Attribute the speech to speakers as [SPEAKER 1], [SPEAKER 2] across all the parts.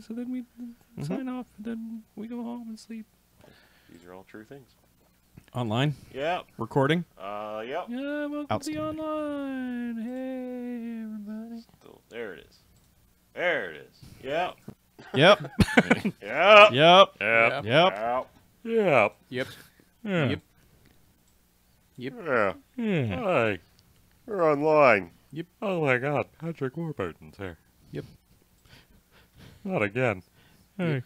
[SPEAKER 1] So then we sign off, and then we go home and sleep.
[SPEAKER 2] These are all true things.
[SPEAKER 1] Online?
[SPEAKER 2] Yep.
[SPEAKER 1] Recording?
[SPEAKER 2] Yep.
[SPEAKER 1] Yeah, welcome to the online. Hey, everybody.
[SPEAKER 2] Still, there it is. There it is. Yep.
[SPEAKER 1] Yep.
[SPEAKER 2] Yep.
[SPEAKER 1] Yep.
[SPEAKER 2] Yep.
[SPEAKER 1] Yep.
[SPEAKER 2] Yep. Yep.
[SPEAKER 3] Yep.
[SPEAKER 1] Yeah.
[SPEAKER 3] Yep. Yep.
[SPEAKER 2] Yeah.
[SPEAKER 1] Yeah.
[SPEAKER 2] Hi. We're online.
[SPEAKER 3] Yep.
[SPEAKER 2] Oh my God, Patrick Warburton's here.
[SPEAKER 3] Yep.
[SPEAKER 2] Not again.
[SPEAKER 1] Hey.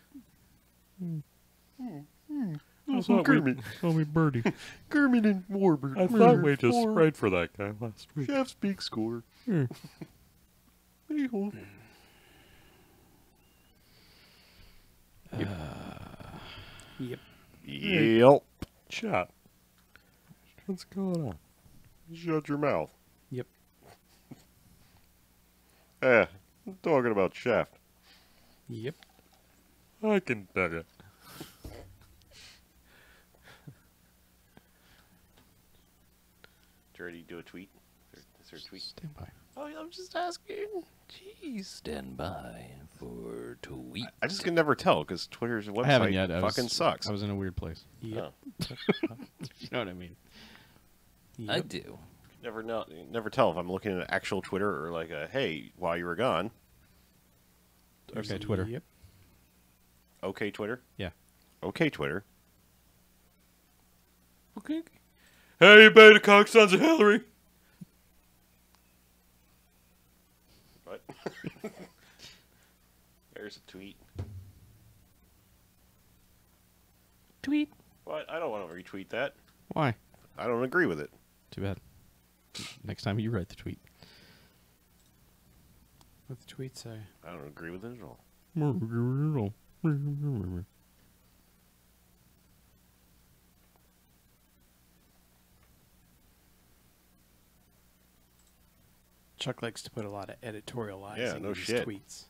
[SPEAKER 2] Oh, Kermit.
[SPEAKER 1] Call me Birdie.
[SPEAKER 2] Kermit and Warburton. I thought we just sprayed for that guy last week. Chef's big score.
[SPEAKER 1] Hmm.
[SPEAKER 2] Hey-ho.
[SPEAKER 3] Yep.
[SPEAKER 2] Yep. Chat. What's going on? Shut your mouth.
[SPEAKER 3] Yep.
[SPEAKER 2] I'm talking about Shaft.
[SPEAKER 3] Yep.
[SPEAKER 2] I can tell you. Did you already do a tweet? Is there a tweet?
[SPEAKER 1] Stand by.
[SPEAKER 2] Oh, I'm just asking.
[SPEAKER 1] Jeez, stand by for tweet.
[SPEAKER 2] I just can never tell because Twitter's website
[SPEAKER 1] I haven't yet.
[SPEAKER 2] fucking sucks.
[SPEAKER 1] I was in a weird place.
[SPEAKER 3] Yep.
[SPEAKER 2] Oh.
[SPEAKER 1] You know what I mean?
[SPEAKER 3] Yep.
[SPEAKER 1] I do.
[SPEAKER 2] Never tell if I'm looking at actual Twitter or like a hey while you were gone.
[SPEAKER 1] Okay, Twitter.
[SPEAKER 3] Yep.
[SPEAKER 2] Okay, Twitter.
[SPEAKER 1] Yeah.
[SPEAKER 2] Okay, Twitter.
[SPEAKER 1] Okay.
[SPEAKER 2] Hey, you beta cock sons of Hillary. What? There's a tweet.
[SPEAKER 1] Tweet.
[SPEAKER 2] What? I don't want to retweet that.
[SPEAKER 1] Why?
[SPEAKER 2] I don't agree with it.
[SPEAKER 1] Too bad. Next time you write the tweet.
[SPEAKER 3] What the tweet say?
[SPEAKER 2] I don't agree with it at all.
[SPEAKER 3] Chuck likes to put a lot of editorializing
[SPEAKER 2] Yeah, no
[SPEAKER 3] in his
[SPEAKER 2] shit.
[SPEAKER 3] tweets.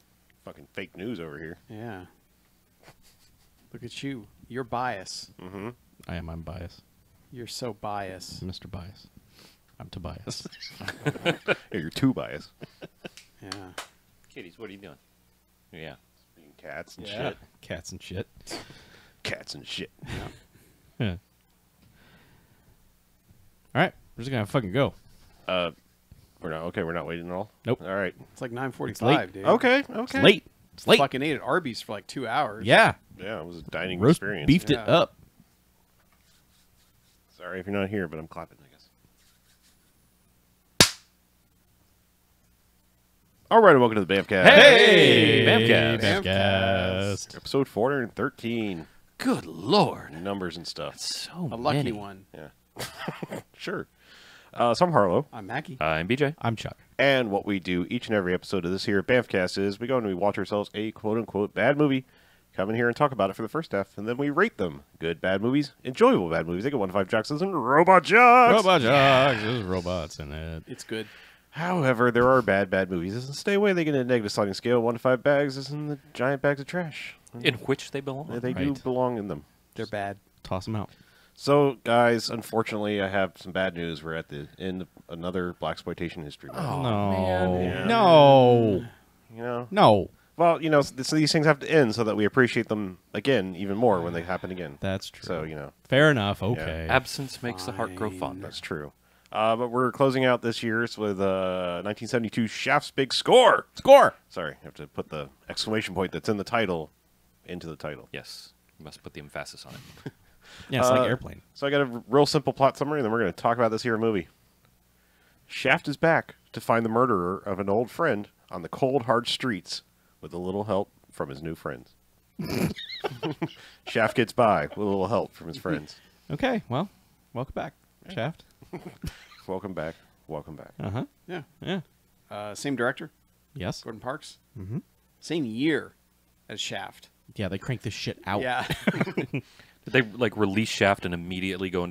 [SPEAKER 2] Fucking fake news over here.
[SPEAKER 3] Yeah. Look at you. You're biased.
[SPEAKER 2] Mm-hmm.
[SPEAKER 1] I'm biased.
[SPEAKER 3] You're so biased.
[SPEAKER 1] Mr. Bias. I'm Tobias.
[SPEAKER 2] Yeah, you're too biased.
[SPEAKER 3] Yeah.
[SPEAKER 2] Kitties, what are you doing?
[SPEAKER 1] Yeah.
[SPEAKER 2] Being cats and
[SPEAKER 1] Yeah.
[SPEAKER 2] shit.
[SPEAKER 1] Cats and shit.
[SPEAKER 2] Cats and shit.
[SPEAKER 1] Yeah. All right. We're just going to fucking go.
[SPEAKER 2] We're not okay. We're not waiting at all.
[SPEAKER 1] Nope.
[SPEAKER 2] All right.
[SPEAKER 3] It's like 9:45,
[SPEAKER 1] It's late.
[SPEAKER 3] dude.
[SPEAKER 2] Okay.
[SPEAKER 1] It's
[SPEAKER 2] Okay.
[SPEAKER 1] late. It's late.
[SPEAKER 3] Fucking ate at Arby's for like 2 hours.
[SPEAKER 1] Yeah.
[SPEAKER 2] Yeah, it was a dining
[SPEAKER 1] Roast
[SPEAKER 2] experience.
[SPEAKER 1] beefed
[SPEAKER 3] Yeah.
[SPEAKER 1] it up.
[SPEAKER 2] Sorry if you're not here, but I'm clapping, I guess. All right, and welcome to the BMFcast.
[SPEAKER 1] Hey!
[SPEAKER 2] BMFcast.
[SPEAKER 1] BMFcast.
[SPEAKER 2] Episode 413.
[SPEAKER 1] Good Lord.
[SPEAKER 2] Numbers and stuff.
[SPEAKER 1] So
[SPEAKER 3] A lucky
[SPEAKER 1] many.
[SPEAKER 3] one.
[SPEAKER 2] Yeah. Sure. So I'm Harlow.
[SPEAKER 3] I'm Mackie.
[SPEAKER 4] I'm BJ.
[SPEAKER 1] I'm Chuck.
[SPEAKER 2] And what we do each and every episode of this here BMFcast is we go and we watch ourselves a quote-unquote bad movie, come in here and talk about it for the first half, and then we rate them. Good bad movies, enjoyable bad movies. They get 1 to 5 jocks and robot jocks.
[SPEAKER 1] Robot Jocks. There's robots in it.
[SPEAKER 3] It's good.
[SPEAKER 2] However, there are bad movies. And stay away. They get a negative sliding scale. 1 to 5 bags is in the giant bags of trash.
[SPEAKER 4] In which they belong.
[SPEAKER 2] They do
[SPEAKER 1] Right.
[SPEAKER 2] belong in them.
[SPEAKER 3] They're bad.
[SPEAKER 1] Toss them out.
[SPEAKER 2] So, guys, unfortunately, I have some bad news. We're at the end of another blaxploitation history. Month.
[SPEAKER 1] No.
[SPEAKER 3] man.
[SPEAKER 2] Yeah.
[SPEAKER 1] No.
[SPEAKER 2] You know?
[SPEAKER 1] No.
[SPEAKER 2] Well, you know, so these things have to end so that we appreciate them again, even more when they happen again.
[SPEAKER 1] That's true.
[SPEAKER 2] So, you know,
[SPEAKER 1] Fair enough. Okay.
[SPEAKER 4] Absence makes the heart grow
[SPEAKER 3] Fine.
[SPEAKER 4] fonder.
[SPEAKER 2] that's true. But we're closing out this year's with 1972 Shaft's Big Score.
[SPEAKER 1] Score.
[SPEAKER 2] Sorry, I have to put the exclamation point that's in the title into the title.
[SPEAKER 4] Yes. You must put the emphasis on it.
[SPEAKER 1] Yeah, it's like airplane.
[SPEAKER 2] So I got a real simple plot summary, and then we're going to talk about this here movie. Shaft is back to find the murderer of an old friend on the cold, hard streets with a little help from his new friends. Shaft gets by with a little help from his friends.
[SPEAKER 1] Okay. Well, welcome back, Shaft.
[SPEAKER 2] Welcome back. Welcome back.
[SPEAKER 1] Uh-huh.
[SPEAKER 3] Yeah.
[SPEAKER 1] Yeah.
[SPEAKER 3] Same director,
[SPEAKER 1] Yes.
[SPEAKER 3] Gordon Parks.
[SPEAKER 1] Mm-hmm.
[SPEAKER 3] Same year as Shaft.
[SPEAKER 1] Yeah, they crank this shit out.
[SPEAKER 3] Yeah.
[SPEAKER 4] Did they like release Shaft and immediately go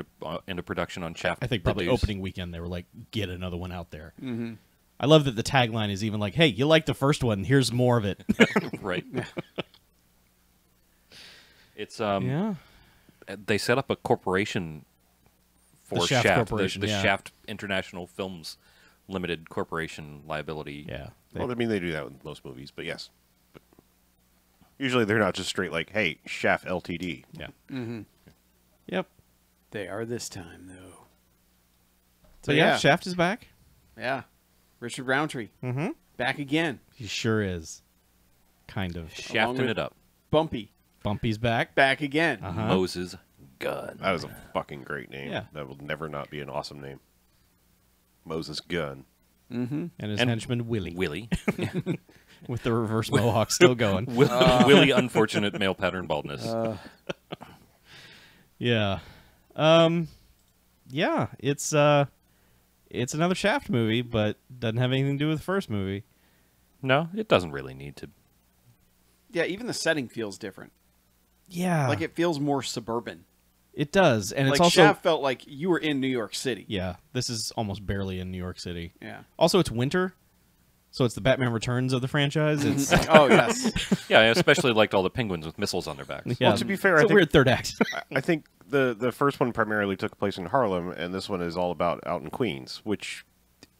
[SPEAKER 4] into production on Shaft?
[SPEAKER 1] I think probably
[SPEAKER 4] Produce?
[SPEAKER 1] opening weekend they were like, get another one out there.
[SPEAKER 3] Mm-hmm.
[SPEAKER 1] I love that the tagline is even like, hey, you like the first one, here's more of it.
[SPEAKER 4] Right. It's
[SPEAKER 1] Yeah.
[SPEAKER 4] They set up a corporation for
[SPEAKER 1] The Shaft
[SPEAKER 4] Shaft,
[SPEAKER 1] Corporation,
[SPEAKER 4] the
[SPEAKER 1] yeah.
[SPEAKER 4] Shaft International Films Limited Corporation liability.
[SPEAKER 1] Yeah.
[SPEAKER 2] Well, I mean, they do that with most movies, but yes. Usually they're not just straight like, hey, Shaft LTD.
[SPEAKER 1] Yeah.
[SPEAKER 3] Mm-hmm.
[SPEAKER 1] Yep.
[SPEAKER 3] They are this time, though.
[SPEAKER 1] So yeah, Shaft is back.
[SPEAKER 3] Yeah. Richard Roundtree.
[SPEAKER 1] Mm-hmm.
[SPEAKER 3] Back again.
[SPEAKER 1] He sure is. Kind of.
[SPEAKER 4] Shafting
[SPEAKER 3] with-
[SPEAKER 4] it up.
[SPEAKER 3] Bumpy.
[SPEAKER 1] Bumpy's back.
[SPEAKER 3] Back again.
[SPEAKER 1] Uh-huh.
[SPEAKER 4] Moses Gunn.
[SPEAKER 2] That was a fucking great name.
[SPEAKER 1] Yeah.
[SPEAKER 2] That will never not be an awesome name. Moses Gunn.
[SPEAKER 3] Mm-hmm.
[SPEAKER 1] And his
[SPEAKER 4] And
[SPEAKER 1] henchman, Willie.
[SPEAKER 4] Willie.
[SPEAKER 1] With the reverse mohawk still going.
[SPEAKER 4] Willie, unfortunate male pattern baldness.
[SPEAKER 1] Yeah. Yeah, it's another Shaft movie, but doesn't have anything to do with the first movie.
[SPEAKER 4] No, it doesn't really need to.
[SPEAKER 3] Yeah, even the setting feels different.
[SPEAKER 1] Yeah.
[SPEAKER 3] Like, it feels more suburban.
[SPEAKER 1] It does. And it's
[SPEAKER 3] Like,
[SPEAKER 1] also
[SPEAKER 3] Shaft felt like you were in New York City.
[SPEAKER 1] yeah, this is almost barely in New York City.
[SPEAKER 3] Yeah.
[SPEAKER 1] Also, it's winter. So it's the Batman Returns of the franchise. It's
[SPEAKER 3] Oh, yes.
[SPEAKER 4] Yeah, I especially liked all the penguins with missiles on their backs.
[SPEAKER 1] yeah,
[SPEAKER 2] Well, to be fair,
[SPEAKER 1] it's
[SPEAKER 2] I
[SPEAKER 1] a
[SPEAKER 2] think-
[SPEAKER 1] weird third act.
[SPEAKER 2] I think the first one primarily took place in Harlem, and this one is all about out in Queens, which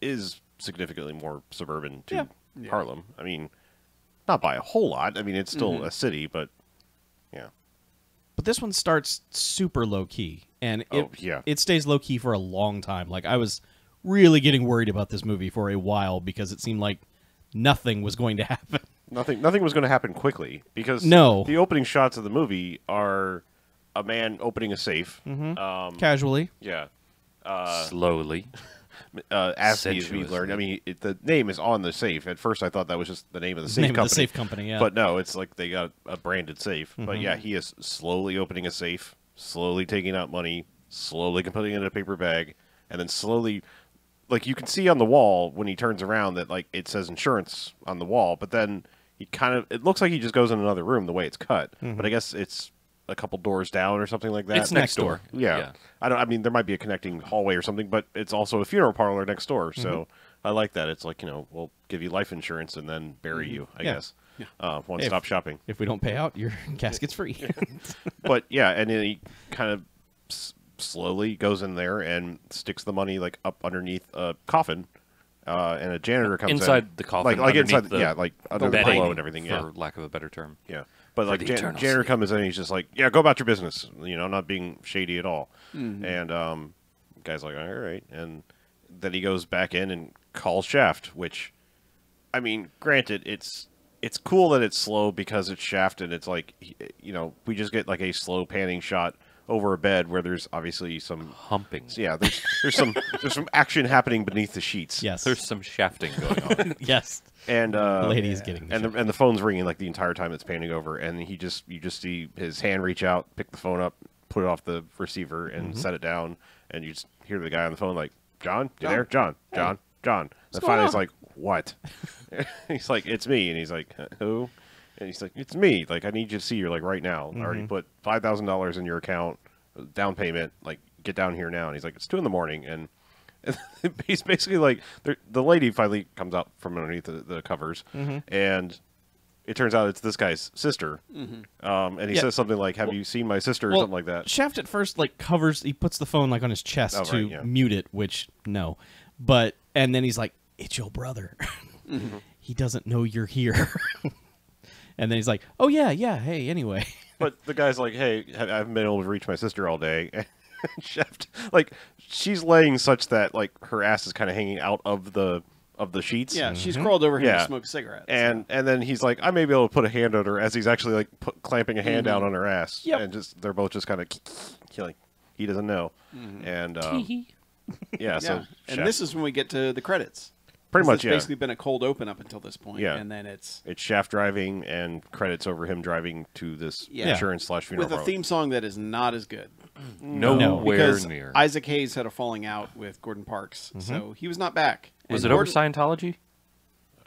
[SPEAKER 2] is significantly more suburban to
[SPEAKER 3] Yeah.
[SPEAKER 2] Harlem. I mean, not by a whole lot. I mean, it's still a city, but yeah.
[SPEAKER 1] But this one starts super low key, and
[SPEAKER 2] Oh, yeah.
[SPEAKER 1] it stays low key for a long time. Like I was really getting worried about this movie for a while because it seemed like nothing was going to happen.
[SPEAKER 2] Nothing was going to happen quickly because
[SPEAKER 1] No.
[SPEAKER 2] the opening shots of the movie are a man opening a safe.
[SPEAKER 1] Casually,
[SPEAKER 2] Yeah.
[SPEAKER 4] Slowly.
[SPEAKER 2] As we
[SPEAKER 4] Sensuously.
[SPEAKER 2] learned, I mean, the name is on the safe. At first, I thought that was just the name of the safe
[SPEAKER 1] name
[SPEAKER 2] company.
[SPEAKER 1] of the safe company. Yeah,
[SPEAKER 2] But no, it's like they got a branded safe. But yeah, he is slowly opening a safe, slowly taking out money, slowly putting it in a paper bag, and then slowly, like you can see on the wall when he turns around that like it says insurance on the wall. But then he it looks like he just goes in another room the way it's cut. But I guess it's a couple doors down or something like that.
[SPEAKER 4] It's next door.
[SPEAKER 2] Yeah.
[SPEAKER 4] Yeah.
[SPEAKER 2] I mean, there might be a connecting hallway or something, but it's also a funeral parlor next door. So I like that. It's like, we'll give you life insurance and then bury you, I
[SPEAKER 1] Yeah.
[SPEAKER 2] guess. One-stop shopping.
[SPEAKER 1] if we don't pay out, your casket's free.
[SPEAKER 2] But yeah, and then he kind of slowly goes in there and sticks the money like up underneath a coffin, and a janitor comes
[SPEAKER 4] Inside the coffin,
[SPEAKER 2] like inside,
[SPEAKER 4] underneath the
[SPEAKER 2] like under the
[SPEAKER 4] bedding,
[SPEAKER 2] pillow and everything.
[SPEAKER 4] for
[SPEAKER 2] Yeah,
[SPEAKER 4] lack of a better term.
[SPEAKER 2] yeah. But like
[SPEAKER 4] the eternal
[SPEAKER 2] janitor
[SPEAKER 4] sleep.
[SPEAKER 2] comes in, and he's just like, yeah, go about your business. Not being shady at all. And guy's like, all right, and then he goes back in and calls Shaft, which, I mean, granted, it's cool that it's slow because it's Shaft, and it's like, we just get like a slow panning shot over a bed where there's obviously some
[SPEAKER 4] Humping.
[SPEAKER 2] yeah, there's some action happening beneath the sheets.
[SPEAKER 1] Yes,
[SPEAKER 4] There's some shafting going on.
[SPEAKER 1] yes.
[SPEAKER 2] And
[SPEAKER 1] The lady is getting the
[SPEAKER 2] and the phone's ringing like the entire time it's panning over, and you just see his hand reach out, pick the phone up, put it off the receiver, and set it down, and you just hear the guy on the phone like, John, you there? John. And finally it's like, what? He's like, it's me, and he's like, who? And he's like, it's me. Like, I need you to see you like right now. I already put $5,000 in your account, down payment. Like, get down here now. And he's like, it's 2 a.m. And he's basically like, the lady finally comes out from underneath the covers, and it turns out it's this guy's sister. And he
[SPEAKER 1] Yeah.
[SPEAKER 2] says something like, have you seen my sister, or
[SPEAKER 1] Well,
[SPEAKER 2] something like that.
[SPEAKER 1] Shaft at first he puts the phone like on his chest
[SPEAKER 2] Oh,
[SPEAKER 1] to
[SPEAKER 2] right, yeah.
[SPEAKER 1] mute it, which no, and then he's like, it's your brother. He doesn't know you're here. And then he's like, oh yeah, hey, anyway.
[SPEAKER 2] But the guy's like, hey, I haven't been able to reach my sister all day. And Shaft, like, she's laying such that like her ass is kind of hanging out of the sheets.
[SPEAKER 3] Yeah, she's crawled over him
[SPEAKER 2] Yeah.
[SPEAKER 3] to smoke a cigarette.
[SPEAKER 2] And then he's like, I may be able to put a hand on her, as he's actually like clamping a hand down on her ass.
[SPEAKER 1] Yep.
[SPEAKER 2] And they're both just kind of like, he doesn't know. And yeah, so
[SPEAKER 3] and
[SPEAKER 2] Shaft-
[SPEAKER 3] this is when we get to the credits.
[SPEAKER 2] pretty
[SPEAKER 3] This
[SPEAKER 2] much
[SPEAKER 3] has basically been a cold open up until this point.
[SPEAKER 2] Yeah.
[SPEAKER 3] And then it's
[SPEAKER 2] it's Shaft driving and credits over him driving to this
[SPEAKER 3] Yeah.
[SPEAKER 2] insurance/funeral
[SPEAKER 3] with a
[SPEAKER 2] parlor.
[SPEAKER 3] theme song that is not as good.
[SPEAKER 4] Nowhere
[SPEAKER 3] Because
[SPEAKER 4] near.
[SPEAKER 3] Isaac Hayes had a falling out with Gordon Parks, so he was not back.
[SPEAKER 4] Was
[SPEAKER 3] And
[SPEAKER 4] it over
[SPEAKER 3] Gordon-
[SPEAKER 4] Scientology?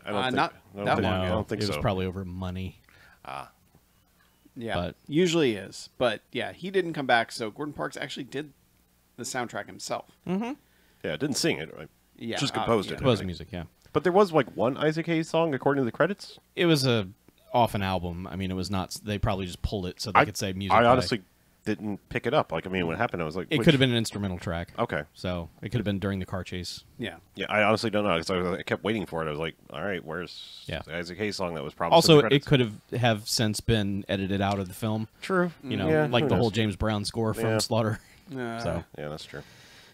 [SPEAKER 2] I don't think,
[SPEAKER 3] not
[SPEAKER 2] I don't
[SPEAKER 3] that
[SPEAKER 2] think,
[SPEAKER 3] long
[SPEAKER 2] I
[SPEAKER 3] ago.
[SPEAKER 2] don't think
[SPEAKER 1] it
[SPEAKER 2] so.
[SPEAKER 1] was probably over money.
[SPEAKER 3] Yeah,
[SPEAKER 1] But-
[SPEAKER 3] usually is. But yeah, he didn't come back, so Gordon Parks actually did the soundtrack himself.
[SPEAKER 2] Yeah, didn't sing it. Right?
[SPEAKER 3] Yeah,
[SPEAKER 2] Just composed
[SPEAKER 3] yeah.
[SPEAKER 2] it.
[SPEAKER 1] Composed music, yeah.
[SPEAKER 2] But there was like one Isaac Hayes song according to the credits.
[SPEAKER 1] It was off an album. I mean, it was not. They probably just pulled it so they could say music.
[SPEAKER 2] I
[SPEAKER 1] by-
[SPEAKER 2] honestly didn't pick it up. Like, I mean, when it happened, I was like,
[SPEAKER 1] It could have been an instrumental track.
[SPEAKER 2] Okay.
[SPEAKER 1] So it could have been during the car chase.
[SPEAKER 3] Yeah.
[SPEAKER 2] Yeah, I honestly don't know because I kept waiting for it. I was like, all right, where's
[SPEAKER 1] Yeah.
[SPEAKER 2] the Isaac Hayes song that was promised?
[SPEAKER 1] Also,
[SPEAKER 2] in the
[SPEAKER 1] it
[SPEAKER 2] credits?
[SPEAKER 1] could have since been edited out of the film.
[SPEAKER 2] True.
[SPEAKER 1] You know,
[SPEAKER 2] Yeah,
[SPEAKER 1] like
[SPEAKER 2] who
[SPEAKER 1] the whole
[SPEAKER 2] knows?
[SPEAKER 1] James Brown score from
[SPEAKER 2] Yeah.
[SPEAKER 1] Slaughter.
[SPEAKER 3] Uh,
[SPEAKER 1] So
[SPEAKER 2] Yeah, that's true.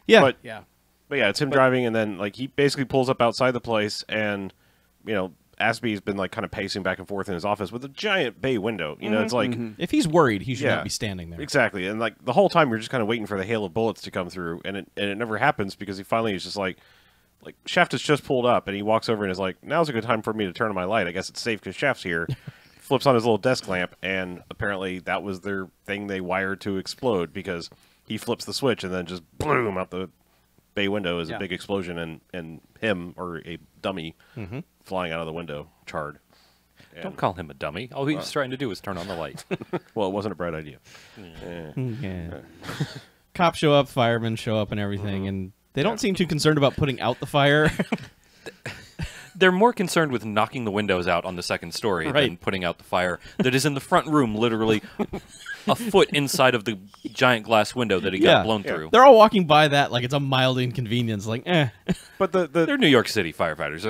[SPEAKER 1] yeah,
[SPEAKER 2] But
[SPEAKER 3] yeah.
[SPEAKER 2] But yeah, it's him driving, and then like he basically pulls up outside the place, and you know, Aspie's been like kind of pacing back and forth in his office with a giant bay window. You know, it's like
[SPEAKER 1] if he's worried, he should
[SPEAKER 2] Yeah.
[SPEAKER 1] not be standing there.
[SPEAKER 2] exactly, and like the whole time you're just kind of waiting for the hail of bullets to come through, and it never happens because he finally is just like Shaft has just pulled up, and he walks over and is like, now's a good time for me to turn on my light. I guess it's safe because Shaft's here. Flips on his little desk lamp, and apparently that was their thing they wired to explode because he flips the switch and then just boom out the bay window is a
[SPEAKER 3] Yeah.
[SPEAKER 2] big explosion, and him or a dummy flying out of the window, charred.
[SPEAKER 4] Don't call him a dummy. All he was trying to do was turn on the light.
[SPEAKER 2] Well, it wasn't a bright idea.
[SPEAKER 1] Yeah. Cops show up, firemen show up, and everything, and they don't seem too concerned about putting out the fire.
[SPEAKER 4] They're more concerned with knocking the windows out on the second story than
[SPEAKER 1] Right.
[SPEAKER 4] putting out the fire that is in the front room, literally a foot inside of the giant glass window that he got blown through.
[SPEAKER 1] They're all walking by that like it's a mild inconvenience. Like,
[SPEAKER 2] But
[SPEAKER 4] They're New York City firefighters.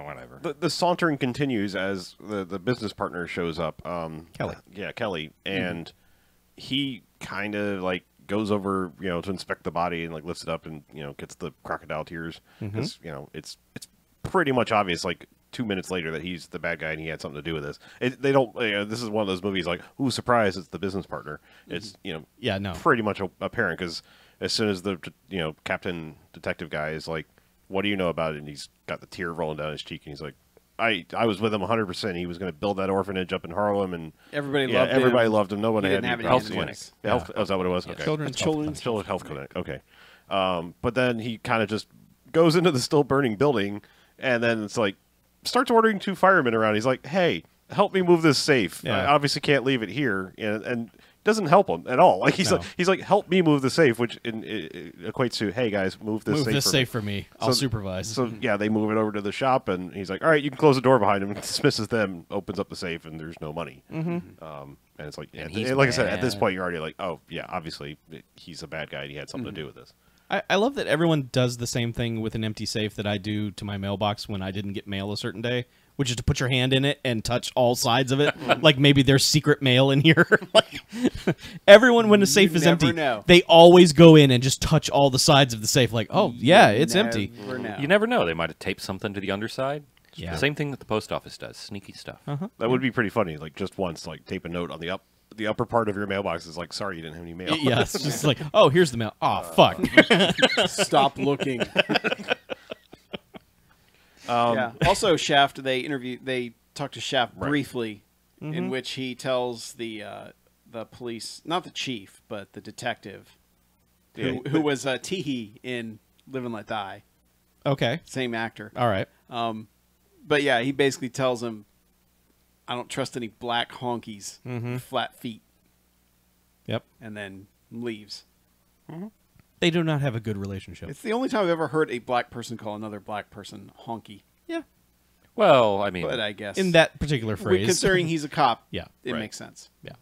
[SPEAKER 4] Whatever.
[SPEAKER 2] the sauntering continues as the business partner shows up.
[SPEAKER 1] Kelly.
[SPEAKER 2] Yeah, Kelly, and he kind of like goes over, you know, to inspect the body and like lifts it up and you know gets the crocodile tears because you know it's pretty much obvious like 2 minutes later that he's the bad guy and he had something to do with this. They don't. You know, this is one of those movies like, ooh, surprise! It's the business partner. It's you know,
[SPEAKER 1] Yeah, no.
[SPEAKER 2] pretty much apparent because as soon as the you know Captain Detective guy is like, what do you know about it? And he's got the tear rolling down his cheek and he's like, I was with him 100%. He was going to build that orphanage up in Harlem and
[SPEAKER 3] Everybody
[SPEAKER 2] yeah,
[SPEAKER 3] loved him.
[SPEAKER 2] everybody loved him. No one
[SPEAKER 3] He
[SPEAKER 2] had
[SPEAKER 3] didn't have
[SPEAKER 2] any
[SPEAKER 3] any
[SPEAKER 2] problems.
[SPEAKER 3] enemies.
[SPEAKER 2] Yeah, health, oh, is that what it was? Okay.
[SPEAKER 1] Children's
[SPEAKER 3] Children's
[SPEAKER 2] Health Clinic. Okay. But then he kind of just goes into the still burning building, and then it's like starts ordering 2 firemen around. He's like, "Hey, help me move this safe.
[SPEAKER 1] Yeah.
[SPEAKER 2] I obviously can't leave it here," and doesn't help him at all. Like he's like, "Help me move the safe," which it equates to, "Hey guys, move this
[SPEAKER 1] Move
[SPEAKER 2] safe
[SPEAKER 1] this
[SPEAKER 2] for
[SPEAKER 1] safe
[SPEAKER 2] me."
[SPEAKER 1] for me. I'll supervise.
[SPEAKER 2] So yeah, they move it over to the shop, and he's like, "All right, you can close the door behind him." Dismisses them, opens up the safe, and there's no money. And it's like, yeah,
[SPEAKER 4] he's
[SPEAKER 2] like I said, at this
[SPEAKER 1] mad.
[SPEAKER 2] point, you're already like, "Oh yeah, obviously he's a bad guy, and he had something to do with this."
[SPEAKER 1] I love that everyone does the same thing with an empty safe that I do to my mailbox when I didn't get mail a certain day, which is to put your hand in it and touch all sides of it. Like maybe there's secret mail in here. Like, everyone, when the safe is
[SPEAKER 3] never
[SPEAKER 1] empty,
[SPEAKER 3] know.
[SPEAKER 1] they always go in and just touch all the sides of the safe. Like, oh, yeah, it's empty.
[SPEAKER 3] Never know.
[SPEAKER 4] You never know. They might have taped something to the underside.
[SPEAKER 1] Yeah.
[SPEAKER 4] The same thing that the post office does. Sneaky stuff.
[SPEAKER 2] That would be pretty funny. Like just once, like tape a note on the upper part of your mailbox is like, "Sorry, you didn't have any mail."
[SPEAKER 1] Yeah, it's just like, oh, here's the mail. Oh, fuck.
[SPEAKER 3] Stop looking. Yeah. Also, Shaft. They talked to Shaft briefly, in which he tells the police, not the chief, but the detective,
[SPEAKER 2] Yeah.
[SPEAKER 3] who was Teehee in Live and Let Die,
[SPEAKER 1] Okay.
[SPEAKER 3] same actor.
[SPEAKER 1] All right.
[SPEAKER 3] But yeah, he basically tells him, "I don't trust any black honkies with flat feet,"
[SPEAKER 1] Yep.
[SPEAKER 3] and then leaves.
[SPEAKER 1] They do not have a good relationship.
[SPEAKER 3] It's the only time I've ever heard a black person call another black person honky.
[SPEAKER 1] Yeah.
[SPEAKER 4] Well, I mean,
[SPEAKER 3] But I guess
[SPEAKER 1] In that particular phrase.
[SPEAKER 3] considering he's a cop,
[SPEAKER 1] Yeah,
[SPEAKER 3] it
[SPEAKER 2] right.
[SPEAKER 3] makes sense.
[SPEAKER 1] Yeah.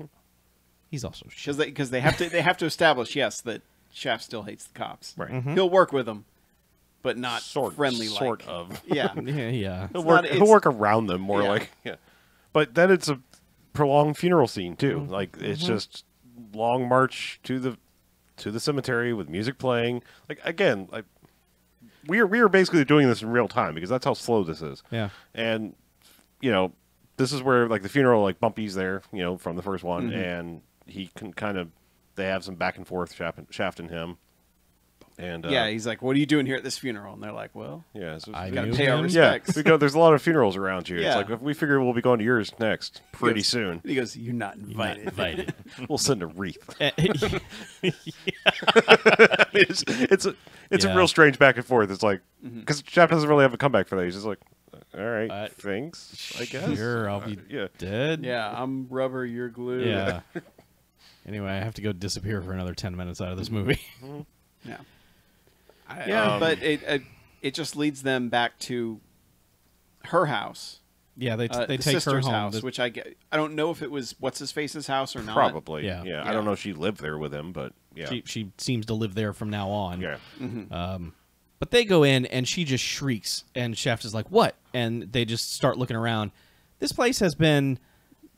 [SPEAKER 1] He's also shit.
[SPEAKER 3] Because they have to establish, yes, that Shaft still hates the cops.
[SPEAKER 2] Right.
[SPEAKER 3] He'll work with them, but not friendly.
[SPEAKER 2] sort of.
[SPEAKER 3] Yeah.
[SPEAKER 1] Yeah.
[SPEAKER 2] He'll work around them more
[SPEAKER 3] Yeah.
[SPEAKER 2] like, yeah. But then it's a prolonged funeral scene too. Like it's just long march to the cemetery with music playing. Like again, like we are basically doing this in real time because that's how slow this is.
[SPEAKER 1] Yeah.
[SPEAKER 2] And you know, this is where like the funeral, like Bumpy's there, you know, from the first one, and he can kind of they have some back and forth, Shaft and him. And
[SPEAKER 3] Yeah, he's like, "What are you doing here at this funeral?" And they're like, "Well,
[SPEAKER 2] yeah, so
[SPEAKER 1] I
[SPEAKER 3] gotta
[SPEAKER 1] knew
[SPEAKER 3] pay our
[SPEAKER 1] him.
[SPEAKER 3] respects."
[SPEAKER 2] because there's a lot of funerals around here.
[SPEAKER 3] Yeah.
[SPEAKER 2] It's like if we figure we'll be going to yours next pretty
[SPEAKER 3] goes-
[SPEAKER 2] soon.
[SPEAKER 3] And he goes, "You're not invited."
[SPEAKER 1] Invited.
[SPEAKER 2] We'll send a wreath.
[SPEAKER 1] Eh,
[SPEAKER 2] it's a
[SPEAKER 1] Yeah.
[SPEAKER 2] real strange back and forth. It's like because Shaft doesn't really have a comeback for that. He's just like, all right, thanks, I guess.
[SPEAKER 1] Sure, I'll be
[SPEAKER 2] Yeah.
[SPEAKER 1] dead.
[SPEAKER 3] Yeah, I'm rubber, you're glue.
[SPEAKER 1] Yeah. Anyway, I have to go disappear for another 10 minutes out of this movie.
[SPEAKER 3] Yeah. Yeah, but it just leads them back to her house
[SPEAKER 1] Yeah, they
[SPEAKER 3] the
[SPEAKER 1] take her
[SPEAKER 3] sister's
[SPEAKER 1] home.
[SPEAKER 3] house, which I don't know if it was what's his face's house or not.
[SPEAKER 2] Probably.
[SPEAKER 1] Yeah.
[SPEAKER 2] Yeah. I don't know if she lived there with him, but yeah.
[SPEAKER 1] She seems to live there from now on.
[SPEAKER 2] Yeah.
[SPEAKER 1] But they go in, and she just shrieks, and Shaft is like, "What?" And they just start looking around. This place has been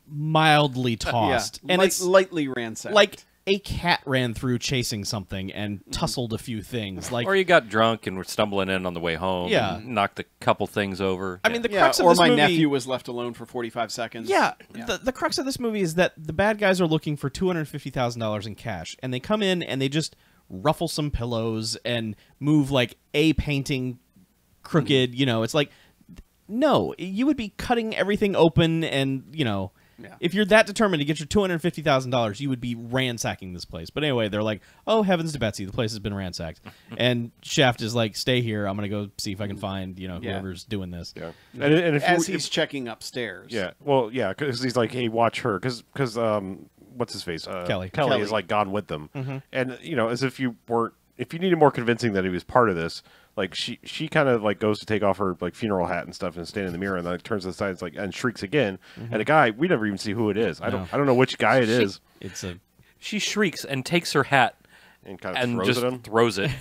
[SPEAKER 1] mildly tossed, and it's
[SPEAKER 3] lightly ransacked.
[SPEAKER 1] like a cat ran through chasing something and tussled a few things. Like,
[SPEAKER 4] Or you got drunk and were stumbling in on the way home.
[SPEAKER 1] Yeah.
[SPEAKER 4] And knocked a couple things over.
[SPEAKER 1] I mean, the crux of
[SPEAKER 3] or
[SPEAKER 1] this
[SPEAKER 3] my
[SPEAKER 1] movie,
[SPEAKER 3] nephew was left alone for 45 seconds.
[SPEAKER 1] Yeah, the crux of this movie is that the bad guys are looking for $250,000 in cash, and they come in and they just ruffle some pillows and move like a painting crooked. You know, it's like, no, you would be cutting everything open, and if you're that determined to get your $250,000, you would be ransacking this place. But anyway, they're like, "Oh, heavens to Betsy, the place has been ransacked," and Shaft is like, "Stay here. I'm gonna go see if I can find whoever's doing this."
[SPEAKER 2] Yeah. And if
[SPEAKER 3] he's checking upstairs.
[SPEAKER 2] Yeah. Well, yeah, because he's like, "Hey, watch her," because what's his face?
[SPEAKER 1] Kelly.
[SPEAKER 2] Kelly is like gone with them, and as if you needed more convincing that he was part of this. Like she kind of like goes to take off her like funeral hat and stuff and stand in the mirror and then turns to the side and shrieks again at a guy we never even see who it is. I don't know which guy it is.
[SPEAKER 4] She shrieks and takes her hat
[SPEAKER 2] and kind of throws
[SPEAKER 4] just
[SPEAKER 2] it at him.
[SPEAKER 4] Throws it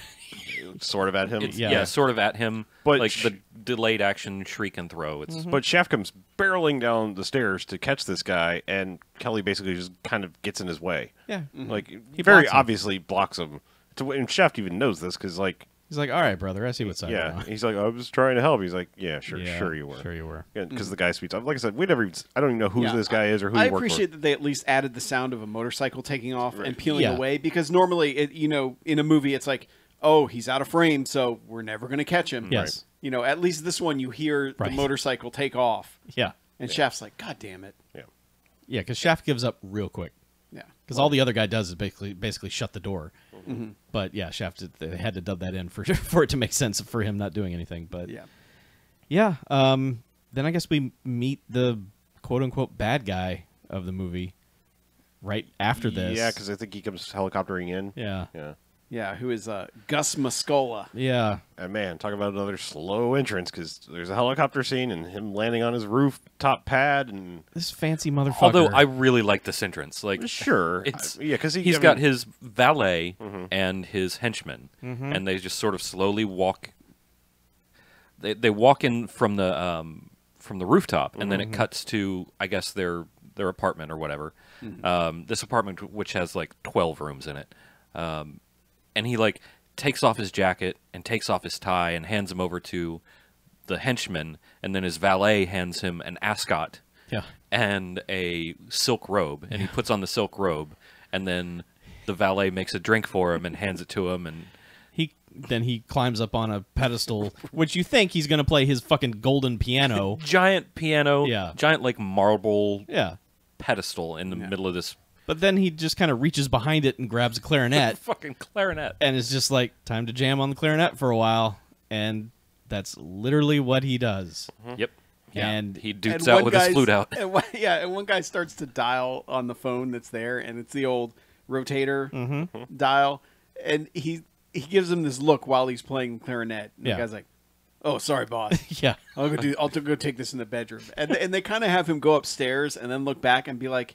[SPEAKER 2] sort of at him.
[SPEAKER 4] yeah, sort of at him.
[SPEAKER 2] But
[SPEAKER 4] like the delayed action shriek and throw. It's
[SPEAKER 2] But Shaft comes barreling down the stairs to catch this guy, and Kelly basically just kind of gets in his way.
[SPEAKER 1] Yeah,
[SPEAKER 2] like
[SPEAKER 1] He
[SPEAKER 2] very
[SPEAKER 1] blocks him.
[SPEAKER 2] obviously blocks him. And Shaft even knows this because like.
[SPEAKER 1] he's like, "All right, brother, I see what's up."
[SPEAKER 2] Yeah, he's like, "I was trying to help." He's like, "Yeah, sure you were."
[SPEAKER 1] Sure you were.
[SPEAKER 2] Because the guy speeds up. Like I said, I don't even know who this guy is or who
[SPEAKER 3] I
[SPEAKER 2] he worked
[SPEAKER 3] appreciate
[SPEAKER 2] for.
[SPEAKER 3] that they at least added the sound of a motorcycle taking off and peeling
[SPEAKER 1] Yeah.
[SPEAKER 3] away, because normally, in a movie, it's like, oh, he's out of frame, so we're never going to catch him.
[SPEAKER 1] Yes.
[SPEAKER 3] At least this one, you hear the motorcycle take off,
[SPEAKER 1] Yeah,
[SPEAKER 3] and Shaft's like, God damn it.
[SPEAKER 1] yeah, because Shaft gives up real quick.
[SPEAKER 3] Yeah.
[SPEAKER 1] Because all the other guy does is basically shut the door. But yeah, Shaft, they had to dub that in for it to make sense for him not doing anything. But yeah. Then I guess we meet the quote unquote bad guy of the movie right after this.
[SPEAKER 2] Yeah, because I think he comes helicoptering in.
[SPEAKER 1] Yeah.
[SPEAKER 3] Yeah, who is Gus Muscola.
[SPEAKER 1] Yeah.
[SPEAKER 2] And man, talk about another slow entrance because there's a helicopter scene and him landing on his rooftop pad and
[SPEAKER 1] This fancy motherfucker.
[SPEAKER 4] although I really like this entrance. Like
[SPEAKER 2] sure,
[SPEAKER 4] it's
[SPEAKER 2] because
[SPEAKER 4] he's got his valet and his henchman, and they just sort of slowly walk. They walk in from the rooftop, and then it cuts to I guess their apartment or whatever. This apartment which has like 12 rooms in it, and he like takes off his jacket and takes off his tie and hands him over to the henchman, and then his valet hands him an ascot and a silk robe, and he puts on the silk robe, and then the valet makes a drink for him and hands it to him, and
[SPEAKER 1] he climbs up on a pedestal, which you think he's gonna play his fucking golden piano.
[SPEAKER 4] giant piano, giant like marble pedestal in the middle of this.
[SPEAKER 1] But then he just kind of reaches behind it and grabs a clarinet.
[SPEAKER 4] Fucking clarinet.
[SPEAKER 1] And it's just like, time to jam on the clarinet for a while. And that's literally what he does.
[SPEAKER 4] Yep.
[SPEAKER 1] And
[SPEAKER 4] he dukes out with his flute out.
[SPEAKER 3] And one guy starts to dial on the phone that's there, and it's the old rotator dial, and he gives him this look while he's playing clarinet. And the guy's like, "Oh, sorry, boss.
[SPEAKER 1] Yeah.
[SPEAKER 3] I'll go take this in the bedroom." And they kind of have him go upstairs and then look back and be like,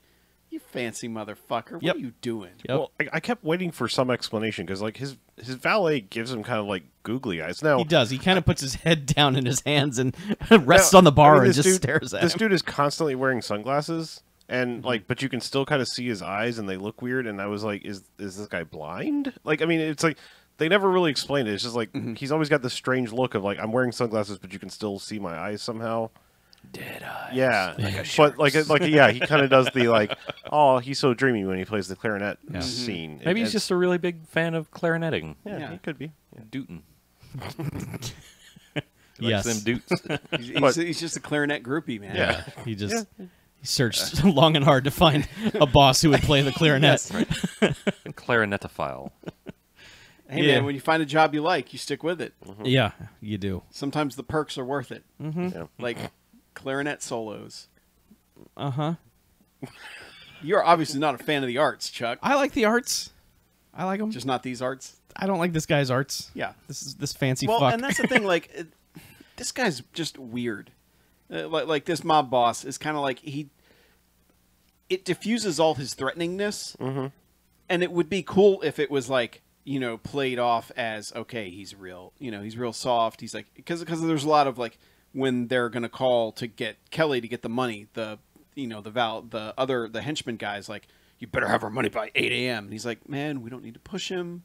[SPEAKER 3] "You fancy motherfucker, what are you doing?"
[SPEAKER 1] Yep.
[SPEAKER 2] Well, I kept waiting for some explanation because like his valet gives him kind of like googly eyes. Now
[SPEAKER 1] He does. He kind of puts his head down in his hands and rests on the bar and just stares at
[SPEAKER 2] This
[SPEAKER 1] him.
[SPEAKER 2] dude is constantly wearing sunglasses, and but you can still kind of see his eyes, and they look weird. And I was like, is this guy blind? Like, I mean, it's like they never really explained it. It's just like he's always got this strange look of like I'm wearing sunglasses, but you can still see my eyes somehow.
[SPEAKER 4] Dead eyes.
[SPEAKER 2] Yeah, but like he kind of does the like, oh, he's so dreamy when he plays the clarinet scene.
[SPEAKER 4] Maybe he's just a really big fan of clarinetting.
[SPEAKER 2] Yeah, he could be.
[SPEAKER 4] Dootin'.
[SPEAKER 1] Yes.
[SPEAKER 4] Them doots.
[SPEAKER 3] He's just a clarinet groupie, man.
[SPEAKER 1] Yeah. He just he searched long and hard to find a boss who would play the clarinet.
[SPEAKER 4] Clarinetophile.
[SPEAKER 3] Hey, man, when you find a job you like, you stick with it.
[SPEAKER 1] Yeah, you do.
[SPEAKER 3] Sometimes the perks are worth it.
[SPEAKER 2] Yeah.
[SPEAKER 3] Like clarinet solos.
[SPEAKER 1] Uh-huh.
[SPEAKER 3] You're obviously not a fan of the arts, Chuck.
[SPEAKER 1] I like the arts. I like them.
[SPEAKER 3] Just not these arts.
[SPEAKER 1] I don't like this guy's arts.
[SPEAKER 3] Yeah.
[SPEAKER 1] This fancy
[SPEAKER 3] Well,
[SPEAKER 1] fuck.
[SPEAKER 3] and that's the thing. Like, this guy's just weird. Like this mob boss is kind of like it diffuses all his threateningness, and it would be cool if it was like, you know, played off as, okay, he's real, you know, he's real soft. He's like, because there's a lot of like when they're gonna call to get Kelly to get the money, the henchman guy's like, you better have our money by 8 a.m. And he's like, man, we don't need to push him.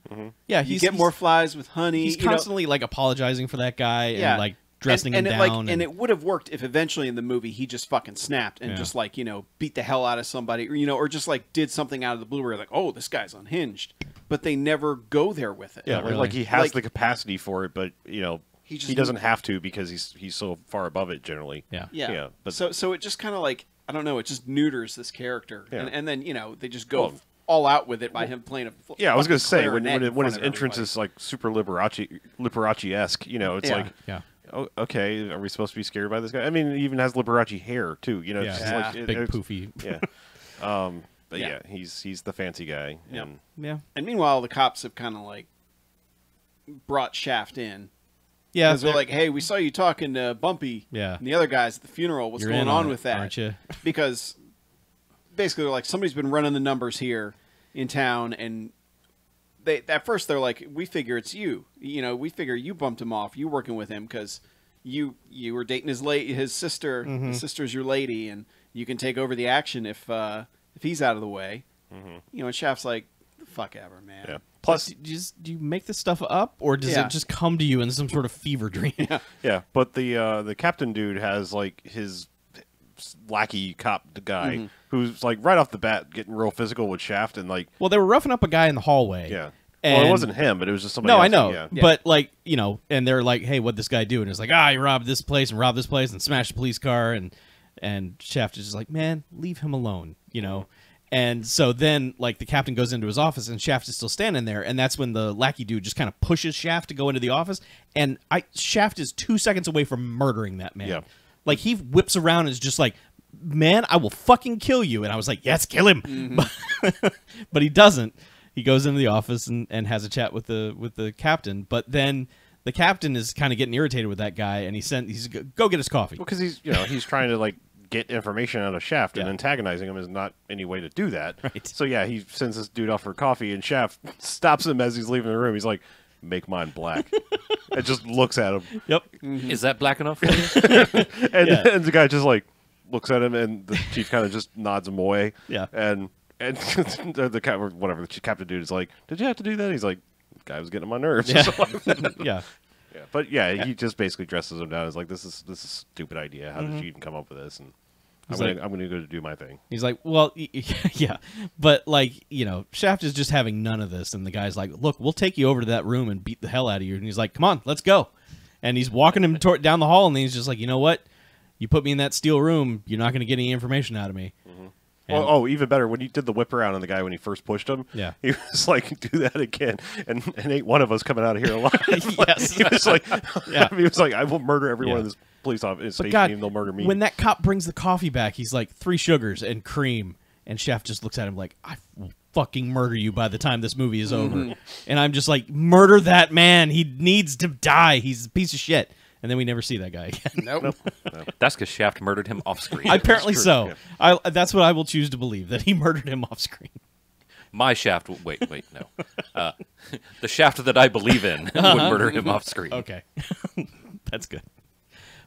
[SPEAKER 1] Yeah,
[SPEAKER 3] you get more flies with honey.
[SPEAKER 1] He's constantly like apologizing for that guy and like dressing him down.
[SPEAKER 3] And it would have worked if eventually in the movie he just fucking snapped and just like, you know, beat the hell out of somebody, or, you know, or just like did something out of the blue where you're like, oh, this guy's unhinged. But they never go there with it.
[SPEAKER 2] Yeah,
[SPEAKER 1] really.
[SPEAKER 2] like he has the capacity for it, but you know, he doesn't have to because he's so far above it generally.
[SPEAKER 1] Yeah.
[SPEAKER 2] But
[SPEAKER 3] so it just kind of like, I don't know, it just neuters this character, and then, you know, they just go.
[SPEAKER 2] Well,
[SPEAKER 3] all out with it by him playing a
[SPEAKER 2] I was going to say when his entrance
[SPEAKER 3] everybody.
[SPEAKER 2] is like super Liberace-esque, you know, it's like, oh, okay, are we supposed to be scared by this guy? I mean, he even has Liberace hair too, you know, it's just like
[SPEAKER 1] big poofy.
[SPEAKER 2] But he's the fancy guy. And,
[SPEAKER 3] And meanwhile, the cops have kind of like brought Shaft in.
[SPEAKER 1] Yeah,
[SPEAKER 3] because they're like, hey, we saw you talking to Bumpy.
[SPEAKER 1] Yeah.
[SPEAKER 3] And the other guys at the funeral. What's
[SPEAKER 1] You're
[SPEAKER 3] going on with that?
[SPEAKER 1] Aren't you?
[SPEAKER 3] Because basically, they're like, somebody's been running the numbers here in town, and at first they're like, we figure it's you. You know, we figure you bumped him off. You working with him because you were dating his sister. His sister's your lady, and you can take over the action if he's out of the way. You know, and Shaft's like, the fuck ever, man.
[SPEAKER 2] Yeah. Plus,
[SPEAKER 1] do you make this stuff up, or does it just come to you in some sort of fever dream?
[SPEAKER 2] Yeah, but the captain dude has like his lackey cop guy who's like right off the bat getting real physical with Shaft and like.
[SPEAKER 1] Well, they were roughing up a guy in the hallway.
[SPEAKER 2] Yeah.
[SPEAKER 1] And
[SPEAKER 2] well, it wasn't him, but it was just somebody.
[SPEAKER 1] No,
[SPEAKER 2] else.
[SPEAKER 1] I know.
[SPEAKER 2] Yeah.
[SPEAKER 1] But like, you know, and they're like, "Hey, what'd this guy do?" And it's like, he robbed this place and robbed this place and smashed a police car, and Shaft is just like, "Man, leave him alone," you know. And so then, like, the captain goes into his office, and Shaft is still standing there, and that's when the lackey dude just kind of pushes Shaft to go into the office, and Shaft is 2 seconds away from murdering that man.
[SPEAKER 2] Yeah.
[SPEAKER 1] Like, he whips around and is just like, man, I will fucking kill you. And I was like, yes, kill him. But he doesn't. He goes into the office and has a chat with the captain, but then the captain is kind of getting irritated with that guy, and he's go get his coffee.
[SPEAKER 2] Well, because he's trying to like get information out of Shaft, and antagonizing him is not any way to do that.
[SPEAKER 1] Right.
[SPEAKER 2] So yeah, he sends this dude off for coffee, and Shaft stops him as he's leaving the room. He's like, "Make mine black." And just looks at him.
[SPEAKER 1] Yep.
[SPEAKER 4] Is that black enough for you?
[SPEAKER 2] And the guy just like looks at him, and the chief kind of just nods him away.
[SPEAKER 1] Yeah.
[SPEAKER 2] And the captain dude is like, "Did you have to do that?" He's like, "Guy was getting on my nerves."
[SPEAKER 1] Yeah.
[SPEAKER 2] Yeah. But he just basically dresses him down. He's like, "This is a stupid idea. How did you even come up with this?" And I'm gonna go do my thing.
[SPEAKER 1] He's like, well, yeah, but like, you know, Shaft is just having none of this, and the guy's like, look, we'll take you over to that room and beat the hell out of you. And he's like, come on, let's go. And he's walking him down the hall, and then he's just like, you know what? You put me in that steel room, you're not going to get any information out of me.
[SPEAKER 2] Oh, even better, when he did the whip around on the guy when he first pushed him, he was like, do that again, and ain't one of us coming out of here alive.
[SPEAKER 1] Yes.
[SPEAKER 2] He was like, he was like, I will murder everyone in this police office station,
[SPEAKER 1] God,
[SPEAKER 2] even they'll murder me.
[SPEAKER 1] When that cop brings the coffee back, he's like, 3 sugars and cream, and Shaft just looks at him like, I will fucking murder you by the time this movie is over. And I'm just like, murder that man. He needs to die. He's a piece of shit. And then we never see that guy again.
[SPEAKER 3] Nope.
[SPEAKER 4] That's because Shaft murdered him off screen.
[SPEAKER 1] Apparently so. Yeah. That's what I will choose to believe, that he murdered him off screen.
[SPEAKER 4] My Shaft... Wait, no. The Shaft that I believe in would murder him off screen.
[SPEAKER 1] Okay. That's good.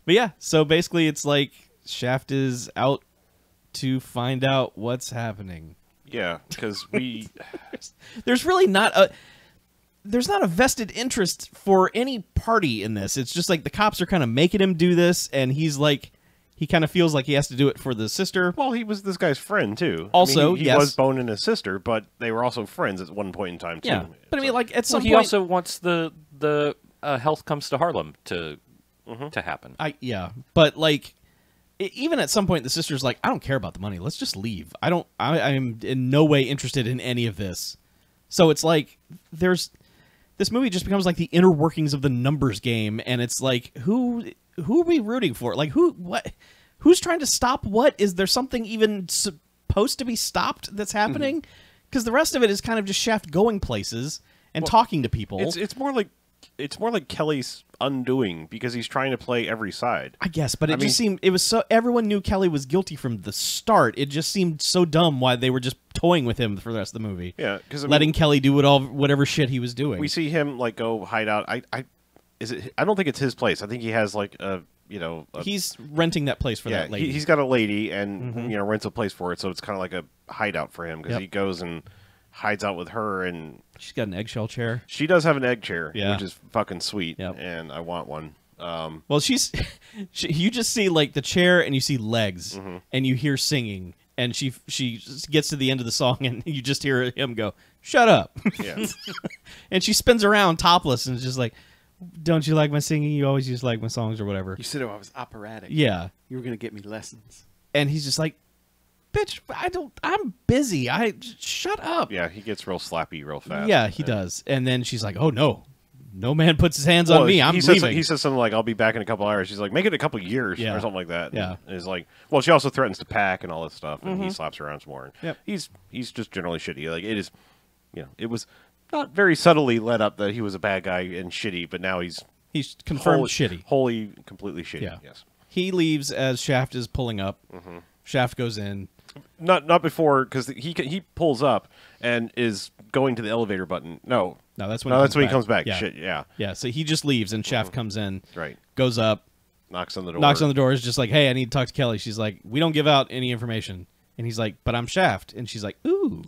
[SPEAKER 1] But yeah, so basically it's like Shaft is out to find out what's happening.
[SPEAKER 2] Yeah, because
[SPEAKER 1] There's really not a... There's not a vested interest for any party in this. It's just like the cops are kind of making him do this, and he's like, he kind of feels like he has to do it for the sister.
[SPEAKER 2] Well, he was this guy's friend, too.
[SPEAKER 1] Also,
[SPEAKER 2] I mean, he was boning his sister, but they were also friends at one point in time, too.
[SPEAKER 1] Yeah, but I mean, like, at some point...
[SPEAKER 4] he also wants the Health Comes to Harlem to happen.
[SPEAKER 1] But, like, even at some point, the sister's like, I don't care about the money. Let's just leave. I'm in no way interested in any of this. So it's like, this movie just becomes like the inner workings of the numbers game, and it's like, who are we rooting for? Like, who's trying to stop what? Is there something even supposed to be stopped that's happening? Because the rest of it is kind of just Shaft going places and talking to people.
[SPEAKER 2] It's more like it's more like Kelly's undoing because he's trying to play every side.
[SPEAKER 1] I guess, but just seemed it was so everyone knew Kelly was guilty from the start. It just seemed so dumb why they were just toying with him for the rest of the movie.
[SPEAKER 2] Yeah, because
[SPEAKER 1] letting Kelly do whatever shit he was doing.
[SPEAKER 2] We see him like go hide out. I don't think it's his place. I think he has like
[SPEAKER 1] he's renting that place for that lady.
[SPEAKER 2] He's got a lady and rents a place for it, so it's kind of like a hideout for him because he goes and hides out with her, and
[SPEAKER 1] she's got an eggshell chair.
[SPEAKER 2] She does have an egg chair, which is fucking sweet, and I want one.
[SPEAKER 1] Well, you just see like the chair and you see legs and you hear singing, and she gets to the end of the song and you just hear him go, "Shut up!"
[SPEAKER 2] Yeah.
[SPEAKER 1] And she spins around topless and is just like, "Don't you like my singing? You always used to like my songs or whatever."
[SPEAKER 3] You said I was operatic.
[SPEAKER 1] Yeah,
[SPEAKER 3] you were gonna get me lessons.
[SPEAKER 1] And he's just like, "Bitch, I'm busy. Shut up."
[SPEAKER 2] Yeah, he gets real slappy real fast.
[SPEAKER 1] Yeah, he does. And then she's like, "Oh no man puts his hands on me. I'm leaving."
[SPEAKER 2] He says something like, "I'll be back in a couple hours." She's like, "Make it a couple years," or something like that.
[SPEAKER 1] Yeah,
[SPEAKER 2] and he's like, well, she also threatens to pack and all this stuff, and he slaps her around some more.
[SPEAKER 1] Yep.
[SPEAKER 2] He's just generally shitty. Like it is, it was not very subtly led up that he was a bad guy and shitty, but now he's
[SPEAKER 1] confirmed shitty,
[SPEAKER 2] wholly, completely shitty.
[SPEAKER 1] Yeah.
[SPEAKER 2] Yes.
[SPEAKER 1] He leaves as Shaft is pulling up. Shaft goes in.
[SPEAKER 2] Not before, because he pulls up and is going to the elevator button. No,
[SPEAKER 1] that's when
[SPEAKER 2] he comes back.
[SPEAKER 1] Yeah.
[SPEAKER 2] Shit, yeah.
[SPEAKER 1] Yeah, so he just leaves and Shaft comes in.
[SPEAKER 2] Right.
[SPEAKER 1] Goes up.
[SPEAKER 2] Knocks on the door.
[SPEAKER 1] Is just like, "Hey, I need to talk to Kelly." She's like, "We don't give out any information." And he's like, "But I'm Shaft." And she's like, "Ooh."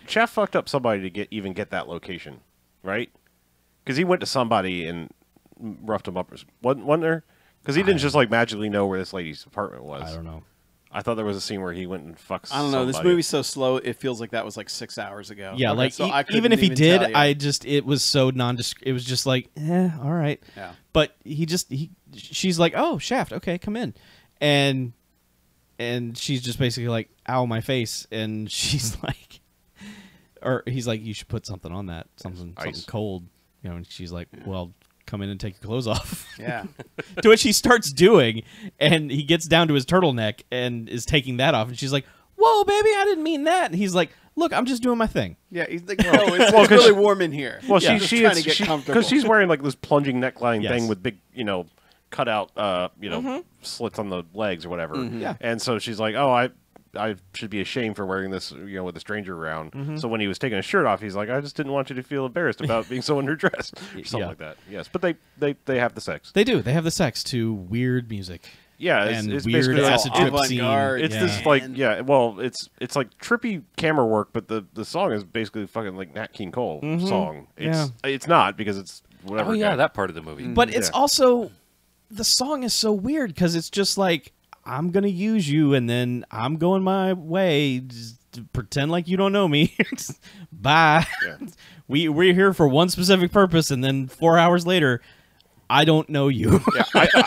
[SPEAKER 2] Shaft fucked up somebody to even get that location, right? Because he went to somebody and roughed him up. Wasn't there? Because he didn't just like magically know where this lady's apartment was.
[SPEAKER 1] I don't know.
[SPEAKER 2] I thought there was a scene where he went and fucked.
[SPEAKER 3] I don't know. This movie's so slow. It feels like that was like 6 hours ago.
[SPEAKER 1] Yeah,
[SPEAKER 3] okay,
[SPEAKER 1] like
[SPEAKER 3] so
[SPEAKER 1] even if he did, it was so nondescript. It was just like, all right.
[SPEAKER 3] Yeah.
[SPEAKER 1] But she's like, "Oh, Shaft, okay, come in," and she's just basically like, "Ow, my face," and she's like, or he's like, "You should put something on that, something cold," and she's like, "Well, come in and take your clothes off."
[SPEAKER 3] Yeah.
[SPEAKER 1] To which he starts doing, and he gets down to his turtleneck and is taking that off, and she's like, "Whoa, baby, I didn't mean that." And he's like, "Look, I'm just doing my thing."
[SPEAKER 3] Yeah, he's like, "No, it's really warm in here."
[SPEAKER 2] Well,
[SPEAKER 3] trying to get comfortable
[SPEAKER 2] because she's wearing like this plunging neckline thing with big, cutout, slits on the legs or whatever.
[SPEAKER 1] Yeah.
[SPEAKER 2] And so she's like, "Oh, I should be ashamed for wearing this, with a stranger around." So when he was taking his shirt off, he's like, "I just didn't want you to feel embarrassed about being so underdressed," or something like that. Yes, but they have the sex.
[SPEAKER 1] They do. They have the sex to weird music.
[SPEAKER 2] Yeah,
[SPEAKER 1] it's
[SPEAKER 2] weird
[SPEAKER 1] basically acid trip scene.
[SPEAKER 2] It's this like it's like trippy camera work, but the song is basically fucking like Nat King Cole song. It's not because it's whatever.
[SPEAKER 4] Oh yeah, that part of the movie.
[SPEAKER 1] But it's also the song is so weird because it's just like, I'm gonna use you and then I'm going my way. Just pretend like you don't know me. Bye. Yeah. We're here for one specific purpose, and then 4 hours later, I don't know you.
[SPEAKER 2] Yeah,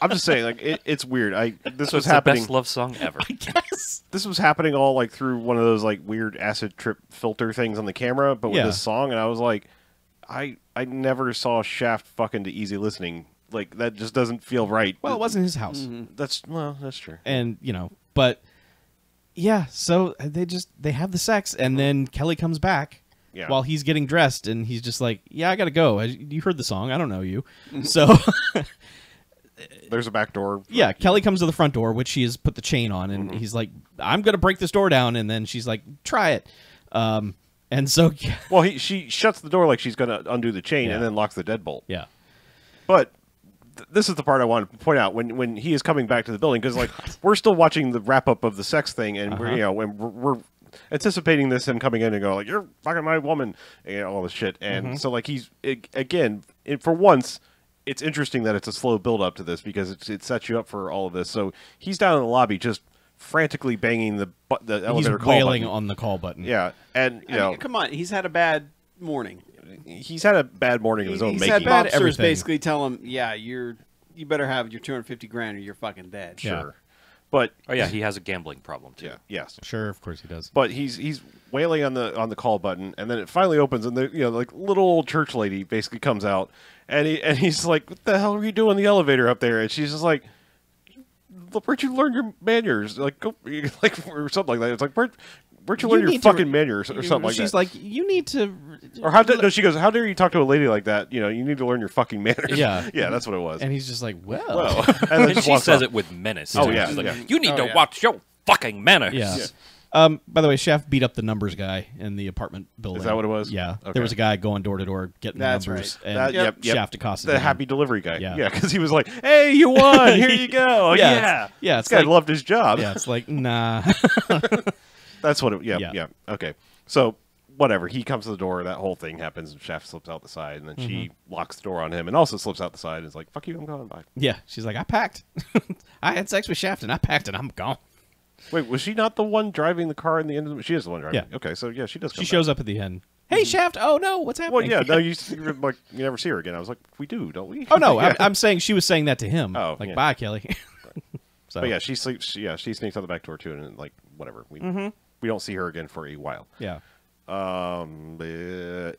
[SPEAKER 2] I'm just saying, like it's weird. This was
[SPEAKER 4] happening.
[SPEAKER 2] The
[SPEAKER 4] best love song ever.
[SPEAKER 1] I guess
[SPEAKER 2] this was happening all like through one of those like weird acid trip filter things on the camera, but with this song, and I was like, I never saw Shaft fucking to Easy Listening. Like that just doesn't feel right.
[SPEAKER 1] Well, it wasn't his house.
[SPEAKER 2] That's true.
[SPEAKER 1] And but yeah, so they have the sex, and then Kelly comes back. Yeah. While he's getting dressed, and he's just like, "Yeah, I gotta go. You heard the song. I don't know you." So
[SPEAKER 2] there's a back door.
[SPEAKER 1] Yeah, Kelly comes to the front door, which she has put the chain on, and he's like, "I'm gonna break this door down," and then she's like, "Try it." And so,
[SPEAKER 2] well, she shuts the door like she's gonna undo the chain, and then locks the deadbolt.
[SPEAKER 1] Yeah,
[SPEAKER 2] but this is the part I want to point out when he is coming back to the building, because like we're still watching the wrap up of the sex thing, and we're anticipating him coming in and go like, "You're fucking my woman," and all this shit. And so like for once, it's interesting that it's a slow build up to this, because it sets you up for all of this. So he's down in the lobby just frantically banging the elevator call
[SPEAKER 1] wailing
[SPEAKER 2] button.
[SPEAKER 1] On the call button.
[SPEAKER 2] Yeah, and
[SPEAKER 3] I mean, come on, he's had a bad morning.
[SPEAKER 2] He's had a bad morning of his own making.
[SPEAKER 3] He's had mobsters basically tell him, "Yeah, you better have your $250,000 or you're fucking dead."
[SPEAKER 2] Sure.
[SPEAKER 1] Yeah.
[SPEAKER 2] But
[SPEAKER 4] he has a gambling problem too.
[SPEAKER 2] Yeah, yes,
[SPEAKER 1] sure, of course he does.
[SPEAKER 2] But he's wailing on the call button, and then it finally opens, and the like little old church lady basically comes out, and he's like, "What the hell are you doing in the elevator up there?" And she's just like, "Where'd you learn your manners?" Like go or something like that. It's like where'd you learn your fucking manners or something like that?
[SPEAKER 1] She's like, "You need to
[SPEAKER 2] Or how dare, no, she goes, how dare you talk to a lady like that? You know, you need to learn your fucking manners.
[SPEAKER 1] Yeah.
[SPEAKER 2] Yeah, that's what it was.
[SPEAKER 1] And he's just like, well.
[SPEAKER 2] Well, and then
[SPEAKER 4] And
[SPEAKER 2] just
[SPEAKER 4] she
[SPEAKER 2] walks
[SPEAKER 4] says
[SPEAKER 2] off.
[SPEAKER 4] it with menace.
[SPEAKER 2] Oh,
[SPEAKER 4] too.
[SPEAKER 2] yeah,
[SPEAKER 4] She's like,
[SPEAKER 2] yeah.
[SPEAKER 4] you need to
[SPEAKER 3] yeah.
[SPEAKER 4] watch your fucking manners.
[SPEAKER 1] Yeah.
[SPEAKER 2] Yeah.
[SPEAKER 1] By the way, Shaft beat up the numbers guy in the apartment building.
[SPEAKER 2] Is that what it was?
[SPEAKER 1] Yeah.
[SPEAKER 2] Okay.
[SPEAKER 1] There was a guy going door to door getting
[SPEAKER 3] That's
[SPEAKER 1] the numbers,
[SPEAKER 3] right.
[SPEAKER 1] and
[SPEAKER 2] That- yep, yep.
[SPEAKER 1] Shaft accosted
[SPEAKER 2] The
[SPEAKER 1] him.
[SPEAKER 2] happy delivery guy.
[SPEAKER 1] Yeah.
[SPEAKER 2] Yeah, because he was like, hey, you won. Here you go.
[SPEAKER 1] Yeah,
[SPEAKER 2] Yeah.
[SPEAKER 1] it's- yeah,
[SPEAKER 2] This
[SPEAKER 1] it's
[SPEAKER 2] guy
[SPEAKER 1] like-
[SPEAKER 2] loved his job.
[SPEAKER 1] Yeah, it's like, nah.
[SPEAKER 2] That's what it, yeah,
[SPEAKER 1] Yeah.
[SPEAKER 2] yeah. Okay. So, whatever. He comes to the door, that whole thing happens, and Shaft slips out the side, and then she locks the door on him and also slips out the side and is like, fuck you, I'm going, bye.
[SPEAKER 1] Yeah, she's like, I packed. I had sex with Shaft, and I packed, and I'm gone.
[SPEAKER 2] Wait, was she not the one driving the car in the end of the... She is the one driving.
[SPEAKER 1] Yeah.
[SPEAKER 2] Okay, so yeah, she does come
[SPEAKER 1] She shows up at the end. Hey, Shaft. Oh, no, what's
[SPEAKER 2] Well,
[SPEAKER 1] happening?
[SPEAKER 2] yeah, no, you like you never see her again. I was like, we do, don't we?
[SPEAKER 1] Oh, no,
[SPEAKER 2] Yeah.
[SPEAKER 1] I'm saying she was saying that to him.
[SPEAKER 2] Oh,
[SPEAKER 1] like,
[SPEAKER 2] yeah.
[SPEAKER 1] bye, Kelly. So,
[SPEAKER 2] But yeah, she sleeps. Yeah, she sneaks out the back door too, and like whatever. We don't see her again for a while.
[SPEAKER 1] yeah.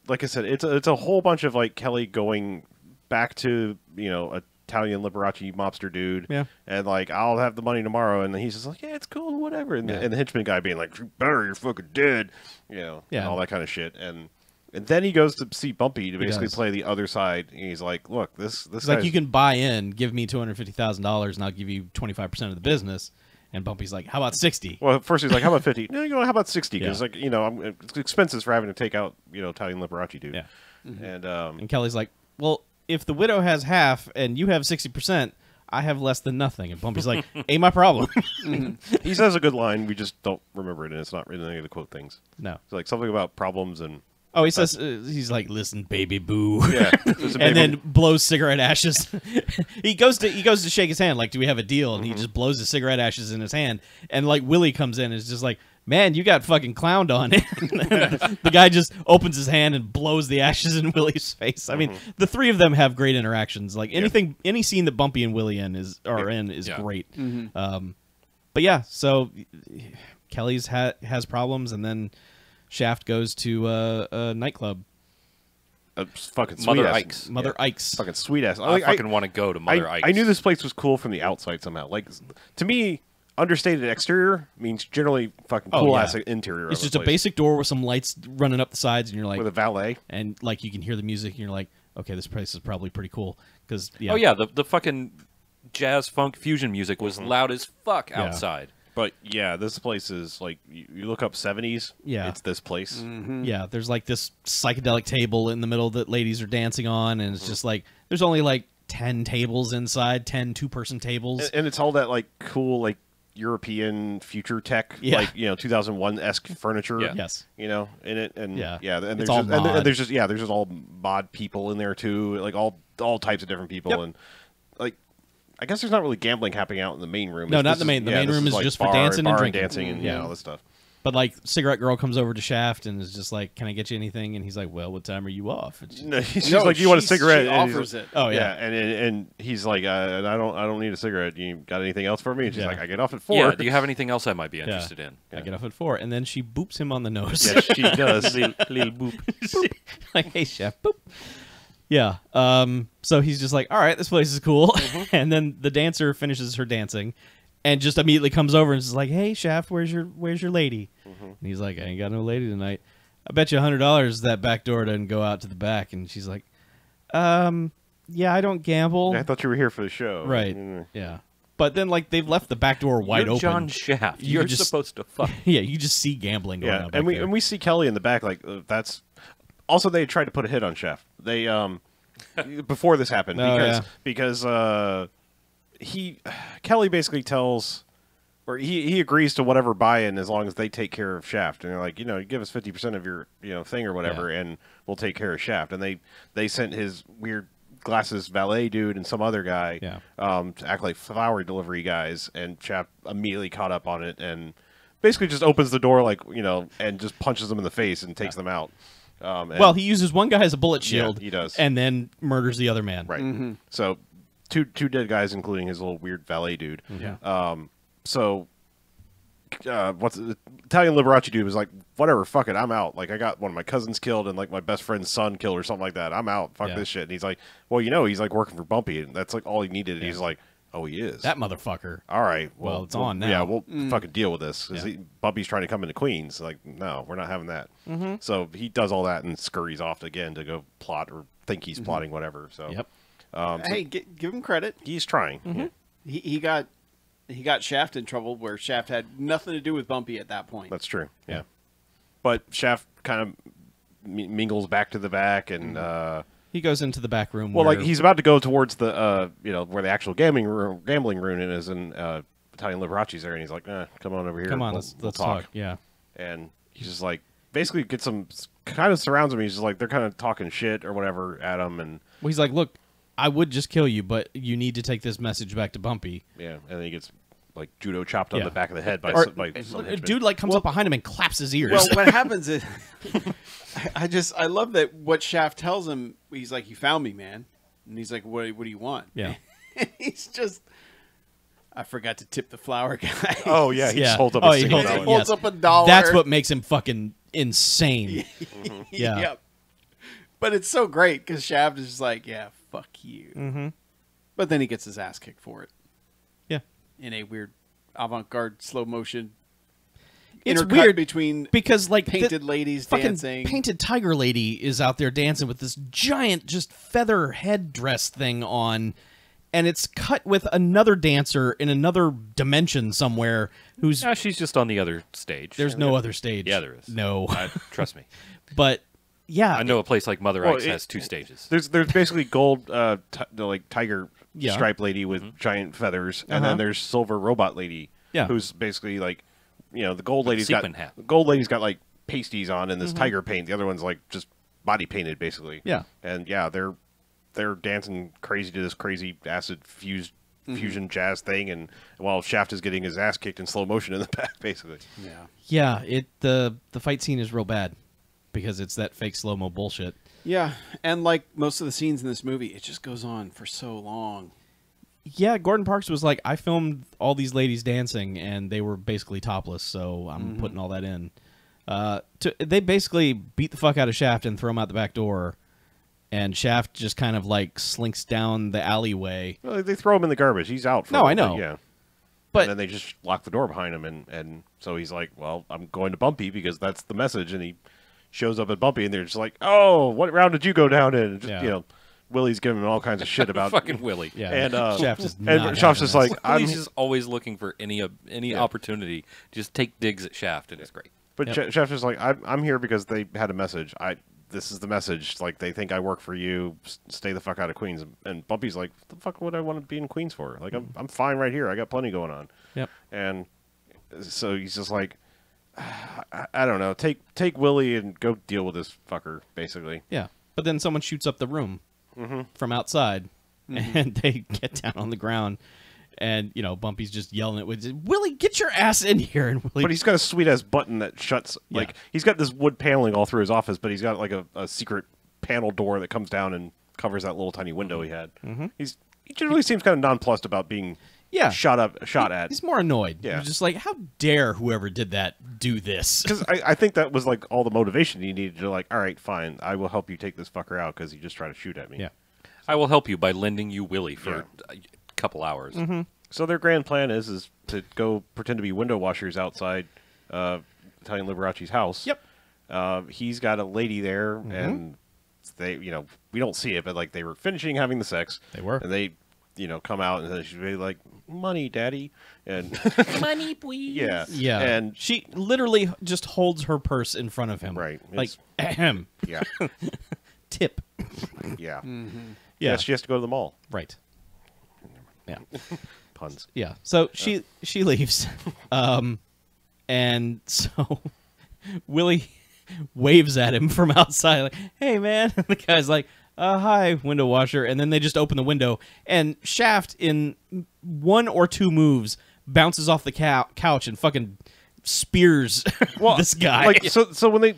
[SPEAKER 2] Like I said, it's a whole bunch of like Kelly going back to Italian Liberace mobster dude.
[SPEAKER 1] Yeah.
[SPEAKER 2] And like, I'll have the money tomorrow, and then he's just like, yeah, it's cool, whatever. And, and the henchman guy being like, you better, you're fucking dead, and
[SPEAKER 1] Yeah.
[SPEAKER 2] all that kind of shit. And then he goes to see Bumpy to basically
[SPEAKER 1] does.
[SPEAKER 2] play the other side. And he's like, look, this
[SPEAKER 1] It's
[SPEAKER 2] guy's...
[SPEAKER 1] like, you can buy in, give me $250,000, and I'll give you 25% of the business. And Bumpy's like, how about 60?
[SPEAKER 2] Well, first he's like, how about 50? No, how about 60? Because
[SPEAKER 1] Yeah.
[SPEAKER 2] like, it's expenses for having to take out Italian Liberace dude.
[SPEAKER 1] Yeah.
[SPEAKER 2] And
[SPEAKER 1] And Kelly's like, well, if the widow has half and you have 60%, I have less than nothing. And Bumpy's like, ain't my problem.
[SPEAKER 2] he says a good line. We just don't remember it, and it's not in any of the quote things.
[SPEAKER 1] No.
[SPEAKER 2] It's like something about problems and
[SPEAKER 1] Oh, he says, he's like, listen, baby boo.
[SPEAKER 2] yeah, there's a
[SPEAKER 1] And
[SPEAKER 2] big-
[SPEAKER 1] then blows cigarette ashes. he goes to shake his hand, like, do we have a deal? And he just blows the cigarette ashes in his hand. And like Willie comes in and is just like, man, you got fucking clowned on. The guy just opens his hand and blows the ashes in Willie's face. I mean, the three of them have great interactions. Like any scene that Bumpy and Willie is
[SPEAKER 4] Yeah.
[SPEAKER 1] great. But yeah, so Kelly's has problems, and then Shaft goes to a nightclub.
[SPEAKER 2] fucking sweet
[SPEAKER 4] Mother
[SPEAKER 2] ass,
[SPEAKER 4] Ike's.
[SPEAKER 1] Mother Ike's.
[SPEAKER 2] fucking sweet ass.
[SPEAKER 4] I fucking want to go to Mother Ike's.
[SPEAKER 2] I knew this place was cool from the outside somehow. Like to me, understated exterior means generally fucking
[SPEAKER 1] Oh,
[SPEAKER 2] cool
[SPEAKER 1] yeah.
[SPEAKER 2] ass interior.
[SPEAKER 1] It's
[SPEAKER 2] of
[SPEAKER 1] just
[SPEAKER 2] a
[SPEAKER 1] a
[SPEAKER 2] place.
[SPEAKER 1] basic door with some lights running up the sides, and you're like,
[SPEAKER 2] with a valet.
[SPEAKER 1] and like you can hear the music, and you're like, okay, this place is probably pretty cool. Because
[SPEAKER 4] Oh yeah, the fucking jazz funk fusion music was loud as fuck
[SPEAKER 1] Yeah.
[SPEAKER 4] outside.
[SPEAKER 2] But yeah, this place is like you look up 70s.
[SPEAKER 1] Yeah.
[SPEAKER 2] it's this place.
[SPEAKER 1] yeah, there's like this psychedelic table in the middle that ladies are dancing on, and it's just like there's only like 10 tables inside, 10 two-person tables.
[SPEAKER 2] And it's all that like cool like European future tech,
[SPEAKER 1] Yeah.
[SPEAKER 2] like 2001-esque furniture.
[SPEAKER 4] Yeah.
[SPEAKER 1] Yes.
[SPEAKER 2] In it, and
[SPEAKER 1] Yeah.
[SPEAKER 2] and
[SPEAKER 1] It's
[SPEAKER 2] there's
[SPEAKER 1] all
[SPEAKER 2] just, and
[SPEAKER 1] mod.
[SPEAKER 2] there's just all mod people in there too, like all types of different people,
[SPEAKER 1] Yep.
[SPEAKER 2] and like I guess there's not really gambling happening out in the main room.
[SPEAKER 1] No,
[SPEAKER 2] This
[SPEAKER 1] not the
[SPEAKER 2] is-
[SPEAKER 1] main. The
[SPEAKER 2] yeah,
[SPEAKER 1] main
[SPEAKER 2] this
[SPEAKER 1] room is
[SPEAKER 2] like
[SPEAKER 1] just for
[SPEAKER 2] bar-
[SPEAKER 1] dancing and
[SPEAKER 2] bar
[SPEAKER 1] drinking.
[SPEAKER 2] dancing, and
[SPEAKER 1] Yeah.
[SPEAKER 2] all this stuff.
[SPEAKER 1] But like, cigarette girl comes over to Shaft and is just like, "Can I get you anything?" And he's like, "Well, what time are you off?" And
[SPEAKER 2] No, she's
[SPEAKER 3] No,
[SPEAKER 2] like, "You want a
[SPEAKER 3] she
[SPEAKER 2] cigarette?" And he's
[SPEAKER 3] offers
[SPEAKER 2] like-
[SPEAKER 3] it.
[SPEAKER 1] Oh, yeah.
[SPEAKER 2] and he's like, "I don't need a cigarette. You got anything else for me?" And she's
[SPEAKER 1] Yeah.
[SPEAKER 2] like, "I get off at 4."
[SPEAKER 4] Yeah. Do you have anything else I might be interested in?
[SPEAKER 1] I get off at 4, and then she boops him on the nose.
[SPEAKER 2] Yes, she does.
[SPEAKER 4] Little boop.
[SPEAKER 1] Like, hey, chef, boop. Yeah. So he's just like, all right, this place is cool. And then the dancer finishes her dancing, and just immediately comes over and is like, hey, Shaft, where's your lady? And he's like, I ain't got no lady tonight. I bet you $100 that back door doesn't go out to the back. And she's like, yeah, I don't gamble.
[SPEAKER 2] I thought you were here for the show.
[SPEAKER 1] Right.
[SPEAKER 2] Mm.
[SPEAKER 1] Yeah. But then, like, they've left the back door wide
[SPEAKER 4] You're
[SPEAKER 1] open.
[SPEAKER 4] John Shaft.
[SPEAKER 1] You're
[SPEAKER 4] You're
[SPEAKER 1] just-
[SPEAKER 4] supposed to fuck.
[SPEAKER 1] Yeah, you just see gambling going
[SPEAKER 2] Yeah,
[SPEAKER 1] on back
[SPEAKER 2] and
[SPEAKER 1] there.
[SPEAKER 2] we see Kelly in the back. Like that's also they tried to put a hit on Chef. They before this happened
[SPEAKER 1] Oh,
[SPEAKER 2] because Kelly basically tells or he agrees to whatever buy-in as long as they take care of Shaft, and they're like, you give us 50% of your thing or whatever,
[SPEAKER 1] Yeah.
[SPEAKER 2] and we'll take care of Shaft. And they sent his weird glasses valet dude and some other guy
[SPEAKER 1] Yeah.
[SPEAKER 2] to act like flower delivery guys, and Shaft immediately caught up on it and basically just opens the door like and just punches them in the face and takes them out. And-
[SPEAKER 1] Well, he uses one guy as a bullet shield.
[SPEAKER 2] he does.
[SPEAKER 1] And then murders the other man.
[SPEAKER 2] right. So two dead guys, including his little weird valet dude.
[SPEAKER 1] Yeah.
[SPEAKER 2] So what's the Italian Liberace dude was like, whatever, fuck it, I'm out. Like I got one of my cousins killed and like my best friend's son killed or something like that. I'm out. Fuck
[SPEAKER 1] Yeah.
[SPEAKER 2] this shit. And he's like, well, he's like working for Bumpy, and that's like all he needed. And he's like, Oh, he is.
[SPEAKER 1] That motherfucker.
[SPEAKER 2] All right.
[SPEAKER 1] Well, it's on now.
[SPEAKER 2] Yeah, we'll fucking deal with this. 'Cause
[SPEAKER 1] Yeah.
[SPEAKER 2] Bumpy's trying to come into Queens. Like, no, we're not having that. So he does all that and scurries off again to go plot or think he's plotting whatever. So
[SPEAKER 1] Yep.
[SPEAKER 3] Hey, give him credit.
[SPEAKER 2] he's trying. Yeah.
[SPEAKER 3] He got Shaft in trouble where Shaft had nothing to do with Bumpy at that point.
[SPEAKER 2] That's true. Yeah. But Shaft kind of mingles back to the back and
[SPEAKER 1] He goes into the back room.
[SPEAKER 2] well,
[SPEAKER 1] where,
[SPEAKER 2] like he's about to go towards the where the actual gambling room is, and Italian Liberace's there, and he's like, come on over here.
[SPEAKER 1] come on,
[SPEAKER 2] we'll
[SPEAKER 1] let's
[SPEAKER 2] talk.
[SPEAKER 1] talk. Yeah.
[SPEAKER 2] And he's just like, basically gets some, kind of surrounds him. He's just like, they're kind of talking shit or whatever at him, and
[SPEAKER 1] Well, he's like, look, I would just kill you, but you need to take this message back to Bumpy.
[SPEAKER 2] yeah, and then he gets like judo chopped on
[SPEAKER 1] Yeah.
[SPEAKER 2] the back of the head by
[SPEAKER 1] Or-
[SPEAKER 2] some henchman.
[SPEAKER 1] Dude like comes up behind him and claps his ears.
[SPEAKER 3] Well, what happens is, I love that what Shaft tells him. He's like, "You found me, man," and he's like, "What do you want?"
[SPEAKER 1] yeah.
[SPEAKER 3] And he's just, I forgot to tip the flower guy.
[SPEAKER 2] Oh yeah, he
[SPEAKER 1] Yeah.
[SPEAKER 2] just holds up
[SPEAKER 1] Oh,
[SPEAKER 2] a
[SPEAKER 1] he
[SPEAKER 2] single
[SPEAKER 1] holds
[SPEAKER 3] He
[SPEAKER 1] up-
[SPEAKER 2] dollar.
[SPEAKER 3] holds up a dollar.
[SPEAKER 1] That's what makes him fucking insane. Yeah.
[SPEAKER 3] Yep. But it's so great because Shaft is just like, "Yeah, fuck you."
[SPEAKER 1] Mm-hmm.
[SPEAKER 3] But then he gets his ass kicked for it
[SPEAKER 1] Yeah.
[SPEAKER 3] in a weird avant-garde slow motion.
[SPEAKER 1] It's
[SPEAKER 3] intercut
[SPEAKER 1] weird
[SPEAKER 3] between
[SPEAKER 1] because like
[SPEAKER 3] painted
[SPEAKER 1] the
[SPEAKER 3] ladies
[SPEAKER 1] fucking
[SPEAKER 3] dancing.
[SPEAKER 1] painted tiger lady is out there dancing with this giant just feather headdress thing on, and it's cut with another dancer in another dimension somewhere who's
[SPEAKER 4] No, she's just on the other stage.
[SPEAKER 1] there's no other stage.
[SPEAKER 4] Yeah, there is.
[SPEAKER 1] No.
[SPEAKER 4] Trust me.
[SPEAKER 1] But yeah,
[SPEAKER 4] I know a place like Mother
[SPEAKER 2] Well,
[SPEAKER 4] Ike's
[SPEAKER 2] it-
[SPEAKER 4] has 2 stages.
[SPEAKER 2] There's basically gold like tiger
[SPEAKER 1] Yeah.
[SPEAKER 2] stripe lady with giant feathers, and then there's silver robot lady.
[SPEAKER 1] Yeah.
[SPEAKER 2] Who's basically like, the gold lady's
[SPEAKER 4] sequin hat.
[SPEAKER 2] the gold lady's got like pasties on and this tiger paint. The other one's like just body painted basically.
[SPEAKER 1] Yeah.
[SPEAKER 2] And yeah, they're dancing crazy to this crazy acid fusion jazz thing, and while Shaft is getting his ass kicked in slow motion in the back, basically.
[SPEAKER 3] Yeah.
[SPEAKER 1] yeah, the fight scene is real bad because it's that fake slow-mo bullshit.
[SPEAKER 3] Yeah, and like most of the scenes in this movie, it just goes on for so long.
[SPEAKER 1] Yeah, Gordon Parks was like, I filmed all these ladies dancing, and they were basically topless, so I'm putting all that in. They basically beat the fuck out of Shaft and throw him out the back door, and Shaft just kind of like slinks down the alleyway.
[SPEAKER 2] Well, they throw him in the garbage. He's out. For
[SPEAKER 1] No,
[SPEAKER 2] a
[SPEAKER 1] I
[SPEAKER 2] little
[SPEAKER 1] know.
[SPEAKER 2] bit, yeah.
[SPEAKER 1] But
[SPEAKER 2] And then they just lock the door behind him, and so he's like, well, I'm going to Bumpy because that's the message, and he shows up at Bumpy, and they're just like, oh, what round did you go down in? And just,
[SPEAKER 1] Yeah.
[SPEAKER 2] Willie's giving him all kinds of shit about
[SPEAKER 4] Fucking Willie.
[SPEAKER 1] yeah,
[SPEAKER 2] And
[SPEAKER 1] Shaft is
[SPEAKER 2] and
[SPEAKER 1] not
[SPEAKER 2] Shaft's
[SPEAKER 1] having
[SPEAKER 2] just
[SPEAKER 1] this.
[SPEAKER 2] like, I'm
[SPEAKER 4] Willie's just always looking for any opportunity to just take digs at Shaft, and it's great.
[SPEAKER 2] but
[SPEAKER 1] Yep.
[SPEAKER 2] Shaft's just like, I'm here because they had a message. This is the message. Like, they think I work for you. Stay the fuck out of Queens. And Bumpy's like, what the fuck would I want to be in Queens for? Like, I'm fine right here. I got plenty going on.
[SPEAKER 1] Yep.
[SPEAKER 2] And so he's just like, I don't know. Take Willie and go deal with this fucker, basically.
[SPEAKER 1] Yeah, but then someone shoots up the room from outside, and they get down on the ground, and Bumpy's just yelling at Willie, get your ass in here, and Willie.
[SPEAKER 2] But he's got a sweet ass button that shuts. Like, he's got this wood paneling all through his office, but he's got like a secret panel door that comes down and covers that little tiny window he had. He generally seems kind of nonplussed about being shot at.
[SPEAKER 1] He's more annoyed.
[SPEAKER 2] Yeah.
[SPEAKER 1] He's just like, how dare whoever did that do this?
[SPEAKER 2] Because I think that was like all the motivation he needed to, like, all right, fine, I will help you take this fucker out because he just tried to shoot at me.
[SPEAKER 1] Yeah.
[SPEAKER 4] I will help you by lending you Willie for a couple hours.
[SPEAKER 2] So their grand plan is to go pretend to be window washers outside Italian Liberace's house.
[SPEAKER 1] Yep.
[SPEAKER 2] He's got a lady there, and they, we don't see it, but like they were finishing having the sex.
[SPEAKER 1] They were.
[SPEAKER 2] And they, come out and then she's really like, money, daddy, and
[SPEAKER 4] Money, please.
[SPEAKER 2] yeah,
[SPEAKER 1] Yeah.
[SPEAKER 2] and
[SPEAKER 1] she literally just holds her purse in front of him.
[SPEAKER 2] Right.
[SPEAKER 1] Like,
[SPEAKER 2] It's-
[SPEAKER 1] ahem,
[SPEAKER 2] yeah,
[SPEAKER 1] tip.
[SPEAKER 2] yeah,
[SPEAKER 1] Yeah.
[SPEAKER 2] She has to go to the mall.
[SPEAKER 1] Right. Yeah.
[SPEAKER 2] Puns.
[SPEAKER 1] Yeah. So she leaves. And so Willie waves at him from outside like, "Hey man." And the guy's like, "Hi, window washer." And then they just open the window, and Shaft in 1 or 2 moves bounces off the couch and fucking spears this guy.
[SPEAKER 2] Like, so when they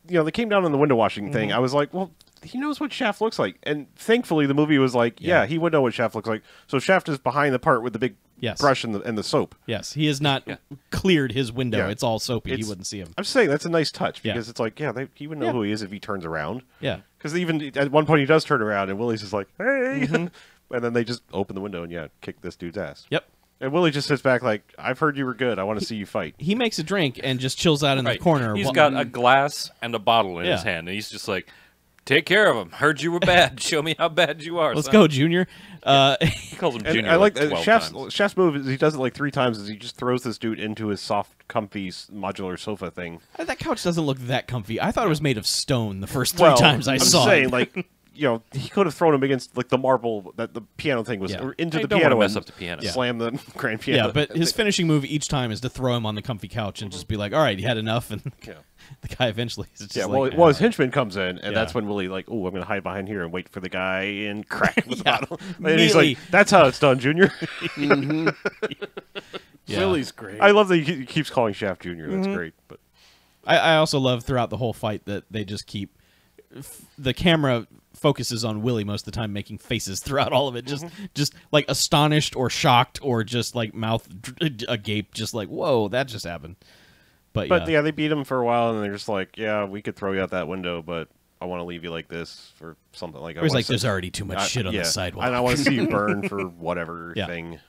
[SPEAKER 2] they came down on the window washing thing, I was like, well, he knows what Shaft looks like. And thankfully the movie was like, yeah, he would know what Shaft looks like. So Shaft is behind the part with the big brush and the soap.
[SPEAKER 1] Yes, he has not cleared his window.
[SPEAKER 2] Yeah.
[SPEAKER 1] It's all soapy. He
[SPEAKER 2] It's-
[SPEAKER 1] wouldn't see him.
[SPEAKER 2] I'm just saying that's a nice touch
[SPEAKER 1] Yeah.
[SPEAKER 2] because it's like, he would know who he is if he turns around.
[SPEAKER 1] Yeah.
[SPEAKER 2] Because even at one point he does turn around and Willie's just like, hey. And then they just open the window and kick this dude's ass.
[SPEAKER 1] Yep.
[SPEAKER 2] And Willie just sits back like, I've heard you were good. I want to see you fight.
[SPEAKER 1] He makes a drink and just chills out in the corner.
[SPEAKER 4] He's got a glass and a bottle in his hand, and he's just like, take care of him. Heard you were bad. Show me how bad you are.
[SPEAKER 1] Let's go, Junior.
[SPEAKER 4] He calls him Junior.
[SPEAKER 2] I like
[SPEAKER 4] 12
[SPEAKER 2] Shaft's
[SPEAKER 4] times.
[SPEAKER 2] move. Is he does it like 3 times. Is he just throws this dude into his soft, comfy modular sofa thing.
[SPEAKER 1] That couch doesn't look that comfy. I thought it was made of stone the first 3 times I saw
[SPEAKER 2] I'm saying,
[SPEAKER 1] it.
[SPEAKER 2] like, he could have thrown him against like the marble that the piano thing was, or into
[SPEAKER 4] Hey,
[SPEAKER 2] the
[SPEAKER 4] don't
[SPEAKER 2] piano
[SPEAKER 4] wanna mess
[SPEAKER 2] and
[SPEAKER 4] up the piano.
[SPEAKER 2] slam the grand piano.
[SPEAKER 1] Yeah, but his finishing move each time is to throw him on the comfy couch and just be like, all right, you had enough. And the guy eventually is just
[SPEAKER 2] well, his henchman comes in, and that's when Willie like, oh, I'm going to hide behind here and wait for the guy and crack with the bottle. And he's like, that's how it's done, Junior.
[SPEAKER 3] Willie's great.
[SPEAKER 2] I love that he keeps calling Shaft Junior. That's great. But
[SPEAKER 1] I also love throughout the whole fight that they just keep the camera focuses on Willie most of the time, making faces throughout all of it, just like astonished or shocked or just like mouth agape, just like, whoa, that just happened. But
[SPEAKER 2] yeah, they beat him for a while, and they're just like, yeah, we could throw you out that window, but I want to leave you like this for something like.
[SPEAKER 1] It's like there's already too much shit on the sidewalk,
[SPEAKER 2] and I want to see you burn for whatever thing.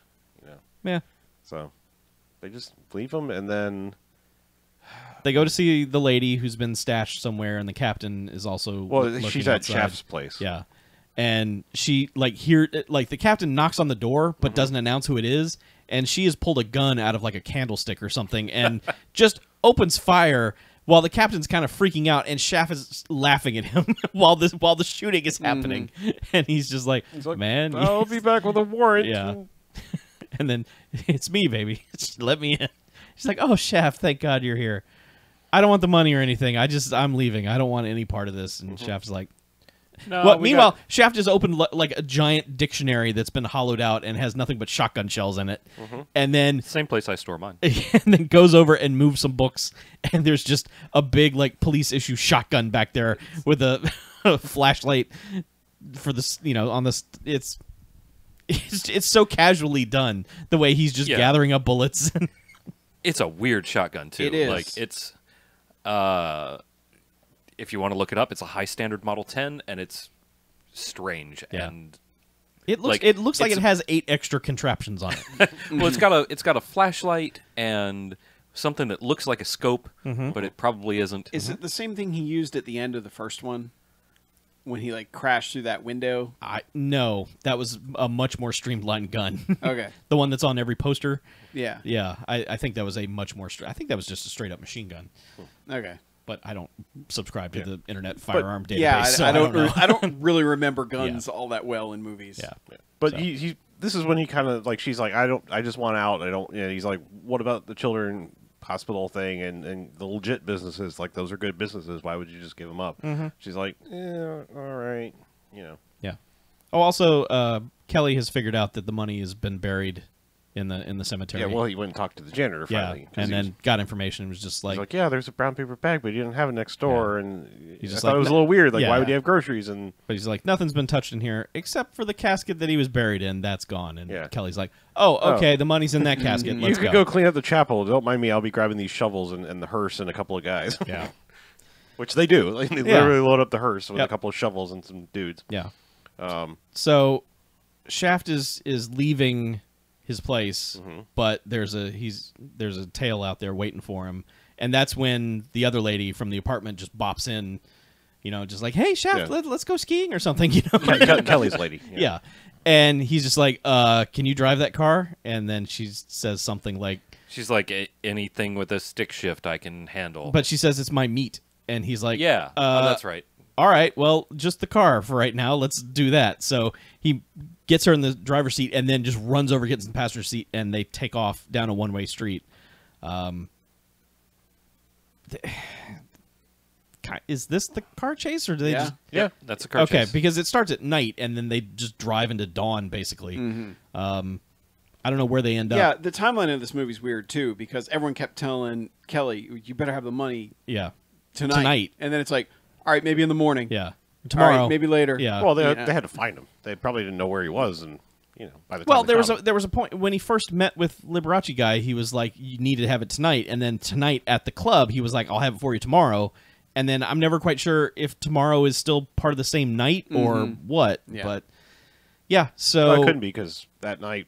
[SPEAKER 1] Yeah.
[SPEAKER 2] So they just leave him, and then
[SPEAKER 1] they go to see the lady who's been stashed somewhere, and the captain is also
[SPEAKER 2] she's at
[SPEAKER 1] outside.
[SPEAKER 2] Shaft's place.
[SPEAKER 1] Yeah, and she the captain knocks on the door but doesn't announce who it is, and she has pulled a gun out of like a candlestick or something and just opens fire while the captain's kind of freaking out, and Shaft is laughing at him while the shooting is happening, and he's just like, man,
[SPEAKER 2] I'll be back with a warrant.
[SPEAKER 1] Yeah. And then, it's me, baby. Let me in. She's like, oh, Shaft, thank God you're here. I don't want the money or anything. I'm leaving. I don't want any part of this. And Shaft's like,
[SPEAKER 4] No.
[SPEAKER 1] well, meanwhile, Shaft has opened like a giant dictionary that's been hollowed out and has nothing but shotgun shells in it. And then
[SPEAKER 4] Same place I store mine.
[SPEAKER 1] and then goes over and moves some books, and there's just a big like police issue shotgun back there with a flashlight for this, on this. It's so casually done the way he's just gathering up bullets.
[SPEAKER 4] It's a weird shotgun too.
[SPEAKER 3] It is.
[SPEAKER 4] Like it's if you want to look it up, it's a high standard Model 10, and it's strange and
[SPEAKER 1] it looks like it has 8 extra contraptions on it.
[SPEAKER 4] well, it's got a flashlight and something that looks like a scope, but it probably isn't.
[SPEAKER 3] Is it the same thing he used at the end of the first one? When he like crashed through that window?
[SPEAKER 1] No, that was a much more streamlined gun.
[SPEAKER 3] Okay.
[SPEAKER 1] The one that's on every poster.
[SPEAKER 3] Yeah.
[SPEAKER 1] Yeah, I think that was a much more. I think that was just a straight up machine gun.
[SPEAKER 3] Okay.
[SPEAKER 1] But I don't subscribe to the Internet Firearm database.
[SPEAKER 3] Yeah,
[SPEAKER 1] so
[SPEAKER 3] I don't.
[SPEAKER 1] know.
[SPEAKER 3] I don't really remember guns all that well in movies.
[SPEAKER 1] Yeah.
[SPEAKER 2] But he this is when he kind of like, she's like, I just want out. I don't. He's like, what about the children hospital thing and the legit businesses? Like, those are good businesses. Why would you just give them up? She's like, yeah, all right,
[SPEAKER 1] Yeah. Oh, also, Kelly has figured out that the money has been buried in the cemetery.
[SPEAKER 2] Yeah, well, he went and talked to the janitor finally.
[SPEAKER 1] Yeah, and then got information and was just like...
[SPEAKER 2] He's like, yeah, there's a brown paper bag, but he didn't have it next door, and
[SPEAKER 1] he's
[SPEAKER 2] I
[SPEAKER 1] just
[SPEAKER 2] thought
[SPEAKER 1] like,
[SPEAKER 2] it was a little weird. Like,
[SPEAKER 1] yeah.
[SPEAKER 2] why would he have groceries? And
[SPEAKER 1] But he's like, nothing's been touched in here except for the casket that he was buried in. That's gone. And
[SPEAKER 2] Yeah.
[SPEAKER 1] Kelly's like, oh, okay, the money's in that casket.
[SPEAKER 2] you
[SPEAKER 1] Let's
[SPEAKER 2] could go clean up the chapel. Don't mind me. I'll be grabbing these shovels and the hearse and a couple of guys.
[SPEAKER 1] Yeah.
[SPEAKER 2] Which they do. Like, they literally load up the hearse with a couple of shovels and some dudes.
[SPEAKER 1] Yeah. So Shaft is leaving his place, but there's a tail out there waiting for him, and that's when the other lady from the apartment just bops in, just like, hey, Shaft, let's go skiing or something,
[SPEAKER 2] Kelly's lady.
[SPEAKER 1] Yeah. And he's just like, can you drive that car? And then she says something like,
[SPEAKER 4] She's like, anything with a stick shift I can handle.
[SPEAKER 1] but she says it's my meat, and he's like,
[SPEAKER 4] yeah, that's right.
[SPEAKER 1] all right, well, just the car for right now. Let's do that. So he gets her in the driver's seat and then just runs over, gets in the passenger seat, and they take off down a one-way street. Is this the car chase, or do they just...
[SPEAKER 4] Yeah, that's a car
[SPEAKER 1] Okay,
[SPEAKER 4] chase.
[SPEAKER 1] because it starts at night, and then they just drive into dawn, basically. I don't know where they end
[SPEAKER 3] Yeah,
[SPEAKER 1] up.
[SPEAKER 3] the timeline of this movie's weird, too, because everyone kept telling Kelly, you better have the money
[SPEAKER 1] Yeah.
[SPEAKER 3] tonight. And then it's like, all right, maybe in the morning.
[SPEAKER 1] Yeah.
[SPEAKER 3] All
[SPEAKER 1] Tomorrow.
[SPEAKER 3] right, maybe later.
[SPEAKER 1] Yeah.
[SPEAKER 2] Well, they had to find him. They probably didn't know where he was, and by the time
[SPEAKER 1] Well,
[SPEAKER 2] they found him.
[SPEAKER 1] there was a point when he first met with Liberace guy. He was like, "You need to have it tonight," and then tonight at the club, he was like, "I'll have it for you tomorrow." And then I'm never quite sure if tomorrow is still part of the same night or what.
[SPEAKER 3] Yeah.
[SPEAKER 1] But Yeah,
[SPEAKER 2] Well,
[SPEAKER 1] so
[SPEAKER 2] it couldn't be because that night,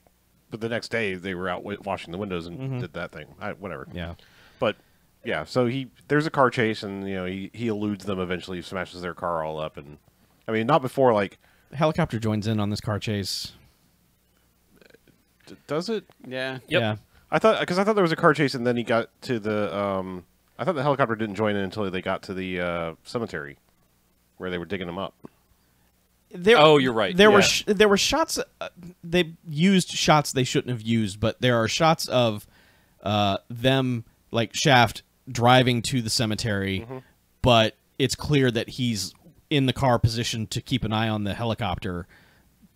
[SPEAKER 2] but the next day they were out washing the windows and did that thing. Whatever.
[SPEAKER 1] yeah,
[SPEAKER 2] But yeah, so there's a car chase, and he eludes them eventually, smashes their car all up, and I mean not before like
[SPEAKER 1] helicopter joins in on this car chase.
[SPEAKER 2] does it?
[SPEAKER 3] Yeah.
[SPEAKER 4] Yep.
[SPEAKER 1] Yeah,
[SPEAKER 2] I thought there was a car chase, and then he got to the I thought the helicopter didn't join in until they got to the cemetery where they were digging him up.
[SPEAKER 4] Oh, you're right.
[SPEAKER 1] There
[SPEAKER 4] Yeah.
[SPEAKER 1] there were shots. They used shots they shouldn't have used, but there are shots of them like Shaft driving to the cemetery, but it's clear that he's in the car positioned to keep an eye on the helicopter,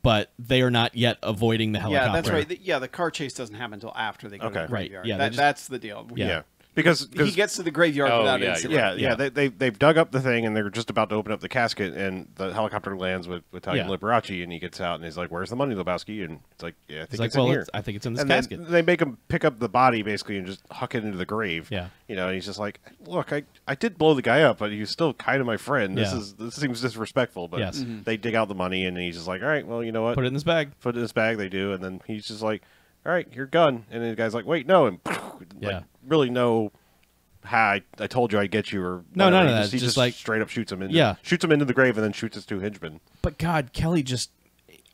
[SPEAKER 1] but they are not yet avoiding the helicopter.
[SPEAKER 3] Yeah, that's right. The car chase doesn't happen until after they go to the
[SPEAKER 2] Okay.
[SPEAKER 1] Right,
[SPEAKER 3] graveyard.
[SPEAKER 1] yeah, they just-
[SPEAKER 3] That's the deal.
[SPEAKER 1] Yeah.
[SPEAKER 2] Because
[SPEAKER 3] He gets to the graveyard
[SPEAKER 4] Oh,
[SPEAKER 3] without
[SPEAKER 4] yeah,
[SPEAKER 3] incident.
[SPEAKER 2] yeah,
[SPEAKER 1] Yeah.
[SPEAKER 2] they've dug up the thing, and they're just about to open up the casket, and the helicopter lands with Italian
[SPEAKER 1] Yeah.
[SPEAKER 2] Liberace, and he gets out, and he's like, "Where's the money, Lebowski?" And it's like, "Yeah, I think
[SPEAKER 1] It's like,
[SPEAKER 2] it's
[SPEAKER 1] well,
[SPEAKER 2] in here."
[SPEAKER 1] I think it's in this
[SPEAKER 2] And
[SPEAKER 1] casket.
[SPEAKER 2] then they make him pick up the body basically and just huck it into the grave.
[SPEAKER 1] Yeah.
[SPEAKER 2] And he's just like, "Look, I did blow the guy up, but he's still kind of my friend.
[SPEAKER 1] Yeah.
[SPEAKER 2] This seems disrespectful." But
[SPEAKER 1] Yes.
[SPEAKER 2] they dig out the money, and he's just like, "All right, well, you know what?
[SPEAKER 1] Put it in this bag.
[SPEAKER 2] Put it in this bag." They do, and then he's just like, "All right, your gun." And then the guy's like, "Wait, no," and
[SPEAKER 1] Yeah.
[SPEAKER 2] like, really no. Hi, I told you I'd get you, or
[SPEAKER 1] No,
[SPEAKER 2] whatever.
[SPEAKER 1] none
[SPEAKER 2] He
[SPEAKER 1] of that.
[SPEAKER 2] He
[SPEAKER 1] Just
[SPEAKER 2] just
[SPEAKER 1] like-
[SPEAKER 2] straight up shoots him into the grave, and then shoots his two henchmen.
[SPEAKER 1] But God, Kelly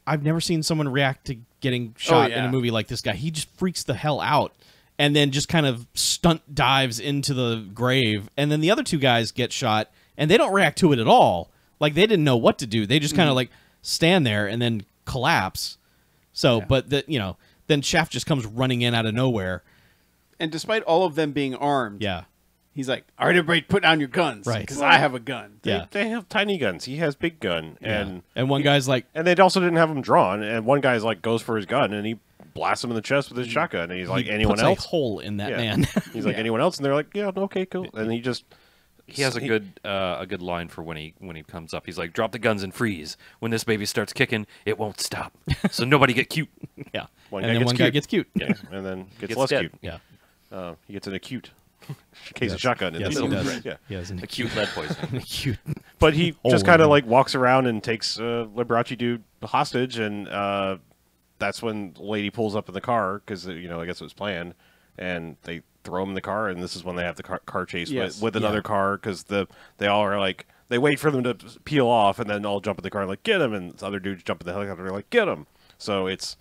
[SPEAKER 1] I've never seen someone react to getting shot in
[SPEAKER 3] yeah.
[SPEAKER 1] a movie like this guy. He just freaks the hell out and then just kind of stunt dives into the grave. And then the other two guys get shot and they don't react to it at all. Like they didn't know what to do. They just kind of like stand there and then collapse. So, but then Shaft just comes running in out of nowhere.
[SPEAKER 3] And despite all of them being armed,
[SPEAKER 1] Yeah.
[SPEAKER 3] he's like, "All right, everybody, put down your guns,
[SPEAKER 1] Right.
[SPEAKER 3] Because I have a gun."
[SPEAKER 1] Yeah.
[SPEAKER 2] They have tiny guns. He has big gun, and
[SPEAKER 1] one guy's like,
[SPEAKER 2] and they also didn't have him drawn. And one guy's like goes for his gun, and he blasts him in the chest with his shotgun. And he's like,
[SPEAKER 1] he
[SPEAKER 2] "Anyone
[SPEAKER 1] puts
[SPEAKER 2] else?"
[SPEAKER 1] a hole in that
[SPEAKER 2] Yeah.
[SPEAKER 1] man.
[SPEAKER 2] He's like, "Anyone else?" And they're like, "Yeah, okay, cool." And he just
[SPEAKER 4] He has a good line for when he comes up. He's like, "Drop the guns and freeze. When this baby starts kicking, it won't stop. So nobody get cute."
[SPEAKER 1] Yeah.
[SPEAKER 2] One
[SPEAKER 1] and
[SPEAKER 2] guy
[SPEAKER 1] then
[SPEAKER 2] gets
[SPEAKER 1] one guy
[SPEAKER 2] cute.
[SPEAKER 1] gets cute.
[SPEAKER 2] yeah, and then gets
[SPEAKER 4] Gets
[SPEAKER 2] less
[SPEAKER 4] dead.
[SPEAKER 2] cute.
[SPEAKER 1] Yeah.
[SPEAKER 2] He gets an acute case
[SPEAKER 1] Yes.
[SPEAKER 2] of shotgun. In
[SPEAKER 1] Yes,
[SPEAKER 2] this
[SPEAKER 1] he
[SPEAKER 2] film.
[SPEAKER 1] does.
[SPEAKER 2] Yeah.
[SPEAKER 1] He has an
[SPEAKER 4] Acute lead poisoning.
[SPEAKER 1] acute.
[SPEAKER 2] But he
[SPEAKER 1] Oh,
[SPEAKER 2] just kind
[SPEAKER 1] wow.
[SPEAKER 2] of like walks around and takes Liberace dude hostage, and that's when the lady pulls up in the car because I guess it was planned, and they throw him in the car, and this is when they have the car chase
[SPEAKER 3] Yes.
[SPEAKER 2] with another
[SPEAKER 1] Yeah.
[SPEAKER 2] car because they all are like they wait for them to peel off, and then all jump in the car and like get him, and the other dudes jump in the helicopter and like get him. So it's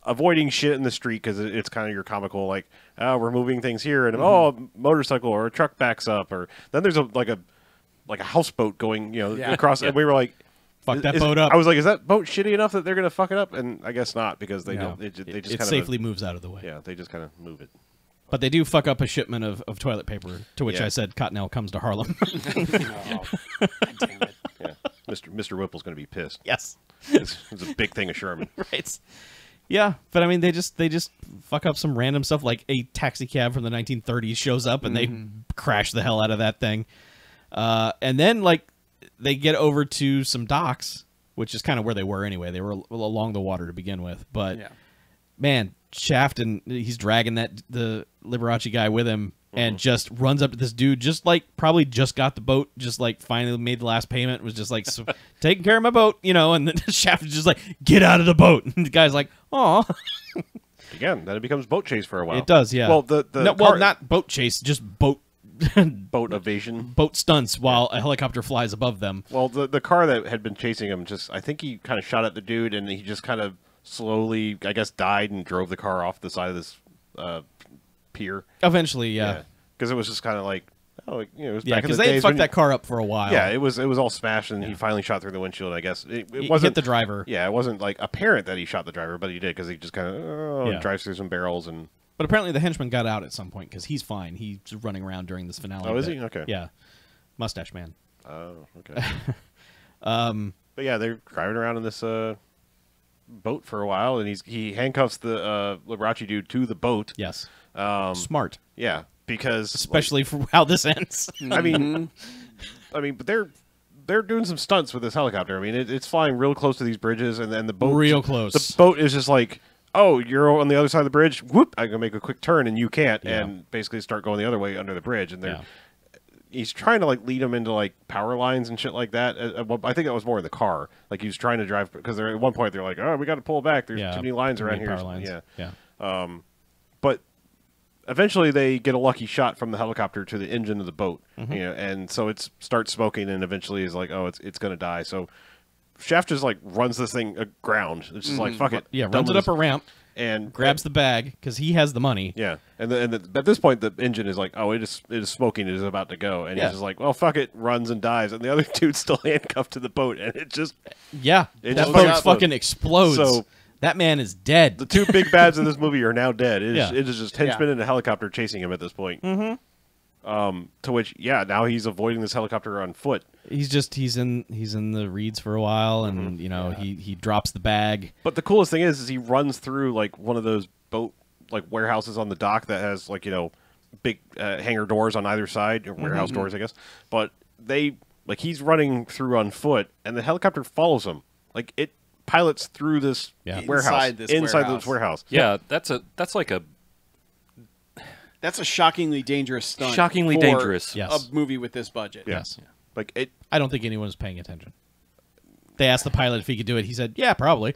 [SPEAKER 2] avoiding shit in the street because it's kind of your comical like we're moving things here and motorcycle or a truck backs up, or then there's a houseboat going across, and we were like,
[SPEAKER 1] Fuck that
[SPEAKER 2] is-
[SPEAKER 1] boat up.
[SPEAKER 2] I was like, is that boat shitty enough that they're gonna fuck it up? And I guess not because they
[SPEAKER 1] No.
[SPEAKER 2] don't. They just
[SPEAKER 1] It
[SPEAKER 2] kind of
[SPEAKER 1] safely moves out of the way.
[SPEAKER 2] Yeah, they just kind of move it.
[SPEAKER 1] But they do fuck up a shipment of toilet paper, to which
[SPEAKER 2] Yeah.
[SPEAKER 1] I said Cottonelle comes to Harlem.
[SPEAKER 3] Oh, damn it.
[SPEAKER 2] Yeah, Mr. Whipple's gonna be pissed.
[SPEAKER 1] Yes.
[SPEAKER 2] It's a big thing of Sherman.
[SPEAKER 1] Right. Yeah, but I mean, they just fuck up some random stuff, like a taxi cab from the 1930s shows up and they crash the hell out of that thing. And then, they get over to some docks, which is kind of where they were anyway. They were along the water to begin with. But,
[SPEAKER 3] Yeah.
[SPEAKER 1] man, Shaft, and he's dragging the Liberace guy with him and just runs up to this dude, just probably just got the boat, just finally made the last payment, was just taking care of my boat, and then Shaft is just like, get out of the boat. And the guy's like, aw.
[SPEAKER 2] Again, then it becomes boat chase for a while.
[SPEAKER 1] It does, yeah.
[SPEAKER 2] Well, the
[SPEAKER 1] no,
[SPEAKER 2] car,
[SPEAKER 1] not boat chase, just boat
[SPEAKER 2] boat evasion.
[SPEAKER 1] boat stunts while a helicopter flies above them.
[SPEAKER 2] Well, the car that had been chasing him I think he kind of shot at the dude, and he just kind of slowly, I guess, died and drove the car off the side of this pier.
[SPEAKER 1] Eventually, yeah.
[SPEAKER 2] Because it was just kind of like, it was
[SPEAKER 1] Yeah,
[SPEAKER 2] back in
[SPEAKER 1] because
[SPEAKER 2] the
[SPEAKER 1] they
[SPEAKER 2] days
[SPEAKER 1] fucked
[SPEAKER 2] when
[SPEAKER 1] that car up for a while.
[SPEAKER 2] Yeah, it was all smashed, and he finally shot through the windshield. I guess it
[SPEAKER 1] He
[SPEAKER 2] wasn't
[SPEAKER 1] hit the driver.
[SPEAKER 2] Yeah, it wasn't apparent that he shot the driver, but he did because he just kind of
[SPEAKER 1] Yeah.
[SPEAKER 2] drives through some barrels and.
[SPEAKER 1] But apparently the henchman got out at some point because he's fine. He's running around during this finale.
[SPEAKER 2] Oh, is
[SPEAKER 1] bit.
[SPEAKER 2] he? Okay.
[SPEAKER 1] Yeah. Mustache man.
[SPEAKER 2] Oh, okay. But yeah, they're driving around in this boat for a while, and he handcuffs the Liberace dude to the boat.
[SPEAKER 1] Yes.
[SPEAKER 2] Um,
[SPEAKER 1] Smart.
[SPEAKER 2] Yeah, because
[SPEAKER 1] Especially for how this ends.
[SPEAKER 2] I mean, but they're doing some stunts with this helicopter. I mean, it's flying real close to these bridges, and then the boat
[SPEAKER 1] Real close.
[SPEAKER 2] The boat is just like, oh, you're on the other side of the bridge. Whoop! I can make a quick turn, and you can't,
[SPEAKER 1] Yeah.
[SPEAKER 2] and basically start going the other way under the bridge. And they're, he's trying to like lead him into like power lines and shit like that. I think that was more in the car. Like he was trying to drive because at one point they're like, "Oh, we got to pull back. There's too many lines around here."
[SPEAKER 1] Power lines. Yeah.
[SPEAKER 2] But eventually they get a lucky shot from the helicopter to the engine of the boat,
[SPEAKER 1] Mm-hmm.
[SPEAKER 2] you know, and so it starts smoking, and eventually is like, "Oh, it's going to die." So Shaft just like runs this thing aground. It's just like fuck it.
[SPEAKER 1] Yeah,
[SPEAKER 2] Done
[SPEAKER 1] runs
[SPEAKER 2] with
[SPEAKER 1] it up
[SPEAKER 2] this.
[SPEAKER 1] a ramp,
[SPEAKER 2] And
[SPEAKER 1] grabs the bag because he has the money.
[SPEAKER 2] Yeah, and at this point the engine is like, oh, it is smoking, it is about to go, and
[SPEAKER 1] Yeah.
[SPEAKER 2] he's just like, well, fuck it, runs and dies, and the other dude's still handcuffed to the boat, and it just
[SPEAKER 1] Yeah,
[SPEAKER 2] It
[SPEAKER 1] that
[SPEAKER 2] just
[SPEAKER 1] boat
[SPEAKER 2] explodes.
[SPEAKER 1] fucking explodes.
[SPEAKER 2] So-
[SPEAKER 1] that man is dead.
[SPEAKER 2] the two big bads in this movie are now dead. It is,
[SPEAKER 1] Yeah.
[SPEAKER 2] it is just henchmen in a helicopter chasing him at this point. Mm-hmm. To which, now he's avoiding this helicopter on foot.
[SPEAKER 1] He's in the reeds for a while, and he drops the bag.
[SPEAKER 2] But the coolest thing is he runs through like one of those boat like warehouses on the dock that has like big hangar doors on either side, or warehouse doors, I guess. But he's running through on foot, and the helicopter follows him. Like it pilots through this warehouse inside this warehouse.
[SPEAKER 4] Yeah, that's like a
[SPEAKER 3] That's a shockingly dangerous stunt.
[SPEAKER 4] Shockingly
[SPEAKER 3] for
[SPEAKER 4] dangerous.
[SPEAKER 1] Yes.
[SPEAKER 3] a movie with this budget.
[SPEAKER 1] Yes.
[SPEAKER 2] Like it.
[SPEAKER 1] I don't think anyone was paying attention. They asked the pilot if he could do it. He said, "Yeah, probably."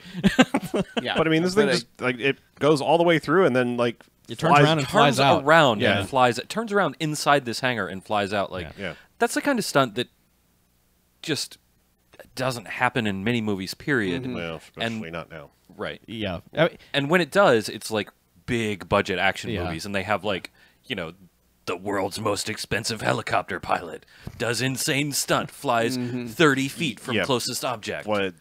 [SPEAKER 3] Yeah.
[SPEAKER 2] But I mean, this thing just like it goes all the way through, and then like
[SPEAKER 1] It turns around and flies
[SPEAKER 4] turns
[SPEAKER 1] out.
[SPEAKER 4] around
[SPEAKER 2] Yeah.
[SPEAKER 4] and flies. It turns around inside this hangar and flies out. Like
[SPEAKER 2] Yeah.
[SPEAKER 4] that's the kind of stunt that just doesn't happen in many movies. Period.
[SPEAKER 2] well, especially not now.
[SPEAKER 4] Right.
[SPEAKER 1] Yeah.
[SPEAKER 4] And when it does, it's like big budget action
[SPEAKER 1] Yeah.
[SPEAKER 4] movies, and they have like the world's most expensive helicopter pilot does insane stunt, flies 30 feet from
[SPEAKER 2] Yeah.
[SPEAKER 4] closest object.
[SPEAKER 2] Well,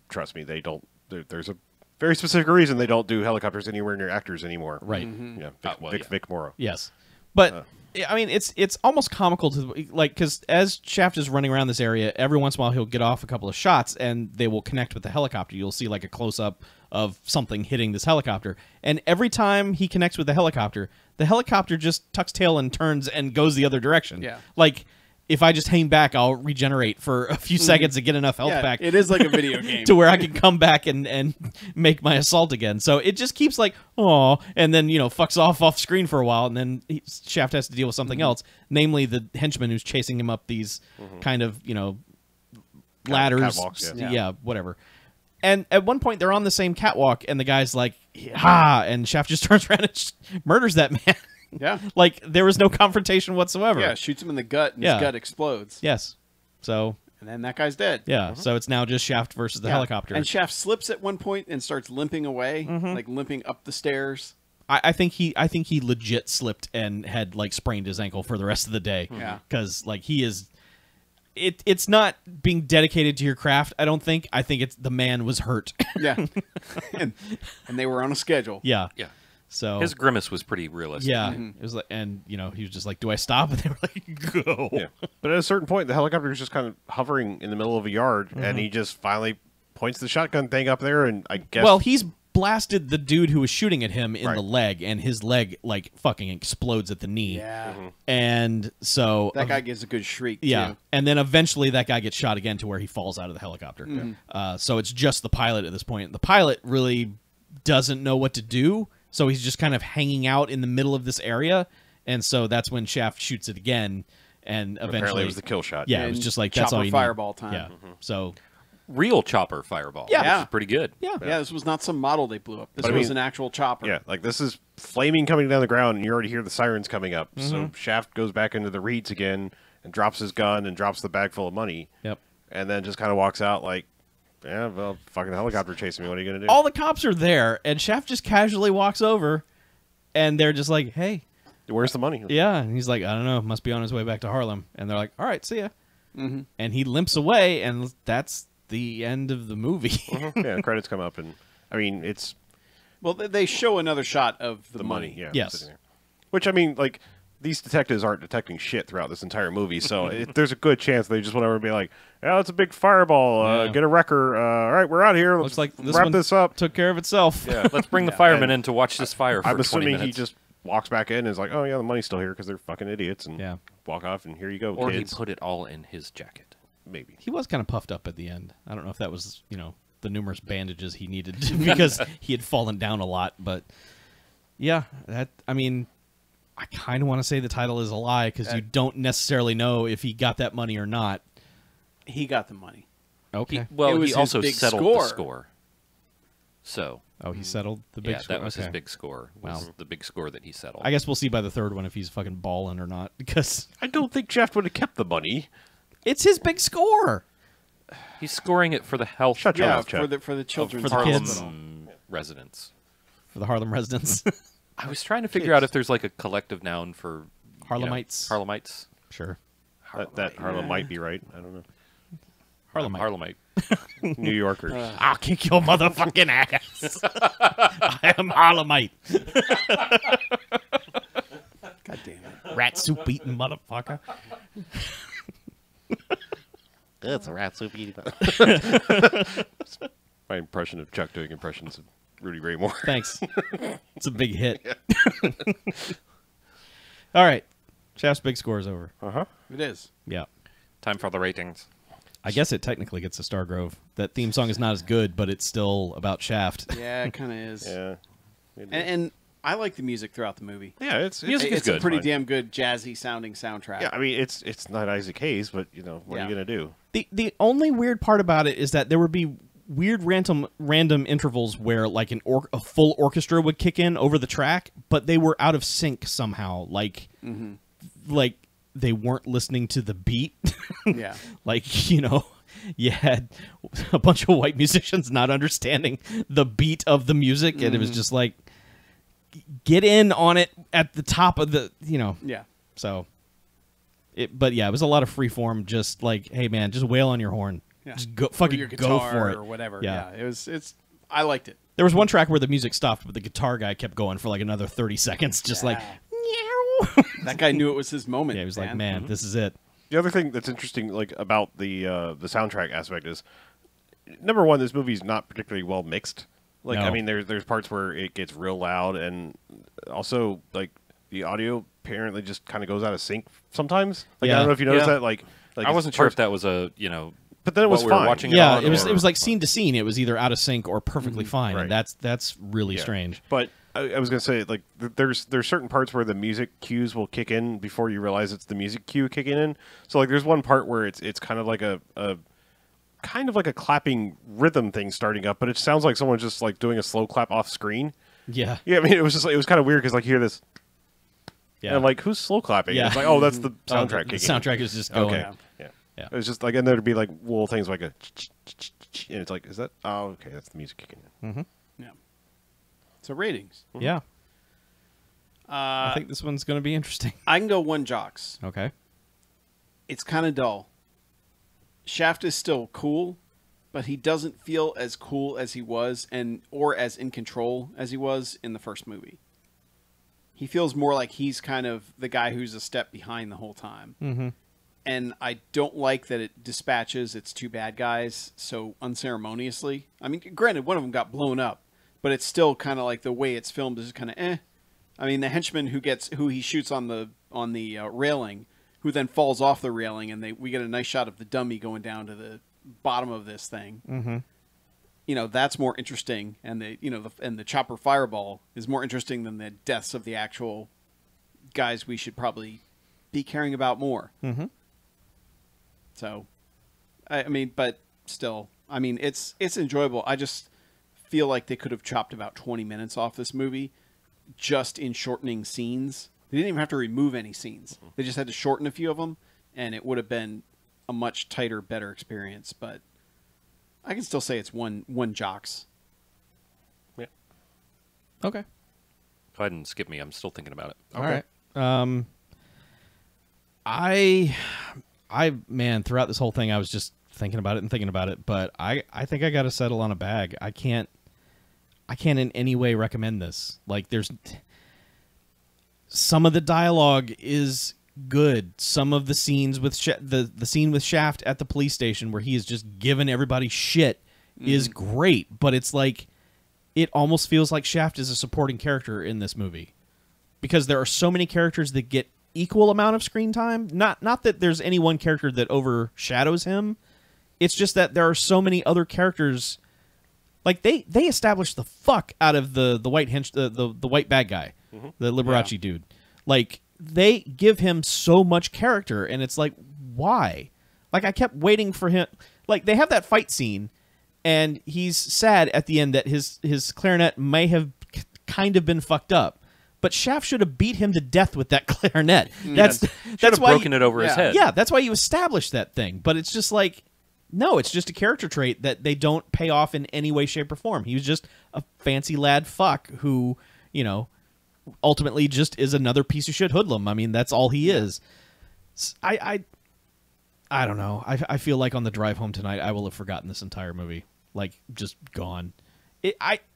[SPEAKER 2] trust me, they don't. There's a very specific reason they don't do helicopters anywhere near actors anymore.
[SPEAKER 1] Right.
[SPEAKER 2] Yeah. Vic Morrow.
[SPEAKER 1] Yes, but I mean, it's almost comical to because as Shaft is running around this area, every once in a while he'll get off a couple of shots, and they will connect with the helicopter. You'll see like a close up of something hitting this helicopter, and every time he connects with the helicopter just tucks tail and turns and goes the other direction.
[SPEAKER 3] Yeah.
[SPEAKER 1] Like if I just hang back, I'll regenerate for a few seconds and get enough health
[SPEAKER 3] Yeah,
[SPEAKER 1] back.
[SPEAKER 3] it is like a video game.
[SPEAKER 1] To where I can come back and make my assault again. So it just keeps like, oh, and then, fucks off screen for a while, and then Shaft has to deal with something else, namely the henchman who's chasing him up these kind of, ladders.
[SPEAKER 2] Catwalks,
[SPEAKER 1] Yeah, whatever. And at one point, they're on the same catwalk, and the guy's like, ha, and Shaft just turns around and murders that man.
[SPEAKER 3] Yeah.
[SPEAKER 1] Like, there was no confrontation whatsoever.
[SPEAKER 3] Yeah, shoots him in the gut, and
[SPEAKER 1] Yeah.
[SPEAKER 3] his gut explodes.
[SPEAKER 1] Yes. So,
[SPEAKER 3] And then that guy's dead.
[SPEAKER 1] yeah. So it's now just Shaft versus the
[SPEAKER 3] Yeah.
[SPEAKER 1] helicopter.
[SPEAKER 3] And Shaft slips at one point and starts limping away, like limping up the stairs.
[SPEAKER 1] I think he legit slipped and had like sprained his ankle for the rest of the day.
[SPEAKER 3] Yeah.
[SPEAKER 1] Because like he is, it's not being dedicated to your craft. I don't think. I think it's the man was hurt.
[SPEAKER 3] Yeah. and they were on a schedule.
[SPEAKER 1] Yeah.
[SPEAKER 4] Yeah.
[SPEAKER 1] So
[SPEAKER 4] His grimace was pretty realistic.
[SPEAKER 1] yeah, it was like, and he was just like, "Do I stop?" And they were like, "Go."
[SPEAKER 2] Yeah. But at a certain point, the helicopter is just kind of hovering in the middle of a yard, and he just finally points the shotgun thing up there, and I guess.
[SPEAKER 1] Well, he's blasted the dude who was shooting at him in
[SPEAKER 2] Right.
[SPEAKER 1] the leg, and his leg like fucking explodes at the knee.
[SPEAKER 3] Yeah.
[SPEAKER 1] And so
[SPEAKER 3] That guy gives a good shriek,
[SPEAKER 1] yeah,
[SPEAKER 3] too.
[SPEAKER 1] and then eventually that guy gets shot again to where he falls out of the helicopter. So it's just the pilot at this point. The pilot really doesn't know what to do, so he's just kind of hanging out in the middle of this area, and so that's when Shaft shoots it again, and
[SPEAKER 2] apparently
[SPEAKER 1] eventually
[SPEAKER 2] it was the kill shot.
[SPEAKER 1] yeah, it was
[SPEAKER 3] And
[SPEAKER 1] just like that's
[SPEAKER 3] chopper
[SPEAKER 1] all you
[SPEAKER 3] fireball
[SPEAKER 1] need.
[SPEAKER 3] time.
[SPEAKER 1] Yeah, so
[SPEAKER 4] Real chopper fireball.
[SPEAKER 1] Yeah.
[SPEAKER 4] Which is pretty good.
[SPEAKER 1] yeah,
[SPEAKER 3] Yeah, this was not some model they blew up. This
[SPEAKER 2] But I
[SPEAKER 3] was
[SPEAKER 2] mean-
[SPEAKER 3] an actual chopper.
[SPEAKER 2] Yeah, like this is flaming coming down the ground, and you already hear the sirens coming up. So Shaft goes back into the reeds again and drops his gun and drops the bag full of money.
[SPEAKER 1] Yep.
[SPEAKER 2] And then just kind of walks out like, yeah, well, fucking helicopter chasing me. What are you gonna do?
[SPEAKER 1] All the cops are there, and Shaft just casually walks over, and they're just like, "Hey,
[SPEAKER 2] Where's the money?
[SPEAKER 1] yeah," and he's like, "I don't know, must be on his way back to Harlem," and they're like, "All right, see ya," and he limps away, and that's the end of the movie.
[SPEAKER 2] Yeah, credits come up, and I mean, it's
[SPEAKER 3] Well, they show another shot of the,
[SPEAKER 2] money. Yeah.
[SPEAKER 1] Yes.
[SPEAKER 2] sitting there. Which I mean, like these detectives aren't detecting shit throughout this entire movie, so there's a good chance they just want to be like, "Yeah, it's a big fireball.
[SPEAKER 1] Yeah.
[SPEAKER 2] Get a wrecker. All right, we're out here.
[SPEAKER 1] Looks
[SPEAKER 2] Let's
[SPEAKER 1] like this
[SPEAKER 2] wrap
[SPEAKER 1] one
[SPEAKER 2] this up."
[SPEAKER 1] took care of itself.
[SPEAKER 2] Yeah.
[SPEAKER 4] Let's bring the firemen
[SPEAKER 2] And
[SPEAKER 4] in to watch this fire for
[SPEAKER 2] I'm
[SPEAKER 4] 20
[SPEAKER 2] assuming
[SPEAKER 4] minutes.
[SPEAKER 2] he just walks back in and is like, "Oh yeah, the money's still here because they're fucking idiots," and
[SPEAKER 1] Yeah.
[SPEAKER 2] walk off. And here you go,
[SPEAKER 4] or
[SPEAKER 2] kids.
[SPEAKER 4] he put it all in his jacket.
[SPEAKER 2] Maybe.
[SPEAKER 1] He was kind of puffed up at the end. I don't know if that was, the numerous bandages he needed because he had fallen down a lot. But yeah, I kind of want to say the title is a lie because you don't necessarily know if he got that money or not.
[SPEAKER 3] He got the money.
[SPEAKER 1] Okay.
[SPEAKER 3] It
[SPEAKER 4] He
[SPEAKER 3] was
[SPEAKER 4] also
[SPEAKER 3] his big
[SPEAKER 4] settled
[SPEAKER 3] score.
[SPEAKER 4] the score. So
[SPEAKER 1] Oh, he settled the big score?
[SPEAKER 4] that was his
[SPEAKER 1] Okay.
[SPEAKER 4] big score. Was the big score that he settled.
[SPEAKER 1] I guess we'll see by the third one if he's fucking balling or not, because
[SPEAKER 2] I don't think Shaft would have kept the money.
[SPEAKER 1] it's his big score.
[SPEAKER 4] He's scoring it for the health
[SPEAKER 2] Shut your
[SPEAKER 3] Yeah,
[SPEAKER 2] mouth, Chad.
[SPEAKER 3] for the children's
[SPEAKER 1] for the
[SPEAKER 4] Harlem
[SPEAKER 1] kids.
[SPEAKER 4] residents.
[SPEAKER 1] For the Harlem residents.
[SPEAKER 4] I was trying to figure out if there's like a collective noun for
[SPEAKER 1] Harlemites.
[SPEAKER 4] Harlemites.
[SPEAKER 1] Sure.
[SPEAKER 2] That Harlem might be right. I don't know.
[SPEAKER 1] Harlemite.
[SPEAKER 4] Harlemite.
[SPEAKER 2] New Yorkers.
[SPEAKER 1] I'll kick your motherfucking ass. I am Harlemite.
[SPEAKER 3] God damn it.
[SPEAKER 1] Rat soup eating motherfucker.
[SPEAKER 2] It's a rat soup eating. My impression of Chuck doing impressions of Rudy Ray Moore.
[SPEAKER 1] Thanks. It's a big hit. All right. Shaft's big score is over.
[SPEAKER 2] Uh-huh.
[SPEAKER 3] It is.
[SPEAKER 1] Yeah.
[SPEAKER 4] Time for the ratings.
[SPEAKER 1] I guess it technically gets a Stargrove. That theme song is not as good, but it's still about Shaft.
[SPEAKER 3] Yeah, it kind of is.
[SPEAKER 2] Yeah.
[SPEAKER 3] And I like the music throughout the movie.
[SPEAKER 2] Yeah, it's
[SPEAKER 4] Music is
[SPEAKER 3] It's a
[SPEAKER 4] good.
[SPEAKER 3] pretty
[SPEAKER 2] fine.
[SPEAKER 3] damn good jazzy sounding soundtrack.
[SPEAKER 2] Yeah, I mean it's not Isaac Hayes, but what are you gonna do?
[SPEAKER 1] The only weird part about it is that there would be weird random intervals where like a full orchestra would kick in over the track, but they were out of sync somehow. Like they weren't listening to the beat.
[SPEAKER 3] Yeah.
[SPEAKER 1] Like, you had a bunch of white musicians not understanding the beat of the music, and it was just like, get in on it at the top of the,
[SPEAKER 3] Yeah.
[SPEAKER 1] So, but yeah, it was a lot of freeform, just like, hey man, just wail on your horn.
[SPEAKER 3] Yeah.
[SPEAKER 1] Just go,
[SPEAKER 3] Or
[SPEAKER 1] fucking
[SPEAKER 3] your
[SPEAKER 1] go
[SPEAKER 3] guitar
[SPEAKER 1] for it.
[SPEAKER 3] or whatever.
[SPEAKER 1] Yeah.
[SPEAKER 3] Yeah. I liked it.
[SPEAKER 1] There was one track where the music stopped, but the guitar guy kept going for like another 30 seconds, just like, meow.
[SPEAKER 3] That guy knew it was his moment.
[SPEAKER 1] Yeah, he was like, man, this is it.
[SPEAKER 2] The other thing that's interesting, like about the soundtrack aspect, is number one, this movie's not particularly well mixed. Like,
[SPEAKER 1] No.
[SPEAKER 2] I mean, there's parts where it gets real loud, and also like the audio apparently just kind of goes out of sync sometimes. Like, I
[SPEAKER 1] Yeah.
[SPEAKER 2] don't know if you noticed
[SPEAKER 4] Yeah.
[SPEAKER 2] that. Like
[SPEAKER 4] I wasn't sure if that was a
[SPEAKER 2] but then it was
[SPEAKER 4] what we were
[SPEAKER 2] fine.
[SPEAKER 4] watching
[SPEAKER 1] Yeah,
[SPEAKER 4] on,
[SPEAKER 1] it was
[SPEAKER 4] or-
[SPEAKER 1] like scene to scene. It was either out of sync or perfectly fine,
[SPEAKER 2] Right.
[SPEAKER 1] and that's really
[SPEAKER 2] Yeah.
[SPEAKER 1] strange.
[SPEAKER 2] But I was gonna say, like, there's certain parts where the music cues will kick in before you realize it's the music cue kicking in. So like, there's one part where it's kind of like a clapping rhythm thing starting up, but it sounds like someone's just like doing a slow clap off screen.
[SPEAKER 1] Yeah,
[SPEAKER 2] Yeah, I mean, it was kind of weird because like you hear this,
[SPEAKER 1] yeah.
[SPEAKER 2] and I'm like, who's slow clapping?
[SPEAKER 1] Yeah.
[SPEAKER 2] And it's like, oh, that's the
[SPEAKER 1] Oh,
[SPEAKER 2] soundtrack
[SPEAKER 1] the
[SPEAKER 2] kicking.
[SPEAKER 1] soundtrack is just going.
[SPEAKER 2] Okay.
[SPEAKER 3] Yeah.
[SPEAKER 2] Yeah.
[SPEAKER 1] Yeah.
[SPEAKER 2] It was just like, and there'd be like little things like a, and it's like, is that? Oh, okay, that's the music kicking in.
[SPEAKER 3] Yeah. So ratings.
[SPEAKER 1] Yeah. I think this one's going to be interesting.
[SPEAKER 3] I can go 1 jocks.
[SPEAKER 1] Okay.
[SPEAKER 3] It's kind of dull. Shaft is still cool, but he doesn't feel as cool as he was or as in control as he was in the first movie. He feels more like he's kind of the guy who's a step behind the whole time.
[SPEAKER 1] Mm-hmm.
[SPEAKER 3] And I don't like that it dispatches its 2 bad guys so unceremoniously. I mean, granted, one of them got blown up, but it's still kind of like the way it's filmed is just kind of eh. I mean, the henchman who he shoots on the railing, who then falls off the railing, and we get a nice shot of the dummy going down to the bottom of this thing.
[SPEAKER 1] Mm-hmm.
[SPEAKER 3] That's more interesting, and the chopper fireball is more interesting than the deaths of the actual guys we should probably be caring about more.
[SPEAKER 1] Mm-hmm.
[SPEAKER 3] So, I mean, but still, I mean, it's enjoyable. I just feel like they could have chopped about 20 minutes off this movie just in shortening scenes. They didn't even have to remove any scenes. They just had to shorten a few of them, and it would have been a much tighter, better experience. But I can still say it's one jocks.
[SPEAKER 2] Yeah.
[SPEAKER 1] Okay.
[SPEAKER 4] Go ahead and skip me. I'm still thinking about it.
[SPEAKER 1] All right. I man, throughout this whole thing, I was just thinking about it, but I think I got to settle on a bag. I can't in any way recommend this. Like, there's some of the dialogue is good. Some of the scenes with the scene with Shaft at the police station where he is just giving everybody shit is great, but it's like it almost feels like Shaft is a supporting character in this movie because there are so many characters that get equal amount of screen time. Not that there's any one character that overshadows him. It's just that there are so many other characters. Like they established the fuck out of the white the white bad guy, the Liberace dude. Like, they give him so much character, and it's like, why? Like, I kept waiting for him. Like, they have that fight scene, and he's sad at the end that his clarinet may have kind of been fucked up. But Shaft should have beat him to death with that clarinet. That's why
[SPEAKER 4] broken it over his head.
[SPEAKER 1] Yeah, that's why you established that thing. But it's just like, no, it's just a character trait that they don't pay off in any way, shape, or form. He was just a fancy lad fuck who, you know, ultimately just is another piece of shit hoodlum. I mean, that's all he is. I don't know. I feel like on the drive home tonight, I will have forgotten this entire movie. Like, just gone.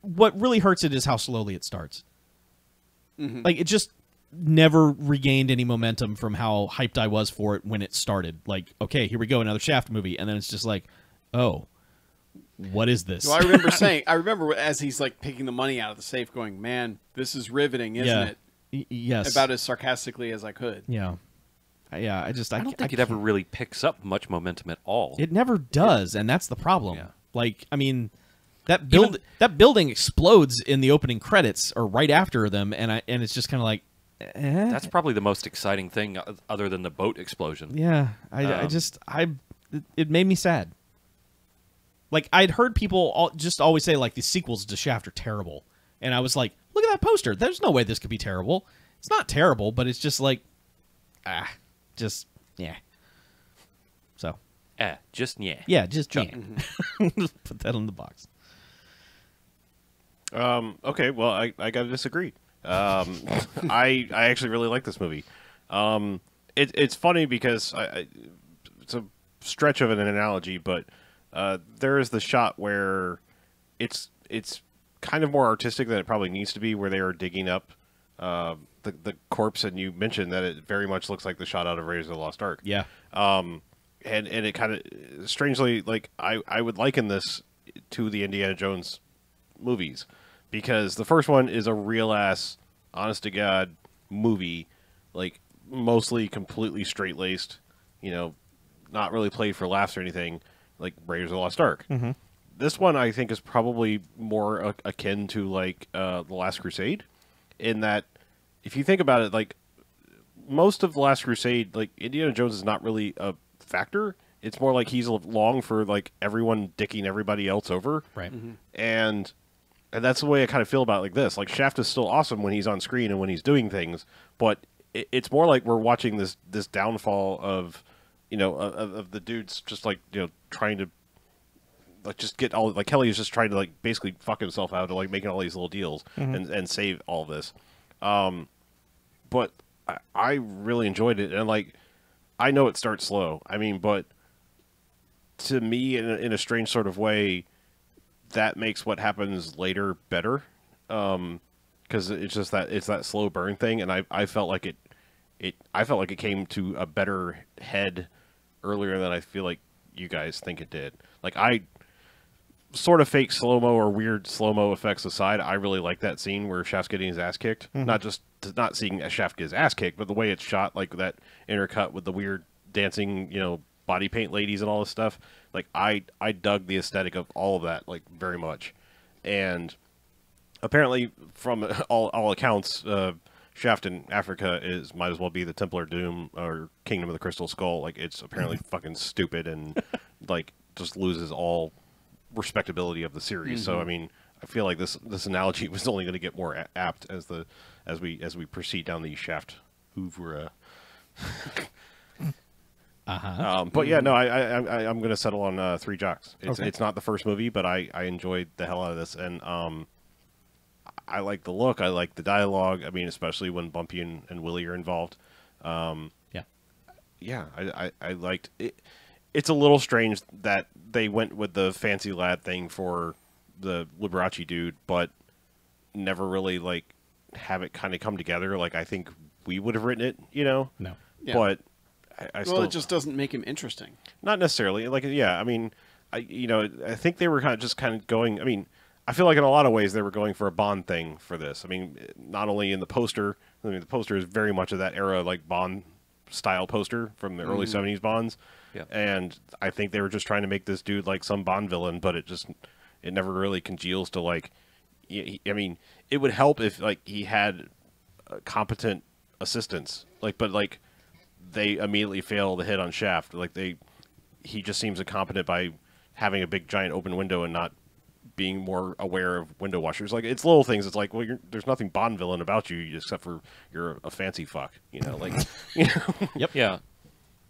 [SPEAKER 1] What really hurts it is how slowly it starts. Mm-hmm. Like, it just never regained any momentum from how hyped I was for it when it started. Like, okay, here we go, another Shaft movie. And then it's just like, oh, what is this?
[SPEAKER 3] Well, I remember as he's like picking the money out of the safe going, man, this is riveting, isn't it?
[SPEAKER 1] Yes.
[SPEAKER 3] About as sarcastically as I could.
[SPEAKER 1] Yeah. Yeah, I don't
[SPEAKER 4] think it ever really picks up much momentum at all.
[SPEAKER 1] It never does, and that's the problem.
[SPEAKER 4] Yeah.
[SPEAKER 1] Like, I mean, that building explodes in the opening credits or right after them, and it's just kind of like, eh?
[SPEAKER 4] That's probably the most exciting thing other than the boat explosion.
[SPEAKER 1] Yeah, it made me sad. Like, I'd heard people just always say, like, the sequels to Shaft are terrible. And I was like, look at that poster. There's no way this could be terrible. It's not terrible, but it's just like, just, yeah. So.
[SPEAKER 4] Just yeah.
[SPEAKER 1] Yeah, just yeah. Put that on the box.
[SPEAKER 2] Okay, well, I gotta disagree. I actually really like this movie. It's funny because it's a stretch of an analogy, but there is the shot where it's kind of more artistic than it probably needs to be, where they are digging up the corpse, and you mentioned that it very much looks like the shot out of Raiders of the Lost Ark.
[SPEAKER 1] Yeah.
[SPEAKER 2] And it kind of strangely, like, I would liken this to the Indiana Jones movies, because the first one is a real ass, honest to God movie, like mostly completely straight laced, you know, not really played for laughs or anything, like Raiders of the Lost Ark. Mm-hmm. This one, I think, is probably more akin to like The Last Crusade, in that if you think about it, like most of The Last Crusade, like Indiana Jones is not really a factor. It's more like he's along for like everyone dicking everybody else over,
[SPEAKER 1] right?
[SPEAKER 3] Mm-hmm.
[SPEAKER 2] And that's the way I kind of feel about it. Like this. Like Shaft is still awesome when he's on screen and when he's doing things, but it's more like we're watching this downfall of, you know, of the dudes just like, you know, trying to like just get all, like Kelly is just trying to like basically fuck himself out of like making all these little deals and save all this. But I really enjoyed it, and like I know it starts slow. I mean, but to me, in a strange sort of way, that makes what happens later better. Because it's just it's that slow burn thing, and I felt like it came to a better head earlier than I feel like you guys think it did. Like, I sort of fake slow-mo or weird slow-mo effects aside, I really like that scene where Shaft's getting his ass kicked. Not seeing Shaft get his ass kicked, but the way it's shot, like that intercut with the weird dancing, you know, body paint ladies and all this stuff. Like, I dug the aesthetic of all of that, like, very much. And apparently, from all accounts, Shaft in Africa might as well be the Templar Doom or Kingdom of the Crystal Skull. Like, it's apparently fucking stupid and like just loses all respectability of the series. So I mean, I feel like this analogy was only going to get more apt as we proceed down the Shaft oeuvre. But yeah, no, I'm going to settle on Three Jocks. It's not the first movie, but I enjoyed the hell out of this, and I like the look. I like the dialogue. I mean, especially when Bumpy and Willie are involved. Yeah, I liked it. It's a little strange that they went with the fancy lad thing for the Liberace dude, but never really like have it kind of come together. Like, I think we would have written it, you know?
[SPEAKER 1] No.
[SPEAKER 3] Yeah.
[SPEAKER 2] But I still...
[SPEAKER 3] Well, it just doesn't make him interesting.
[SPEAKER 2] Not necessarily. Like, yeah, I mean, I think they were kind of going... I mean, I feel like in a lot of ways they were going for a Bond thing for this. I mean, not only in the poster... I mean, the poster is very much of that era, like, Bond-style poster from the early 70s Bonds.
[SPEAKER 4] Yeah.
[SPEAKER 2] And I think they were just trying to make this dude like some Bond villain, but it never really congeals to like... I mean, it would help if like he had a competent assistants. But they immediately fail to hit on Shaft. He just seems incompetent by having a big giant open window and not being more aware of window washers. It's little things. It's like, well, there's nothing Bond villain about you except for you're a fancy fuck.
[SPEAKER 1] Yep.
[SPEAKER 4] Yeah.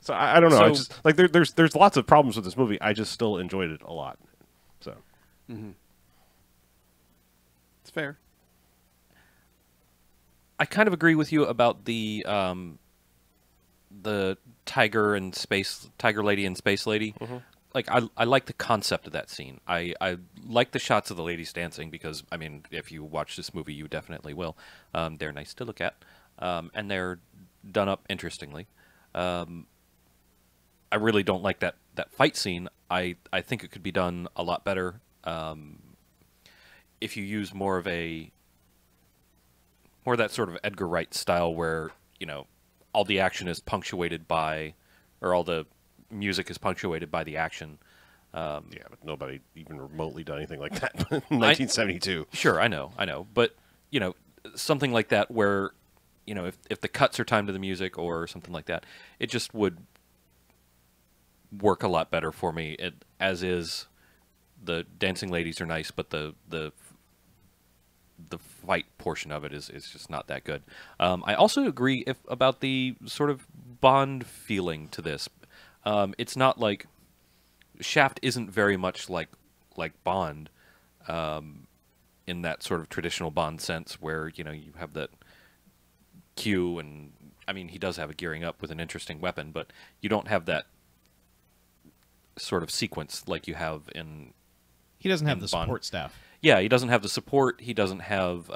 [SPEAKER 2] So I don't know.
[SPEAKER 4] So-
[SPEAKER 2] I just there's lots of problems with this movie. I just still enjoyed it a lot. So
[SPEAKER 3] It's fair.
[SPEAKER 4] I kind of agree with you about the tiger lady and space lady. I like the concept of that scene. I like the shots of the ladies dancing because, I mean, if you watch this movie, you definitely will. They're nice to look at, and they're done up interestingly. I really don't like that fight scene. I think it could be done a lot better if you use more of that sort of Edgar Wright style where, all the action is punctuated by, or all the music is punctuated by the action.
[SPEAKER 2] yeah, but nobody even remotely done anything like that in 1972.
[SPEAKER 4] Sure, I know. But, something like that where, if the cuts are timed to the music or something like that, it just would work a lot better for me. As is, the dancing ladies are nice, but the fight portion of it is just not that good. I also agree about the sort of Bond feeling to this. It's not like Shaft isn't very much like Bond in that sort of traditional Bond sense where, you have that cue and, I mean, he does have a gearing up with an interesting weapon, but you don't have that sort of sequence like you have in...
[SPEAKER 1] He doesn't have the
[SPEAKER 4] Bond.
[SPEAKER 1] support staff.
[SPEAKER 4] Yeah, he doesn't have the support. He doesn't have,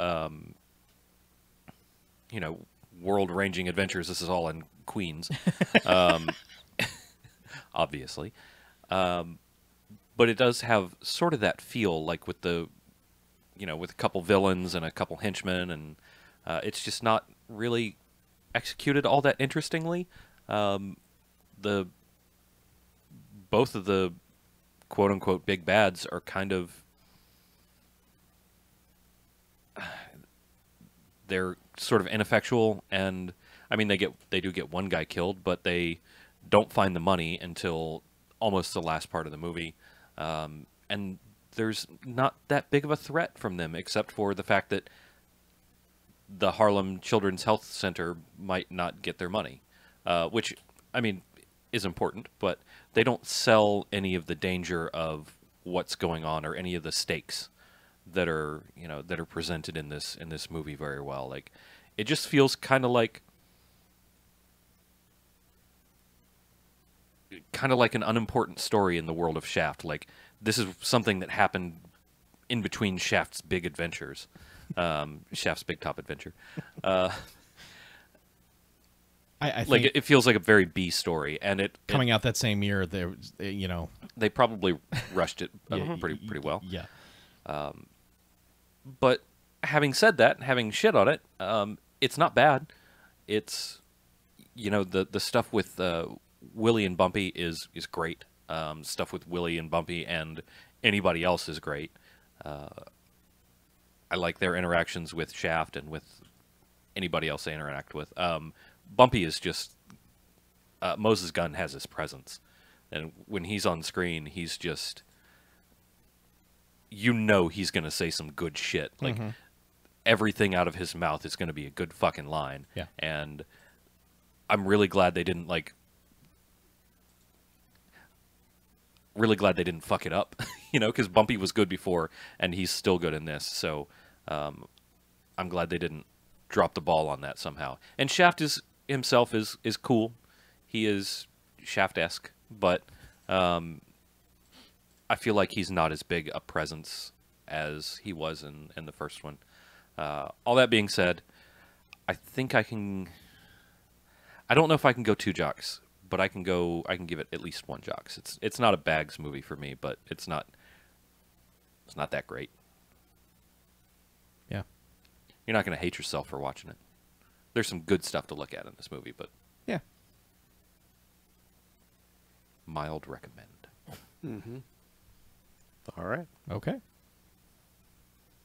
[SPEAKER 4] world-ranging adventures. This is all in Queens, obviously. But it does have sort of that feel, like with with a couple villains and a couple henchmen, and it's just not really executed all that interestingly. Both of the quote-unquote big bads are kind of... they're sort of ineffectual, and I mean they do get one guy killed, but they don't find the money until almost the last part of the movie, and there's not that big of a threat from them except for the fact that the Harlem Children's Health Center might not get their money, which, I mean, is important, but they don't sell any of the danger of what's going on or any of the stakes that are presented in this movie very well. Like, it just feels kind of like an unimportant story in the world of Shaft. Like, this is something that happened in between Shaft's big adventures, Shaft's Big Top Adventure.
[SPEAKER 1] I think
[SPEAKER 4] Like, it feels like a very B story, and
[SPEAKER 1] coming out that same year,
[SPEAKER 4] they probably rushed it pretty well.
[SPEAKER 1] Yeah.
[SPEAKER 4] But having said that, having shit on it, it's not bad. It's, the stuff with Willie and Bumpy is great. Stuff with Willie and Bumpy and anybody else is great. I like their interactions with Shaft and with anybody else they interact with. Bumpy is just... Moses Gunn has his presence. And when he's on screen, he's just... he's going to say some good shit. Like, everything out of his mouth is going to be a good fucking line.
[SPEAKER 1] Yeah.
[SPEAKER 4] And I'm really glad they didn't, fuck it up. Because Bumpy was good before, and he's still good in this. So I'm glad they didn't drop the ball on that somehow. And Shaft himself is cool. He is Shaft-esque, but... I feel like he's not as big a presence as he was in the first one. All that being said, I think I can... I don't know if I can go 2 jocks, but I can give it at least 1 jocks. It's not a bags movie for me, but it's not that great.
[SPEAKER 1] Yeah.
[SPEAKER 4] You're not going to hate yourself for watching it. There's some good stuff to look at in this movie, but
[SPEAKER 1] Yeah.
[SPEAKER 4] mild recommend.
[SPEAKER 3] Mm-hmm.
[SPEAKER 2] All right.
[SPEAKER 1] Okay.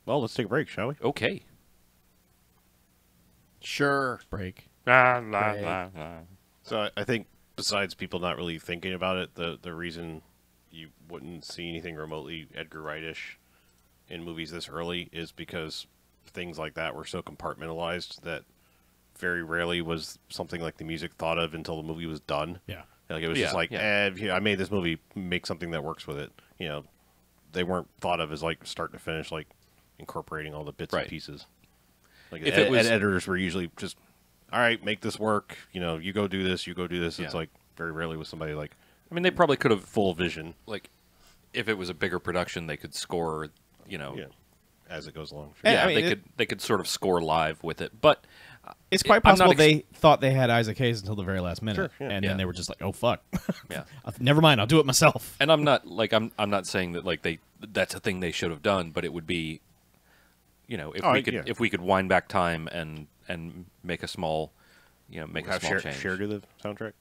[SPEAKER 2] Well, let's take a break, shall we?
[SPEAKER 4] Okay.
[SPEAKER 3] Sure.
[SPEAKER 1] Break.
[SPEAKER 4] La, la,
[SPEAKER 3] Great.
[SPEAKER 4] la, la.
[SPEAKER 2] So I think besides people not really thinking about it, the reason you wouldn't see anything remotely Edgar Wright-ish in movies this early is because things like that were so compartmentalized that very rarely was something like the music thought of until the movie was done.
[SPEAKER 1] Yeah.
[SPEAKER 2] Like it was
[SPEAKER 4] Yeah,
[SPEAKER 2] just like,
[SPEAKER 4] yeah.
[SPEAKER 2] I made this movie, make something that works with it. You know, they weren't thought of as like start to finish, like incorporating all the bits
[SPEAKER 4] Right.
[SPEAKER 2] and pieces. Like
[SPEAKER 4] If it was-
[SPEAKER 2] editors were usually just, all right, make this work. You know, you go do this, you go do this. It's
[SPEAKER 4] Yeah.
[SPEAKER 2] like very rarely was somebody like
[SPEAKER 4] I mean, they probably could have,
[SPEAKER 2] full vision.
[SPEAKER 4] like, if it was a bigger production, they could score, you know.
[SPEAKER 2] Yeah, as it goes along.
[SPEAKER 1] Yeah,
[SPEAKER 4] Yeah,
[SPEAKER 1] I mean,
[SPEAKER 4] they could sort of score live with it. But
[SPEAKER 1] It's quite
[SPEAKER 4] I'm not
[SPEAKER 1] possible they thought they had Isaac Hayes until the very last minute,
[SPEAKER 2] Sure, yeah.
[SPEAKER 1] and
[SPEAKER 4] Yeah.
[SPEAKER 1] then they were just like, "Oh fuck,
[SPEAKER 4] yeah.
[SPEAKER 1] never mind, I'll do it myself."
[SPEAKER 4] And I'm not like I'm not saying that like that's a thing they should have done, but it would be, you know, if we could wind back time and make a small, you know, make a
[SPEAKER 2] Have
[SPEAKER 4] small change.
[SPEAKER 2] Cher do the soundtrack.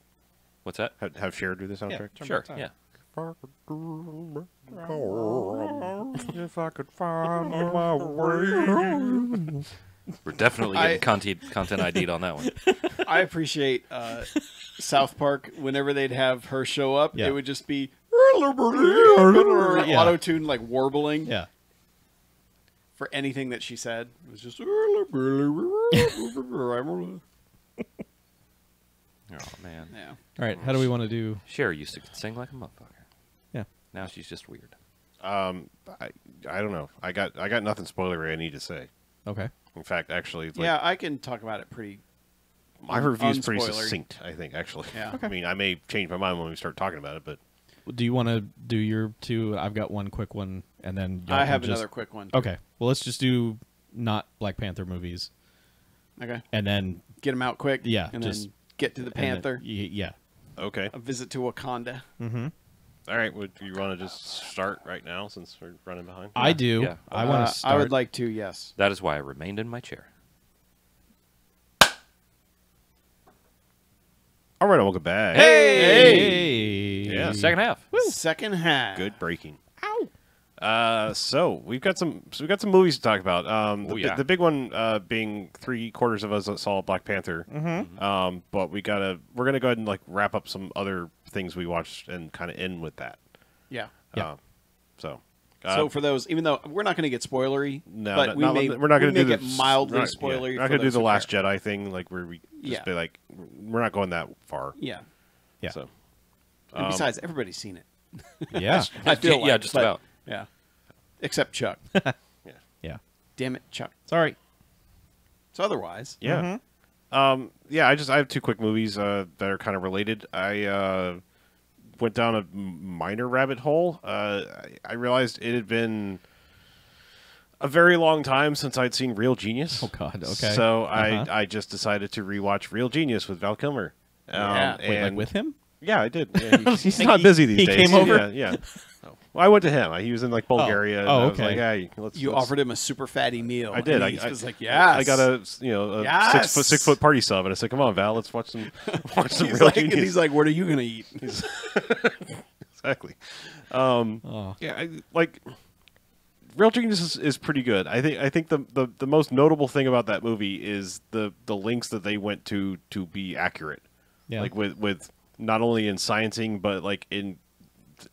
[SPEAKER 4] What's that?
[SPEAKER 2] Have Cher do the soundtrack.
[SPEAKER 4] Sure. Yeah.
[SPEAKER 2] If I could find my way.
[SPEAKER 4] We're definitely getting content ID'd on that one.
[SPEAKER 3] I appreciate South Park. Whenever they'd have her show up,
[SPEAKER 1] Yeah.
[SPEAKER 3] it would just be
[SPEAKER 1] Yeah.
[SPEAKER 3] auto tune like warbling
[SPEAKER 1] Yeah,
[SPEAKER 3] for anything that she said. It was just
[SPEAKER 4] Oh man.
[SPEAKER 3] yeah.
[SPEAKER 1] all right. How do we want to do?
[SPEAKER 4] Cher used to sing like a motherfucker.
[SPEAKER 1] Yeah,
[SPEAKER 4] Now she's just weird.
[SPEAKER 2] I don't know. I got nothing spoilery I need to say.
[SPEAKER 1] okay.
[SPEAKER 2] In fact, actually, like,
[SPEAKER 3] Yeah, I can talk about it pretty.
[SPEAKER 2] my review's pretty
[SPEAKER 3] unspoilery.
[SPEAKER 2] succinct. I think actually.
[SPEAKER 3] Yeah.
[SPEAKER 2] I mean, I may change my mind when we start talking about it, but
[SPEAKER 1] Do you want to do your two? I've got one quick one, and then y'all
[SPEAKER 3] I
[SPEAKER 1] can
[SPEAKER 3] have
[SPEAKER 1] just-
[SPEAKER 3] another quick one.
[SPEAKER 1] Okay, well, let's just do not Black Panther movies,
[SPEAKER 3] Okay.
[SPEAKER 1] and then
[SPEAKER 3] Get them out quick.
[SPEAKER 1] Yeah,
[SPEAKER 3] And
[SPEAKER 1] just-
[SPEAKER 3] then get to the
[SPEAKER 1] and then-
[SPEAKER 3] Panther.
[SPEAKER 1] yeah.
[SPEAKER 2] okay.
[SPEAKER 3] A visit to Wakanda.
[SPEAKER 2] All right. Would you want to just start right now since we're running behind?
[SPEAKER 1] I do.
[SPEAKER 4] Yeah.
[SPEAKER 1] I want to start.
[SPEAKER 3] I would like to. Yes.
[SPEAKER 4] That is why I remained in my chair.
[SPEAKER 2] All right. Welcome back.
[SPEAKER 1] Hey!
[SPEAKER 2] Yeah.
[SPEAKER 4] Second half.
[SPEAKER 3] Second half.
[SPEAKER 2] Good breaking. Ow. So we've got some movies to talk about. The big one being 3/4 of us that saw Black Panther. But we're gonna go ahead and like wrap up some other things we watched and kind of end with that.
[SPEAKER 3] Yeah.
[SPEAKER 1] Yeah.
[SPEAKER 2] So.
[SPEAKER 3] So for those, even though we're not going to get spoilery,
[SPEAKER 2] No,
[SPEAKER 3] but
[SPEAKER 2] we're not going to do
[SPEAKER 3] get
[SPEAKER 2] the
[SPEAKER 3] mildly
[SPEAKER 2] we're
[SPEAKER 3] spoilery.
[SPEAKER 2] not
[SPEAKER 3] for
[SPEAKER 2] going to do
[SPEAKER 3] those
[SPEAKER 2] the
[SPEAKER 3] who
[SPEAKER 2] Last
[SPEAKER 3] care.
[SPEAKER 2] Jedi thing, like where we just
[SPEAKER 3] Yeah.
[SPEAKER 2] be like, we're not going that far.
[SPEAKER 3] Yeah.
[SPEAKER 1] Yeah.
[SPEAKER 2] So
[SPEAKER 3] And besides, everybody's seen it.
[SPEAKER 1] Yeah.
[SPEAKER 3] I feel
[SPEAKER 4] Yeah,
[SPEAKER 3] like,
[SPEAKER 4] just
[SPEAKER 3] but-
[SPEAKER 4] about.
[SPEAKER 3] Yeah. Except Chuck.
[SPEAKER 1] Yeah.
[SPEAKER 3] Damn it, Chuck.
[SPEAKER 1] Sorry.
[SPEAKER 3] So otherwise,
[SPEAKER 2] yeah, yeah. I have two quick movies that are kind of related. I went down a minor rabbit hole. I realized it had been a very long time since I'd seen Real Genius.
[SPEAKER 1] Oh God. Okay.
[SPEAKER 2] So I just decided to rewatch Real Genius with Val Kilmer.
[SPEAKER 3] Yeah.
[SPEAKER 1] wait, like
[SPEAKER 2] and
[SPEAKER 1] with him?
[SPEAKER 2] yeah, I did. Yeah, he's not busy these
[SPEAKER 1] he
[SPEAKER 2] days.
[SPEAKER 1] came over?
[SPEAKER 2] Yeah. yeah. Oh. Well, I went to him. He was in like Bulgaria. and I was
[SPEAKER 1] okay.
[SPEAKER 2] like, hey, let's.
[SPEAKER 3] you offered him a super fatty meal.
[SPEAKER 2] I did.
[SPEAKER 3] And
[SPEAKER 2] I
[SPEAKER 3] he was like,
[SPEAKER 2] I
[SPEAKER 3] yes.
[SPEAKER 2] got a
[SPEAKER 3] Yes.
[SPEAKER 2] 6 foot party sub, and I said, "Come on, Val, let's watch some
[SPEAKER 3] He's
[SPEAKER 2] Real
[SPEAKER 3] like,
[SPEAKER 2] Genius."
[SPEAKER 3] and he's like, what are you going to eat?
[SPEAKER 2] Exactly.
[SPEAKER 1] Oh.
[SPEAKER 2] Yeah, like Real Genius is pretty good. I think the most notable thing about that movie is the lengths that they went to be accurate.
[SPEAKER 1] Yeah.
[SPEAKER 2] Like with not only in sciencing, but like in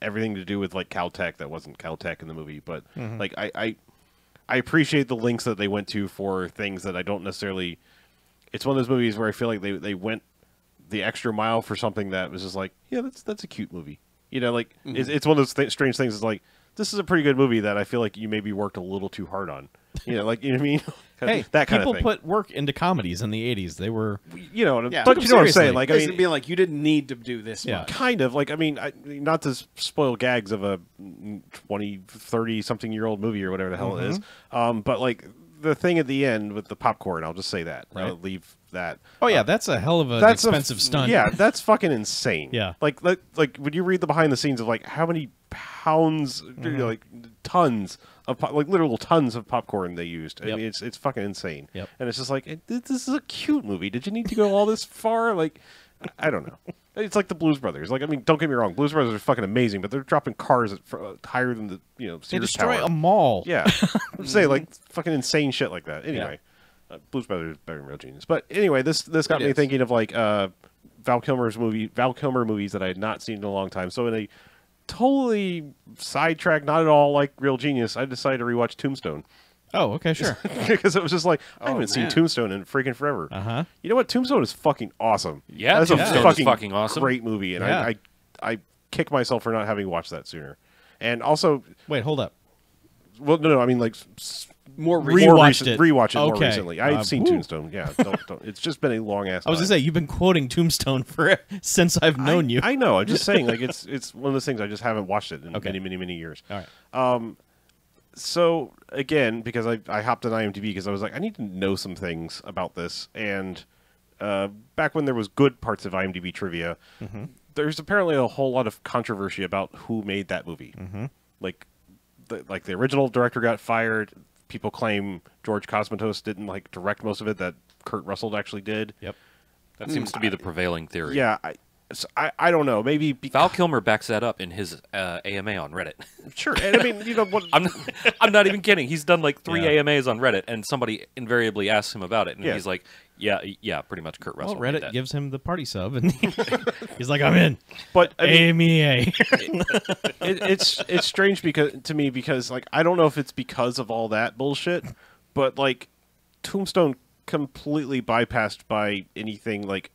[SPEAKER 2] everything to do with like Caltech that wasn't Caltech in the movie. But like I appreciate the lengths that they went to for things that I don't necessarily. It's one of those movies where I feel like they went the extra mile for something that was just like, yeah, that's a cute movie. You know, like it's one of those strange things. Is like, this is a pretty good movie that I feel like you maybe worked a little too hard on. You know, like, you know what I mean?
[SPEAKER 1] Hey,
[SPEAKER 2] that kind
[SPEAKER 1] people
[SPEAKER 2] of thing.
[SPEAKER 1] put work into comedies in the 80s. They were
[SPEAKER 2] You know,
[SPEAKER 3] Yeah.
[SPEAKER 2] but
[SPEAKER 3] Took
[SPEAKER 2] you know what I'm
[SPEAKER 1] seriously.
[SPEAKER 2] saying? Like, I
[SPEAKER 3] Basically
[SPEAKER 2] mean,
[SPEAKER 3] being like, you didn't need to do this
[SPEAKER 1] Yeah.
[SPEAKER 3] much.
[SPEAKER 2] kind of like, I mean, not to spoil gags of a 20, 30 something year old movie or whatever the hell it is. But like the thing at the end with the popcorn, I'll just say that.
[SPEAKER 1] Right.
[SPEAKER 2] I'll leave that.
[SPEAKER 1] Oh yeah, that's a hell of an
[SPEAKER 2] That's
[SPEAKER 1] expensive stunt.
[SPEAKER 2] Yeah, that's fucking insane.
[SPEAKER 1] Yeah.
[SPEAKER 2] Like when you read the behind the scenes of like how many pounds, like tons of like literal tons of popcorn they used. I
[SPEAKER 1] Yep.
[SPEAKER 2] mean, it's fucking insane.
[SPEAKER 1] Yep.
[SPEAKER 2] And it's just like this is a cute movie. Did you need to go all this far? Like, I don't know. It's like the Blues Brothers. Like, I mean, don't get me wrong, Blues Brothers are fucking amazing, but they're dropping cars higher than the
[SPEAKER 1] They
[SPEAKER 2] Sears
[SPEAKER 1] destroy
[SPEAKER 2] Tower.
[SPEAKER 1] a mall.
[SPEAKER 2] Yeah, I'm saying like fucking insane shit like that. Anyway, Blues Brothers is better than Real Genius. But anyway, this got me thinking of like Val Kilmer movies that I had not seen in a long time. So in a totally sidetrack, not at all like Real Genius, I decided to rewatch Tombstone.
[SPEAKER 1] Oh, okay, sure.
[SPEAKER 2] Because it was just like, I haven't seen Tombstone in freaking forever.
[SPEAKER 1] Uh-huh.
[SPEAKER 2] You know what? Tombstone is fucking awesome.
[SPEAKER 4] Yeah,
[SPEAKER 2] that's
[SPEAKER 4] Tombstone
[SPEAKER 2] a
[SPEAKER 4] is fucking awesome.
[SPEAKER 2] Great movie, and
[SPEAKER 1] Yeah.
[SPEAKER 2] I kick myself for not having watched that sooner. And also,
[SPEAKER 1] Wait, hold up.
[SPEAKER 2] well, no, I mean like
[SPEAKER 3] More
[SPEAKER 1] Rewatched it.
[SPEAKER 2] Rewatch it more
[SPEAKER 1] Okay.
[SPEAKER 2] recently. I've seen
[SPEAKER 1] woo.
[SPEAKER 2] Tombstone. Yeah, don't. It's just been a long ass.
[SPEAKER 1] I was gonna say you've been quoting Tombstone for since I've known you.
[SPEAKER 2] I know. I'm just saying, like it's one of those things I just haven't watched it in
[SPEAKER 1] Okay.
[SPEAKER 2] many years.
[SPEAKER 1] All right.
[SPEAKER 2] So again, because I hopped on IMDb because I was like, I need to know some things about this. And back when there was good parts of IMDb trivia, there's apparently a whole lot of controversy about who made that movie. Like the original director got fired. People claim George Cosmatos didn't like direct most of it. That Kurt Russell actually did.
[SPEAKER 1] Yep.
[SPEAKER 4] That seems to be the prevailing theory.
[SPEAKER 2] Yeah. I don't know. Maybe
[SPEAKER 4] Val Kilmer backs that up in his AMA on Reddit.
[SPEAKER 2] Sure. And I mean, you know what?
[SPEAKER 4] I'm not even kidding. He's done like 3
[SPEAKER 1] Yeah.
[SPEAKER 4] AMAs on Reddit, and somebody invariably asks him about it, and
[SPEAKER 2] Yeah.
[SPEAKER 4] he's like, "Yeah, pretty much Kurt Russell."
[SPEAKER 1] Well,
[SPEAKER 4] made
[SPEAKER 1] Reddit
[SPEAKER 4] that.
[SPEAKER 1] gives him the party sub, and he's like, "I'm in."
[SPEAKER 2] But I mean,
[SPEAKER 1] AMEA.
[SPEAKER 2] it's strange because like I don't know if it's because of all that bullshit, but like Tombstone completely bypassed by anything like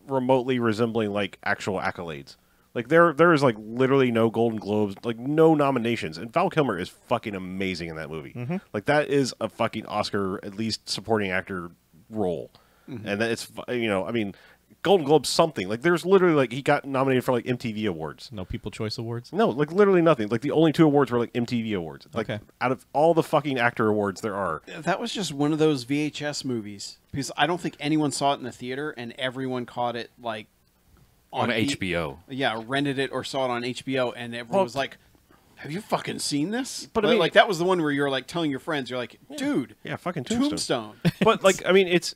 [SPEAKER 2] remotely resembling like actual accolades. Like there is like literally no Golden Globes, like no nominations, and Val Kilmer is fucking amazing in that movie. Like that is a fucking Oscar at least supporting actor role, and that it's I mean Golden Globe something like there's literally like he got nominated for like MTV awards.
[SPEAKER 1] No People Choice Awards.
[SPEAKER 2] No, like literally nothing. Like the only 2 awards were like MTV awards. Like
[SPEAKER 1] Okay.
[SPEAKER 2] out of all the fucking actor awards there are.
[SPEAKER 3] That was just one of those VHS movies because I don't think anyone saw it in the theater, and everyone caught it like
[SPEAKER 4] on
[SPEAKER 3] V-
[SPEAKER 4] HBO.
[SPEAKER 3] Yeah, rented it or saw it on HBO, and everyone
[SPEAKER 2] Well,
[SPEAKER 3] was like, "Have you fucking seen this?"
[SPEAKER 2] But I mean-
[SPEAKER 3] like that was the one where you're like telling your friends, you're like, "Dude,
[SPEAKER 2] Yeah, fucking Tombstone.
[SPEAKER 3] Tombstone."
[SPEAKER 2] But like I mean it's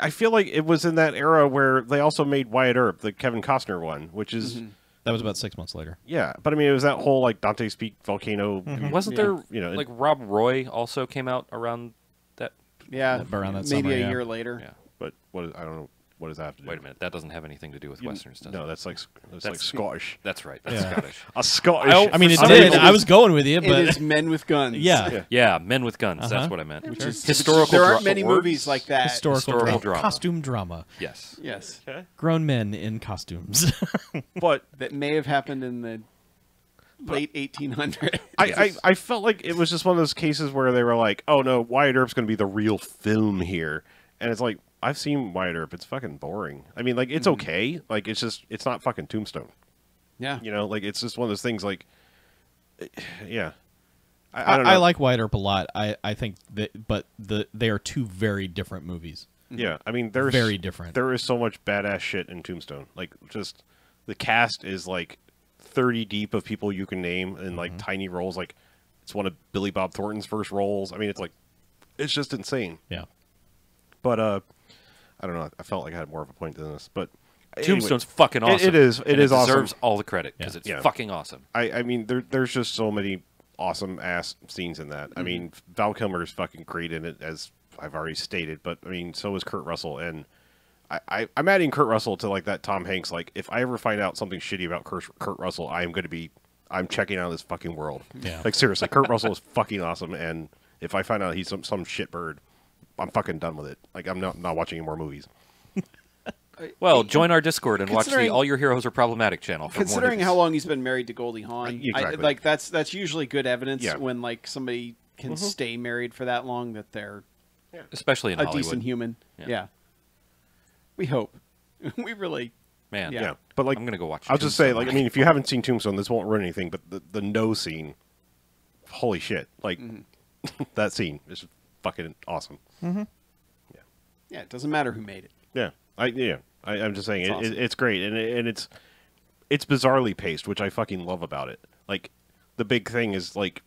[SPEAKER 2] I feel like it was in that era where they also made Wyatt Earp, the Kevin Costner one, which is
[SPEAKER 1] That was about 6 months later.
[SPEAKER 2] yeah, but I mean it was that whole like Dante's Peak volcano.
[SPEAKER 4] Wasn't
[SPEAKER 3] Yeah.
[SPEAKER 4] there
[SPEAKER 2] You know,
[SPEAKER 4] like Rob Roy also came out around that?
[SPEAKER 3] Yeah,
[SPEAKER 1] Around that
[SPEAKER 3] maybe
[SPEAKER 1] summer,
[SPEAKER 3] a
[SPEAKER 1] yeah.
[SPEAKER 3] year later.
[SPEAKER 4] Yeah.
[SPEAKER 2] But I don't know what does that have to do?
[SPEAKER 4] Wait a minute, that doesn't have anything to do with westerns, does
[SPEAKER 2] No,
[SPEAKER 4] it?
[SPEAKER 2] that's like
[SPEAKER 4] That's-
[SPEAKER 2] Scottish.
[SPEAKER 4] That's right. That's
[SPEAKER 1] Yeah.
[SPEAKER 4] Scottish.
[SPEAKER 2] A Scottish.
[SPEAKER 1] I mean, it
[SPEAKER 2] for some
[SPEAKER 1] did.
[SPEAKER 2] reason-
[SPEAKER 1] I was going with you,
[SPEAKER 3] It
[SPEAKER 1] but
[SPEAKER 3] is Men with Guns.
[SPEAKER 1] yeah.
[SPEAKER 4] Yeah, Men with Guns.
[SPEAKER 1] Uh-huh.
[SPEAKER 4] That's what I meant.
[SPEAKER 3] Which is
[SPEAKER 4] Historical.
[SPEAKER 3] There aren't
[SPEAKER 4] dra-
[SPEAKER 3] many
[SPEAKER 4] words?
[SPEAKER 3] movies like that.
[SPEAKER 1] Historical
[SPEAKER 4] drama.
[SPEAKER 1] costume drama.
[SPEAKER 4] Yes.
[SPEAKER 3] Yes,
[SPEAKER 1] Grown men in costumes.
[SPEAKER 2] But
[SPEAKER 3] that may have happened in the late 1800s.
[SPEAKER 2] I felt like it was just one of those cases where they were like, oh no, Wyatt Earp's going to be the real film here. And it's like, I've seen Wyatt Earp. It's fucking boring. I mean, like, it's okay. Like, it's not fucking Tombstone.
[SPEAKER 3] Yeah,
[SPEAKER 2] You know, like, it's just one of those things like, yeah. I don't know.
[SPEAKER 1] I like Wyatt Earp a lot. I think that, but they are 2 very different movies.
[SPEAKER 2] Yeah, I mean, there's
[SPEAKER 1] Very different.
[SPEAKER 2] There is so much badass shit in Tombstone. Like, just the cast is like 30 deep of people you can name in like tiny roles. Like, it's one of Billy Bob Thornton's first roles. I mean, it's like, it's just insane.
[SPEAKER 1] Yeah.
[SPEAKER 2] But I don't know. I felt like I had more of a point than this. But
[SPEAKER 4] Tombstone's
[SPEAKER 2] anyway,
[SPEAKER 4] fucking awesome.
[SPEAKER 2] It is.
[SPEAKER 4] And
[SPEAKER 2] It is awesome.
[SPEAKER 4] deserves all the credit because
[SPEAKER 1] Yeah.
[SPEAKER 4] it's
[SPEAKER 2] Yeah.
[SPEAKER 4] fucking awesome.
[SPEAKER 2] I mean, there's just so many awesome ass scenes in that. I mean, Val Kilmer is fucking great in it, as I've already stated. But I mean, so is Kurt Russell, and I'm adding Kurt Russell to like that Tom Hanks. Like, if I ever find out something shitty about Kurt Russell, I'm checking out of this fucking world.
[SPEAKER 1] Yeah.
[SPEAKER 2] Like, seriously, Kurt Russell is fucking awesome, and if I find out he's some shit bird, I'm fucking done with it. Like, I'm not watching any more movies.
[SPEAKER 4] Well, join our Discord and watch the
[SPEAKER 3] Considering-
[SPEAKER 4] All Your Heroes Are Problematic channel. For
[SPEAKER 3] considering
[SPEAKER 4] more
[SPEAKER 3] how
[SPEAKER 4] news.
[SPEAKER 3] long he's been married to Goldie Hawn,
[SPEAKER 2] Exactly.
[SPEAKER 3] like that's usually good evidence
[SPEAKER 2] Yeah.
[SPEAKER 3] when like somebody can stay married for that long that they're
[SPEAKER 4] especially in
[SPEAKER 3] a
[SPEAKER 4] Hollywood.
[SPEAKER 3] decent human.
[SPEAKER 4] Yeah.
[SPEAKER 3] Yeah. We hope. We really.
[SPEAKER 4] Man,
[SPEAKER 3] Yeah.
[SPEAKER 2] Yeah, but like,
[SPEAKER 4] I'm gonna go watch.
[SPEAKER 2] I'll just say,
[SPEAKER 4] Tombstone.
[SPEAKER 2] like, I mean, if you haven't seen Tombstone, this won't ruin anything. But the no scene, holy shit! Like, that scene is fucking awesome.
[SPEAKER 3] Yeah, it doesn't matter who made it.
[SPEAKER 2] Yeah, I'm just saying
[SPEAKER 3] It's awesome.
[SPEAKER 2] it's great, and it's bizarrely paced, which I fucking love about it. Like, the big thing is like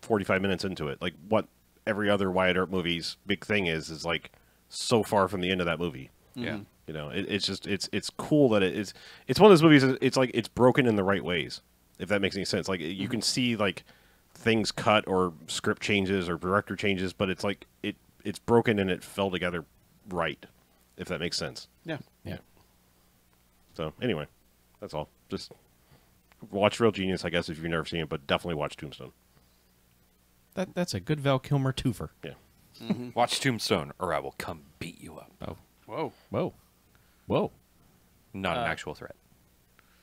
[SPEAKER 2] 45 minutes into it. Like, what every other Wyatt Earp movie's big thing is like so far from the end of that movie.
[SPEAKER 4] yeah.
[SPEAKER 2] You know, it's just it's cool that it's one of those movies. It's like it's broken in the right ways, if that makes any sense. Like, you can see like things cut or script changes or director changes, but it's like it's broken and it fell together right, if that makes sense.
[SPEAKER 3] Yeah.
[SPEAKER 1] Yeah.
[SPEAKER 2] So anyway, that's all. Just watch Real Genius, I guess, if you've never seen it, but definitely watch Tombstone.
[SPEAKER 1] That's a good Val Kilmer twofer.
[SPEAKER 2] Yeah.
[SPEAKER 4] Watch Tombstone, or I will come beat you up.
[SPEAKER 1] Oh,
[SPEAKER 3] Whoa.
[SPEAKER 1] whoa, whoa.
[SPEAKER 4] Not an actual threat.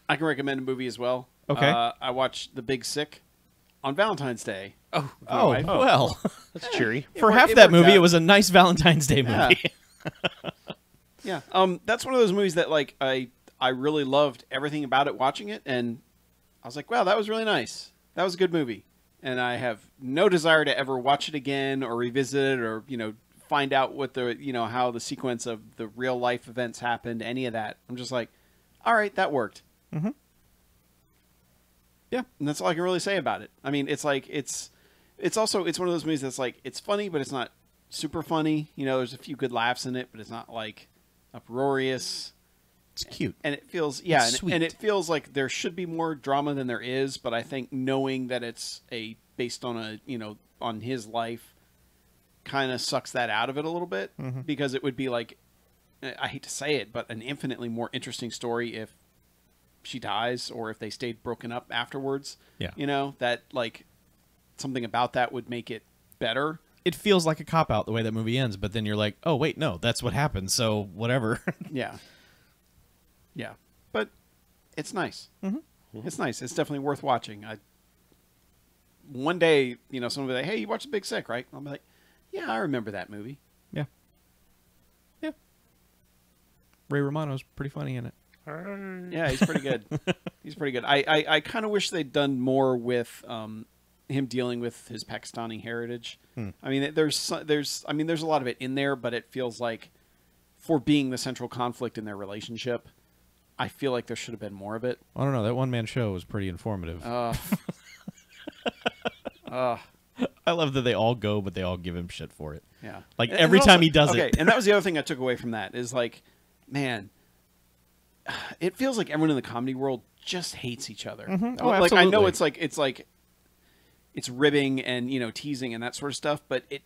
[SPEAKER 3] I can recommend a movie as well.
[SPEAKER 1] Okay.
[SPEAKER 3] I watched The Big Sick on Valentine's Day.
[SPEAKER 4] Oh,
[SPEAKER 1] Oh,
[SPEAKER 3] wife.
[SPEAKER 1] well.
[SPEAKER 2] That's cheery.
[SPEAKER 1] For
[SPEAKER 3] wor-
[SPEAKER 1] half
[SPEAKER 3] it
[SPEAKER 1] that
[SPEAKER 3] worked
[SPEAKER 1] movie,
[SPEAKER 3] out.
[SPEAKER 1] it was a nice Valentine's Day
[SPEAKER 3] Yeah.
[SPEAKER 1] movie.
[SPEAKER 3] Yeah. That's one of those movies that like I really loved everything about it watching it, and I was like, wow, that was really nice. That was a good movie. And I have no desire to ever watch it again or revisit it or, find out what the, how the sequence of the real life events happened, any of that. I'm just like, all right, that worked.
[SPEAKER 1] Mm-hmm.
[SPEAKER 3] Yeah. And that's all I can really say about it. I mean, it's like, it's one of those movies that's like, it's funny, but it's not super funny. There's a few good laughs in it, but it's not like uproarious.
[SPEAKER 1] It's cute.
[SPEAKER 3] And it feels,
[SPEAKER 1] It's
[SPEAKER 3] and it
[SPEAKER 1] sweet.
[SPEAKER 3] feels like there should be more drama than there is. But I think knowing that it's based on on his life, kind of sucks that out of it a little bit, because it would be like, I hate to say it, but an infinitely more interesting story if she dies or if they stayed broken up afterwards.
[SPEAKER 1] Yeah.
[SPEAKER 3] That like something about that would make it better.
[SPEAKER 1] It feels like a cop-out the way that movie ends, but then you're like, oh, wait, no, that's what happened, so whatever.
[SPEAKER 3] Yeah. Yeah. But it's nice. It's nice. It's definitely worth watching. One day, someone will be like, hey, you watched The Big Sick, right? I'll be like, yeah, I remember that movie.
[SPEAKER 1] Yeah. Yeah. Ray Romano's pretty funny in it.
[SPEAKER 3] Yeah, he's pretty good. He's pretty good. I kind of wish they'd done more with him dealing with his Pakistani heritage. I mean, there's a lot of it in there, but it feels like for being the central conflict in their relationship, I feel like there should have been more of it.
[SPEAKER 1] I don't know. That one-man show was pretty informative. I love that they all go, but they all give him shit for it.
[SPEAKER 3] Yeah.
[SPEAKER 1] Like,
[SPEAKER 3] And
[SPEAKER 1] every
[SPEAKER 3] also-
[SPEAKER 1] time he does
[SPEAKER 3] okay,
[SPEAKER 1] it.
[SPEAKER 3] and that was the other thing I took away from that is like, man, it feels like everyone in the comedy world just hates each other.
[SPEAKER 1] Oh,
[SPEAKER 3] Like I know
[SPEAKER 1] absolutely.
[SPEAKER 3] it's ribbing and teasing and that sort of stuff, but it,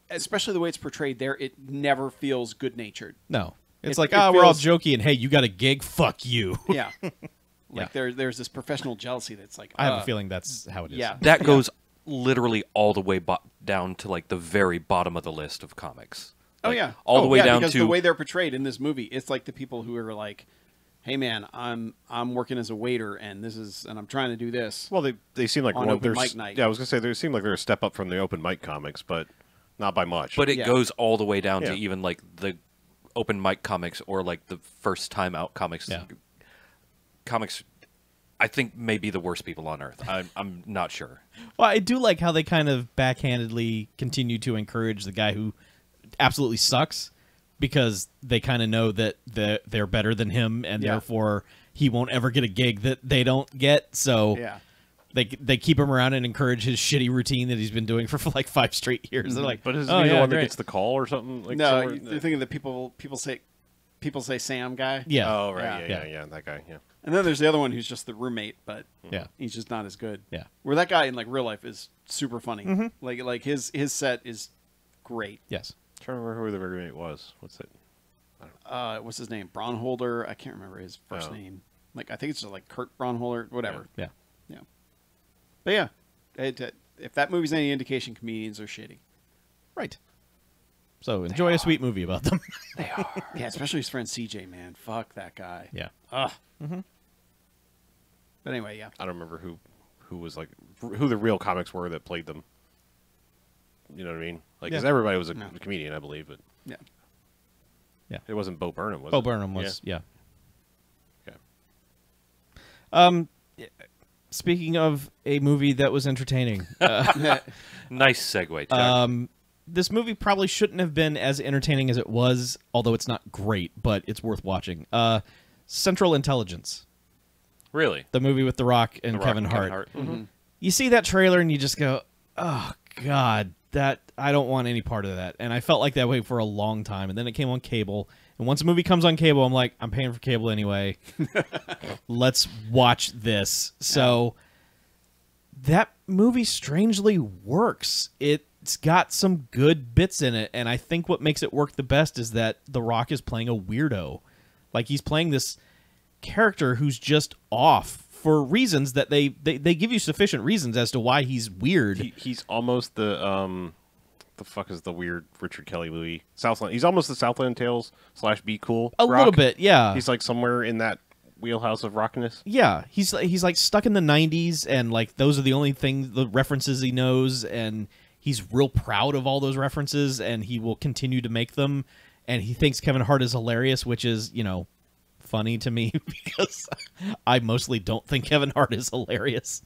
[SPEAKER 3] especially the way it's portrayed there, it never feels good natured.
[SPEAKER 1] No. It's
[SPEAKER 3] It-
[SPEAKER 1] like,
[SPEAKER 3] it
[SPEAKER 1] we're all
[SPEAKER 3] feels-
[SPEAKER 1] jokey, and hey, you got a gig? Fuck you.
[SPEAKER 3] Yeah.
[SPEAKER 1] Yeah.
[SPEAKER 3] There's this professional jealousy that's like
[SPEAKER 1] I have a feeling that's how it is.
[SPEAKER 3] Yeah.
[SPEAKER 4] That goes literally all the way down to like the very bottom of the list of comics.
[SPEAKER 3] Oh
[SPEAKER 4] Like,
[SPEAKER 3] yeah,
[SPEAKER 4] all the way down
[SPEAKER 3] because
[SPEAKER 4] to
[SPEAKER 3] the way they're portrayed in this movie. It's like the people who are like, "Hey man, I'm working as a waiter, and I'm trying to do this."
[SPEAKER 2] Well, they seem like
[SPEAKER 3] On
[SPEAKER 2] one.
[SPEAKER 3] open
[SPEAKER 2] There's,
[SPEAKER 3] mic night.
[SPEAKER 2] yeah, I was gonna say they seem like they're a step up from the open mic comics, but not by much.
[SPEAKER 4] but it
[SPEAKER 3] Yeah.
[SPEAKER 4] goes all the way down
[SPEAKER 2] Yeah.
[SPEAKER 4] to even like the open mic comics or like the first time out comics.
[SPEAKER 1] Yeah.
[SPEAKER 4] Comics, I think, may be the worst people on earth. I'm not sure.
[SPEAKER 1] Well, I do like how they kind of backhandedly continue to encourage the guy who absolutely sucks, because they kind of know that they're better than him, and
[SPEAKER 3] Yeah.
[SPEAKER 1] therefore he won't ever get a gig that they don't get. So
[SPEAKER 3] Yeah.
[SPEAKER 1] they keep him around and encourage his shitty routine that he's been doing for like 5 straight years. They're like,
[SPEAKER 2] but is
[SPEAKER 1] oh,
[SPEAKER 2] he
[SPEAKER 1] yeah,
[SPEAKER 2] the one that
[SPEAKER 1] great.
[SPEAKER 2] gets the call or something? Like
[SPEAKER 3] No,
[SPEAKER 2] somewhere-
[SPEAKER 3] you're thinking the people say Sam guy.
[SPEAKER 1] Yeah.
[SPEAKER 2] Oh right,
[SPEAKER 3] Yeah.
[SPEAKER 2] yeah, that guy. Yeah.
[SPEAKER 3] And then there's the other one who's just the roommate, but
[SPEAKER 1] Yeah.
[SPEAKER 3] he's just not as good.
[SPEAKER 1] Yeah.
[SPEAKER 3] Where that guy in like real life is super funny.
[SPEAKER 1] Mm-hmm.
[SPEAKER 3] Like his set is great.
[SPEAKER 1] Yes.
[SPEAKER 2] I'm trying to remember who the roommate was. What's it?
[SPEAKER 3] What's his name? Braunholder. I can't remember his first
[SPEAKER 2] Oh.
[SPEAKER 3] name. Like I think it's just like Kurt Braunholder, whatever.
[SPEAKER 1] Yeah.
[SPEAKER 3] Yeah. But yeah, if that movie's any indication, comedians are shitty.
[SPEAKER 1] Right. So enjoy a sweet movie about them.
[SPEAKER 3] Yeah, especially his friend CJ, man. Fuck that guy.
[SPEAKER 1] Yeah.
[SPEAKER 3] Ugh. But anyway, yeah.
[SPEAKER 2] I don't remember who was like who the real comics were that played them. You know what I mean? Like, because
[SPEAKER 1] Yeah.
[SPEAKER 2] everybody was a
[SPEAKER 3] No.
[SPEAKER 2] comedian, I believe, but
[SPEAKER 3] Yeah.
[SPEAKER 2] it wasn't Bo Burnham, was
[SPEAKER 1] Bo
[SPEAKER 2] it?
[SPEAKER 1] Burnham was, yeah.
[SPEAKER 2] Okay.
[SPEAKER 1] Speaking of a movie that was entertaining,
[SPEAKER 4] Nice segue, Chuck.
[SPEAKER 1] this movie probably shouldn't have been as entertaining as it was, although it's not great, but it's worth watching. Central Intelligence,
[SPEAKER 4] Really?
[SPEAKER 1] the movie with The Rock and
[SPEAKER 4] The Rock
[SPEAKER 1] Kevin
[SPEAKER 4] and
[SPEAKER 1] Hart.
[SPEAKER 3] Mm-hmm.
[SPEAKER 1] You see that trailer and you just go, oh, God, that I don't want any part of that. And I felt like that way for a long time. And then it came on cable. And once a movie comes on cable, I'm like, I'm paying for cable anyway. Let's watch this. So that movie strangely works. It it's got some good bits in it, and I think what makes it work the best is that The Rock is playing a weirdo. Like, he's playing this character who's just off for reasons that they give you sufficient reasons as to why he's weird.
[SPEAKER 2] He's almost the fuck is the weird Richard Kelly movie? Southland. He's almost the Southland Tales / Be Cool.
[SPEAKER 1] A little bit, yeah.
[SPEAKER 2] He's like somewhere in that wheelhouse of rockiness.
[SPEAKER 1] Yeah, he's like stuck in the 90s, and like those are the only the references he knows, and he's real proud of all those references, and he will continue to make them. And he thinks Kevin Hart is hilarious, which is, funny to me because I mostly don't think Kevin Hart is hilarious.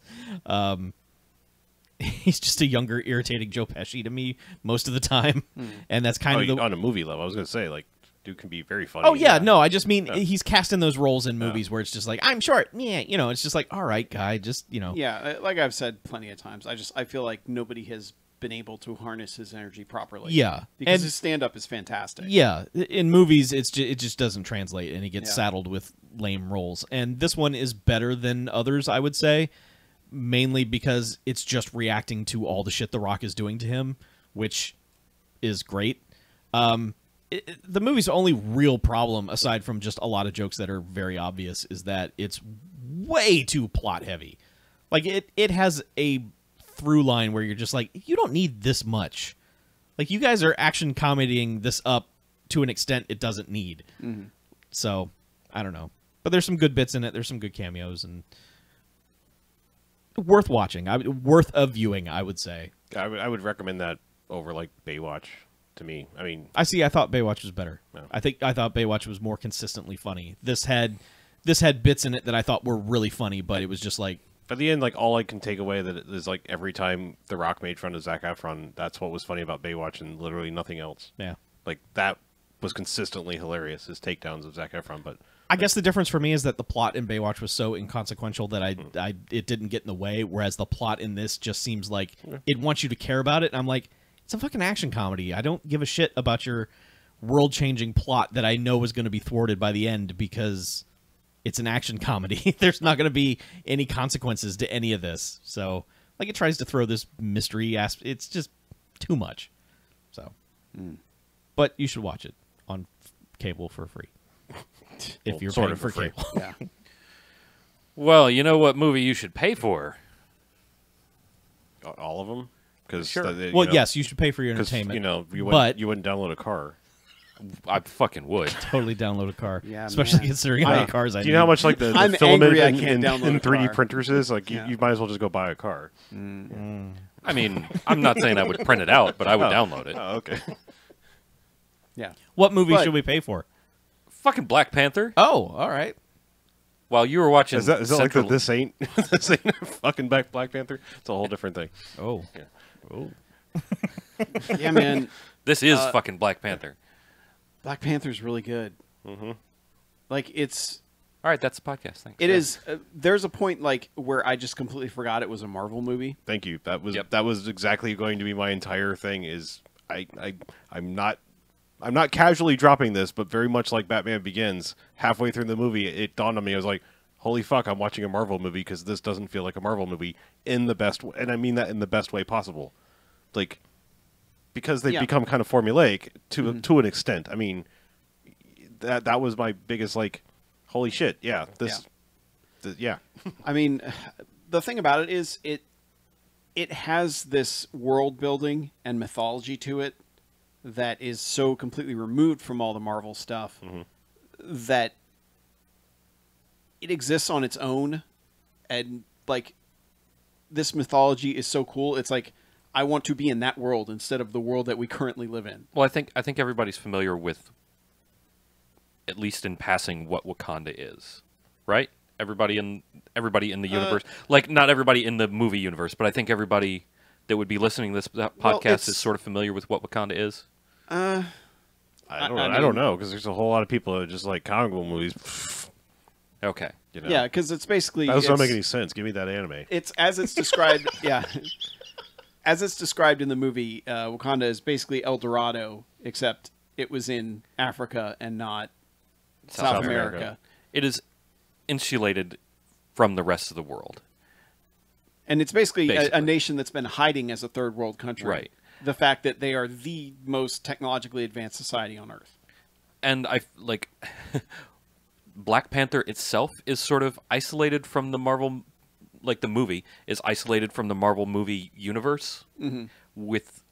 [SPEAKER 1] He's just a younger, irritating Joe Pesci to me most of the time, and that's kind of
[SPEAKER 2] on a movie level. I was going to say, like, dude can be very funny.
[SPEAKER 1] Oh yeah, no, I just mean he's cast in those roles in movies where it's just like, I'm short, yeah, it's just like, all right, guy, just
[SPEAKER 3] Yeah, like I've said plenty of times, I feel like nobody has been able to harness his energy properly.
[SPEAKER 1] Yeah,
[SPEAKER 3] because his stand-up is fantastic.
[SPEAKER 1] Yeah, in movies, it just doesn't translate, and he gets saddled with lame roles. And this one is better than others, I would say, mainly because it's just reacting to all the shit The Rock is doing to him, which is great. The movie's only real problem, aside from just a lot of jokes that are very obvious, is that it's way too plot heavy. Like, it has a through line where you're just like, you don't need this much. Like, you guys are action comedying this up to an extent it doesn't need. Mm-hmm. So, I don't know. But there's some good bits in it. There's some good cameos, and worth watching. Worth a viewing, I would say.
[SPEAKER 2] I would recommend that over, like, Baywatch to me. I mean...
[SPEAKER 1] I thought Baywatch was better. No. I thought Baywatch was more consistently funny. This had bits in it that I thought were really funny, but it was just like...
[SPEAKER 2] At the end, like, all I can take away that is, like, every time The Rock made fun of Zac Efron, that's what was funny about Baywatch and literally nothing else.
[SPEAKER 1] Yeah.
[SPEAKER 2] Like, that was consistently hilarious, his takedowns of Zac Efron, but...
[SPEAKER 1] I guess the difference for me is that the plot in Baywatch was so inconsequential that it didn't get in the way, whereas the plot in this just seems like it wants you to care about it, and I'm like, it's a fucking action comedy. I don't give a shit about your world-changing plot that I know is going to be thwarted by the end because... it's an action comedy. There's not going to be any consequences to any of this. So, like, it tries to throw this mystery aspect. It's just too much. So, but you should watch it on cable for free. If you're paying for cable.
[SPEAKER 3] Yeah.
[SPEAKER 4] Well, you know what movie you should pay for?
[SPEAKER 2] All of them? Cause
[SPEAKER 4] sure.
[SPEAKER 1] Yes, you should pay for your entertainment.
[SPEAKER 2] You wouldn't download a car.
[SPEAKER 4] I fucking would.
[SPEAKER 1] Totally download a car.
[SPEAKER 3] Yeah,
[SPEAKER 1] especially
[SPEAKER 3] man.
[SPEAKER 1] considering how many cars I need.
[SPEAKER 2] Do you know how much like the
[SPEAKER 3] I'm
[SPEAKER 2] filament
[SPEAKER 3] angry I
[SPEAKER 2] in
[SPEAKER 3] can't download a
[SPEAKER 2] 3D
[SPEAKER 3] car.
[SPEAKER 2] printers is? Like, you might as well just go buy a car.
[SPEAKER 4] I mean, I'm not saying I would print it out, but I would download it.
[SPEAKER 2] Oh, okay.
[SPEAKER 3] Yeah.
[SPEAKER 1] What movie should we pay for?
[SPEAKER 4] Fucking Black Panther.
[SPEAKER 1] Oh, all right.
[SPEAKER 4] While you were watching,
[SPEAKER 2] Is that like the this ain't fucking Black Panther? It's a whole different thing.
[SPEAKER 1] Oh.
[SPEAKER 2] Yeah.
[SPEAKER 1] Oh.
[SPEAKER 3] Yeah, man.
[SPEAKER 4] This is fucking Black Panther.
[SPEAKER 3] Black Panther's really good.
[SPEAKER 2] Mm-hmm.
[SPEAKER 3] Like, it's...
[SPEAKER 4] All right, that's the podcast. Thanks.
[SPEAKER 3] It is. There's a point, like, where I just completely forgot it was a Marvel movie.
[SPEAKER 2] Thank you. That was exactly going to be my entire thing. Is I'm not casually dropping this, but very much like Batman Begins, halfway through the movie, it dawned on me. I was like, holy fuck, I'm watching a Marvel movie because this doesn't feel like a Marvel movie in the best way. And I mean that in the best way possible. Like, because they've become kind of formulaic to an extent. I mean, that was my biggest, like, holy shit, yeah.
[SPEAKER 3] I mean, the thing about it is it has this world building and mythology to it that is so completely removed from all the Marvel stuff that it exists on its own, and like this mythology is so cool. It's like, I want to be in that world instead of the world that we currently live in.
[SPEAKER 4] Well, I think everybody's familiar with, at least in passing, what Wakanda is, right? Everybody in the universe, like not everybody in the movie universe, but I think everybody that would be listening to this podcast is sort of familiar with what Wakanda is.
[SPEAKER 2] I don't know, because there's a whole lot of people that just like comic book movies.
[SPEAKER 4] Okay.
[SPEAKER 3] Yeah, because it's basically...
[SPEAKER 2] That doesn't make any sense. Give me that anime.
[SPEAKER 3] It's as it's described... yeah. As it's described in the movie, Wakanda is basically El Dorado, except it was in Africa and not South America.
[SPEAKER 4] It is insulated from the rest of the world.
[SPEAKER 3] And it's basically. A nation that's been hiding as a third world country.
[SPEAKER 4] Right.
[SPEAKER 3] the fact that they are the most technologically advanced society on Earth.
[SPEAKER 4] And I like Black Panther itself is sort of isolated from the Marvel, like the movie is isolated from the Marvel movie universe, with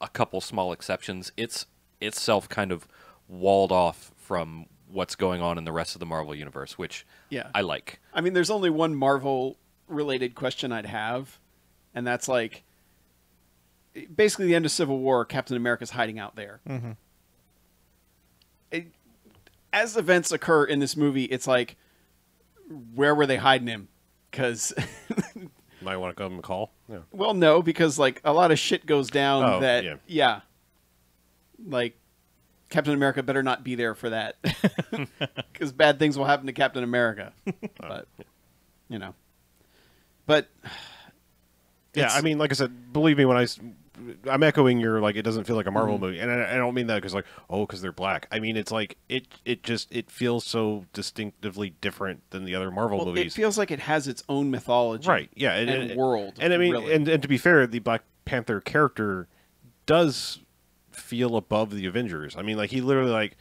[SPEAKER 4] a couple small exceptions. It's itself kind of walled off from what's going on in the rest of the Marvel universe, which I like.
[SPEAKER 3] I mean, there's only one Marvel-related question I'd have, and that's like, basically the end of Civil War, Captain America's hiding out there. As events occur in this movie, it's like, where were they hiding him? Because
[SPEAKER 2] Might want to come and call. Yeah.
[SPEAKER 3] well, no, because like a lot of shit goes down like Captain America better not be there for that, because bad things will happen to Captain America. But you know, but
[SPEAKER 2] yeah, I mean, like I said, believe me when I'm echoing your, like, it doesn't feel like a Marvel movie, and I don't mean that because, like, because they're black. I mean, it's like it feels so distinctively different than the other Marvel movies.
[SPEAKER 3] It feels like it has its own mythology,
[SPEAKER 2] right? Yeah,
[SPEAKER 3] and world.
[SPEAKER 2] And I mean,
[SPEAKER 3] really.
[SPEAKER 2] and to be fair, the Black Panther character does feel above the Avengers. I mean, like, he literally, like,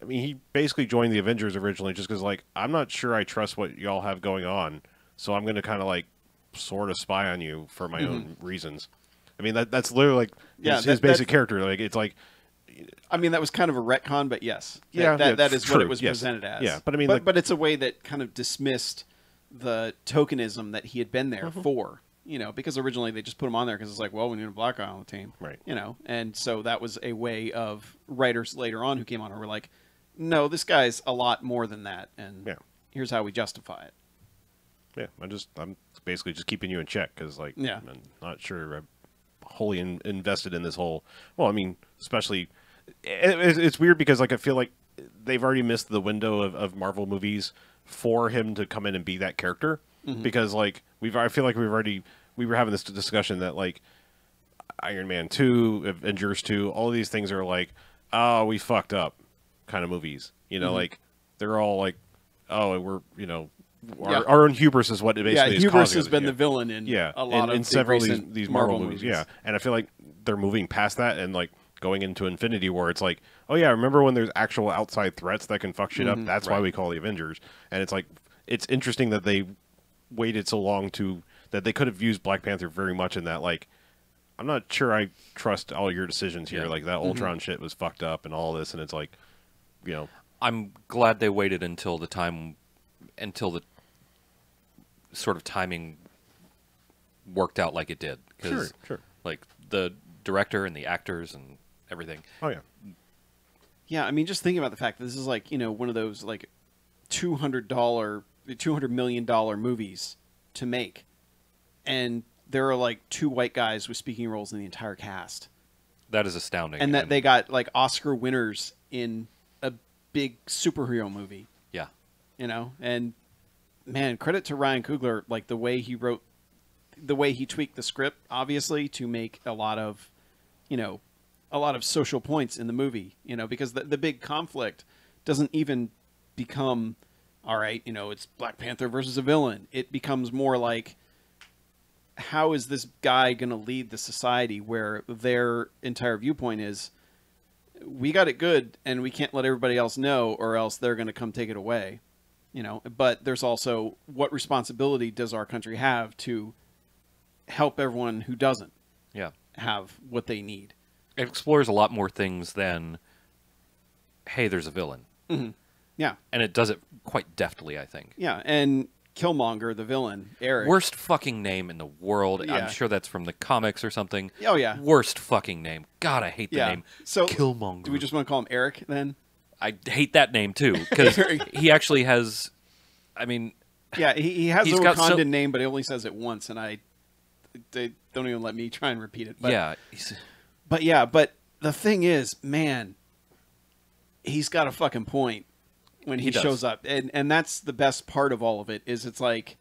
[SPEAKER 2] he basically joined the Avengers originally just because, like, I'm not sure I trust what y'all have going on, so I'm going to kind of, like, sort of spy on you for my own reasons. I mean, that's literally, like, his basic character. Like, it's like,
[SPEAKER 3] I mean, that was kind of a retcon, but yes,
[SPEAKER 2] that
[SPEAKER 3] is
[SPEAKER 2] true,
[SPEAKER 3] what it was
[SPEAKER 2] yes.
[SPEAKER 3] presented as.
[SPEAKER 2] Yeah, but I mean,
[SPEAKER 3] but it's a way that kind of dismissed the tokenism that he had been there for. You know, because originally they just put him on there because it's like, well, we need a black guy on the team,
[SPEAKER 2] right?
[SPEAKER 3] You know, and so that was a way of writers later on who came on and were like, no, this guy's a lot more than that, and here's how we justify it.
[SPEAKER 2] Yeah, I'm basically just keeping you in check because, like, I'm not sure I'm wholly invested in this whole. Well, I mean, especially it's weird because, like, I feel like they've already missed the window of Marvel movies for him to come in and be that character because, like, I feel like we were having this discussion that, like, Iron Man 2, Avengers 2, all of these things are like, oh, we fucked up kind of movies. You know, like, they're all like, oh, we're, you know, our own hubris is what it basically is.
[SPEAKER 3] Hubris has been the villain in a lot of
[SPEAKER 2] several of these Marvel movies. Yeah, and I feel like they're moving past that and, like, going into Infinity War. It's like, oh yeah, remember when there's actual outside threats that can fuck shit up? That's why we call the Avengers. And it's like, it's interesting that they waited so long that they could have used Black Panther very much in that, like, I'm not sure I trust all your decisions here. Like, that Ultron shit was fucked up and all this, and it's like, you know.
[SPEAKER 4] I'm glad they waited until the sort of timing worked out like it did. Cause,
[SPEAKER 2] sure.
[SPEAKER 4] Like, the director and the actors and everything.
[SPEAKER 2] Oh, yeah.
[SPEAKER 3] Yeah, I mean, just thinking about the fact that this is, like, you know, one of those, like, $200 million movies to make. And there are, like, 2 white guys with speaking roles in the entire cast.
[SPEAKER 4] That is astounding.
[SPEAKER 3] And that they got, like, Oscar winners in a big superhero movie.
[SPEAKER 4] Yeah.
[SPEAKER 3] You know? And, man, credit to Ryan Coogler, like, the way he tweaked the script, obviously, to make a lot of social points in the movie, you know, because the big conflict doesn't even become, all right, you know, it's Black Panther versus a villain. It becomes more like, how is this guy going to lead the society where their entire viewpoint is, we got it good and we can't let everybody else know or else they're going to come take it away, you know. But there's also, what responsibility does our country have to help everyone who doesn't have what they need?
[SPEAKER 4] It explores a lot more things than, hey, there's a villain.
[SPEAKER 3] Yeah.
[SPEAKER 4] And it does it quite deftly, I think.
[SPEAKER 3] Yeah, and Killmonger, the villain, Eric.
[SPEAKER 4] Worst fucking name in the world.
[SPEAKER 3] Yeah.
[SPEAKER 4] I'm sure that's from the comics or something.
[SPEAKER 3] Oh, yeah.
[SPEAKER 4] Worst fucking name. God, I hate the name.
[SPEAKER 3] So,
[SPEAKER 4] Killmonger.
[SPEAKER 3] Do we just want to call him Eric, then?
[SPEAKER 4] I hate that name, too, because he actually has, I mean...
[SPEAKER 3] Yeah, he has a
[SPEAKER 4] got
[SPEAKER 3] Wakandan name, but he only says it once, and they don't even let me try and repeat it. But,
[SPEAKER 4] yeah.
[SPEAKER 3] But the thing is, man, he's got a fucking point when he shows up. And that's the best part of all of it, is it's like,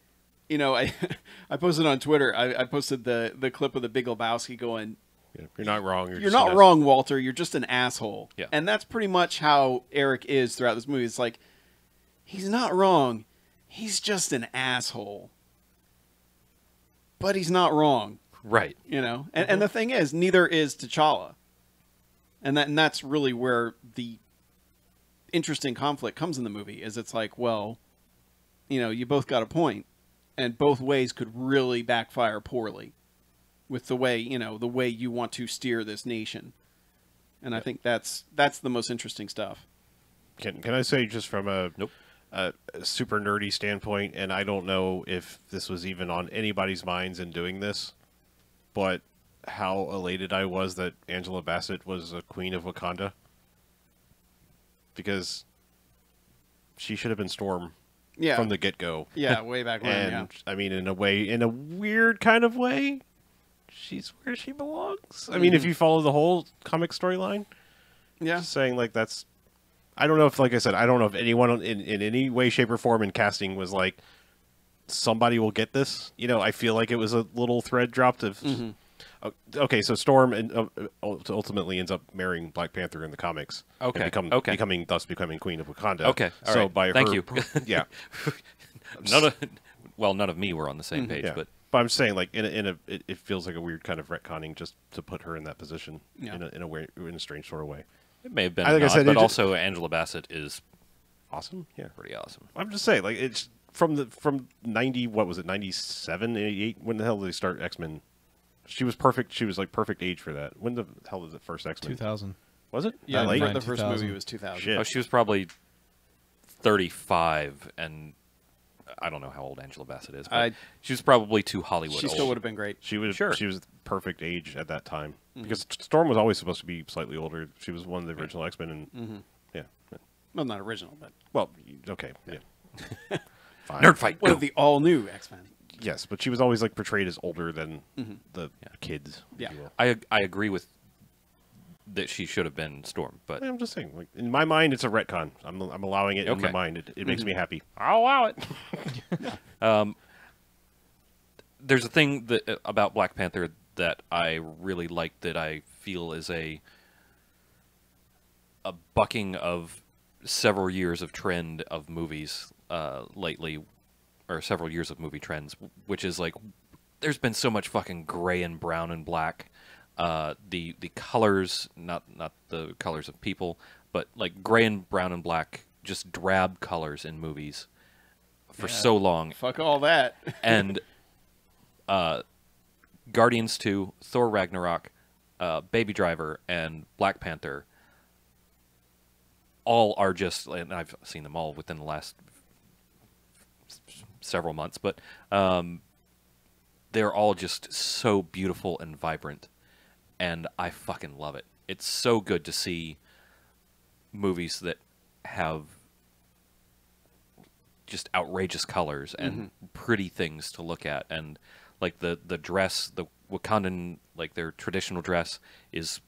[SPEAKER 3] you know, I posted on Twitter, I posted the clip of the Big Lebowski going,
[SPEAKER 2] you're not wrong.
[SPEAKER 3] You're not wrong, Walter. You're just an asshole.
[SPEAKER 4] Yeah.
[SPEAKER 3] And that's pretty much how Eric is throughout this movie. It's like, he's not wrong. He's just an asshole. But he's not wrong.
[SPEAKER 4] Right.
[SPEAKER 3] You know, and the thing is, neither is T'Challa, and that's really where the interesting conflict comes in the movie. Is it's like, well, you know, you both got a point, and both ways could really backfire poorly with the way you want to steer this nation, and I think that's the most interesting stuff.
[SPEAKER 2] Can I say, just from a
[SPEAKER 4] Nope.
[SPEAKER 2] super nerdy standpoint, and I don't know if this was even on anybody's minds in doing this, but how elated I was that Angela Bassett was a queen of Wakanda. Because she should have been Storm from the get-go.
[SPEAKER 3] Yeah, way back when,
[SPEAKER 2] and, I mean, in a weird kind of way, she's where she belongs. I mean, if you follow the whole comic storyline, just saying, like, that's... I don't know if, like I said, I don't know if anyone in any way, shape, or form in casting was like, somebody will get this. You know, I feel like it was a little thread dropped of... Okay, so Storm ultimately ends up marrying Black Panther in the comics.
[SPEAKER 4] Okay.
[SPEAKER 2] And becoming Queen of Wakanda.
[SPEAKER 4] Okay. All
[SPEAKER 2] so
[SPEAKER 4] right.
[SPEAKER 2] by
[SPEAKER 4] Thank
[SPEAKER 2] her,
[SPEAKER 4] you.
[SPEAKER 2] Yeah.
[SPEAKER 4] None of me were on the same page,
[SPEAKER 2] Yeah.
[SPEAKER 4] but
[SPEAKER 2] I'm saying, like, it feels like a weird kind of retconning just to put her in that position in a strange sort of way.
[SPEAKER 4] it may have been
[SPEAKER 2] Like I
[SPEAKER 4] not,
[SPEAKER 2] said,
[SPEAKER 4] but also Angela Bassett is
[SPEAKER 2] Awesome. Yeah.
[SPEAKER 4] pretty awesome.
[SPEAKER 2] I'm just saying, like, it's from 90, what was it, 97, 88? When the hell did they start X-Men? She was perfect. She was like perfect age for that. When the hell was it first X-Men?
[SPEAKER 1] 2000.
[SPEAKER 2] Was it?
[SPEAKER 3] Yeah,
[SPEAKER 2] That late?
[SPEAKER 3] the first
[SPEAKER 1] 2000.
[SPEAKER 3] movie was 2000.
[SPEAKER 2] Shit.
[SPEAKER 4] Oh, she was probably 35, and I don't know how old Angela Bassett is, but she was probably too Hollywood
[SPEAKER 3] She
[SPEAKER 4] old.
[SPEAKER 3] still would have been great.
[SPEAKER 2] She was
[SPEAKER 4] Sure.
[SPEAKER 2] She was perfect age at that time because Storm was always supposed to be slightly older. She was one of the original X-Men, and yeah.
[SPEAKER 3] Well, not original, but
[SPEAKER 2] Well, okay, yeah. Fine.
[SPEAKER 4] Nerd fight.
[SPEAKER 3] one
[SPEAKER 4] Go.
[SPEAKER 3] of the all-new X-Men.
[SPEAKER 2] Yes, but she was always like portrayed as older than the kids. if
[SPEAKER 3] Yeah.
[SPEAKER 2] you will.
[SPEAKER 4] I agree with that she should have been Storm, but
[SPEAKER 2] I'm just saying, like, in my mind, it's a retcon. I'm allowing it in my
[SPEAKER 4] Okay.
[SPEAKER 2] mind. It makes me happy.
[SPEAKER 4] I'll allow it. There's a thing that about Black Panther that I really like that I feel is a bucking of several years of trend of movies lately, or several years of movie trends, which is like there's been so much fucking gray and brown and black. The colors, not the colors of people, but like gray and brown and black, just drab colors in movies for so long.
[SPEAKER 3] Fuck all that.
[SPEAKER 4] And Guardians 2, Thor Ragnarok, Baby Driver, and Black Panther all are just, and I've seen them all within the last several months, but they're all just so beautiful and vibrant, and I fucking love it. It's so good to see movies that have just outrageous colors and pretty things to look at, and like the dress, the Wakandan, like their traditional dress is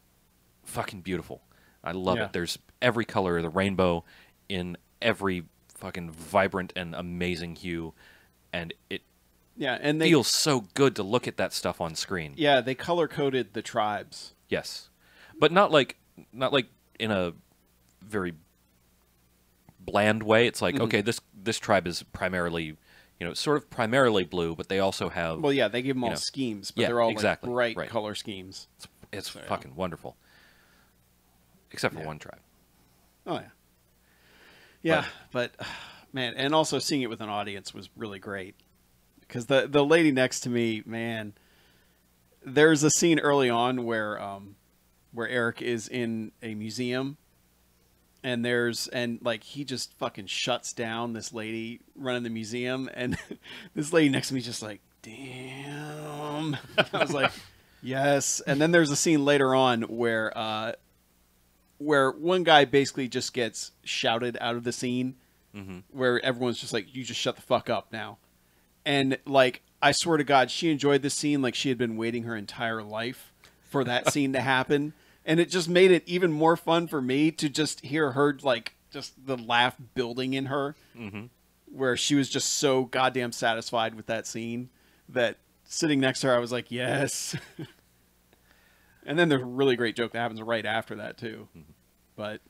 [SPEAKER 4] fucking beautiful. I love it. There's every color of the rainbow in every fucking vibrant and amazing hue, and it
[SPEAKER 3] And they
[SPEAKER 4] feels so good to look at that stuff on screen.
[SPEAKER 3] they color-coded the tribes.
[SPEAKER 4] Yes, but not like in a very bland way. It's like, okay, this tribe is primarily, sort of primarily blue, but they also have
[SPEAKER 3] Well, they give them all schemes, but they're all
[SPEAKER 4] exactly,
[SPEAKER 3] like bright
[SPEAKER 4] right.
[SPEAKER 3] color schemes.
[SPEAKER 4] it's fucking wonderful, except for one tribe.
[SPEAKER 3] Oh yeah, but man, and also seeing it with an audience was really great because the lady next to me, man, there's a scene early on where Eric is in a museum, and he just fucking shuts down this lady running the museum, and this lady next to me just like, damn. I was like, yes. And then there's a scene later on where one guy basically just gets shouted out of the scene, where everyone's just like, you just shut the fuck up now. And like, I swear to God, she enjoyed this scene like she had been waiting her entire life for that scene to happen. And it just made it even more fun for me to just hear her, like, just the laugh building in her, where she was just so goddamn satisfied with that scene that sitting next to her, I was like, yes. And then there's a really great joke that happens right after that, too. But,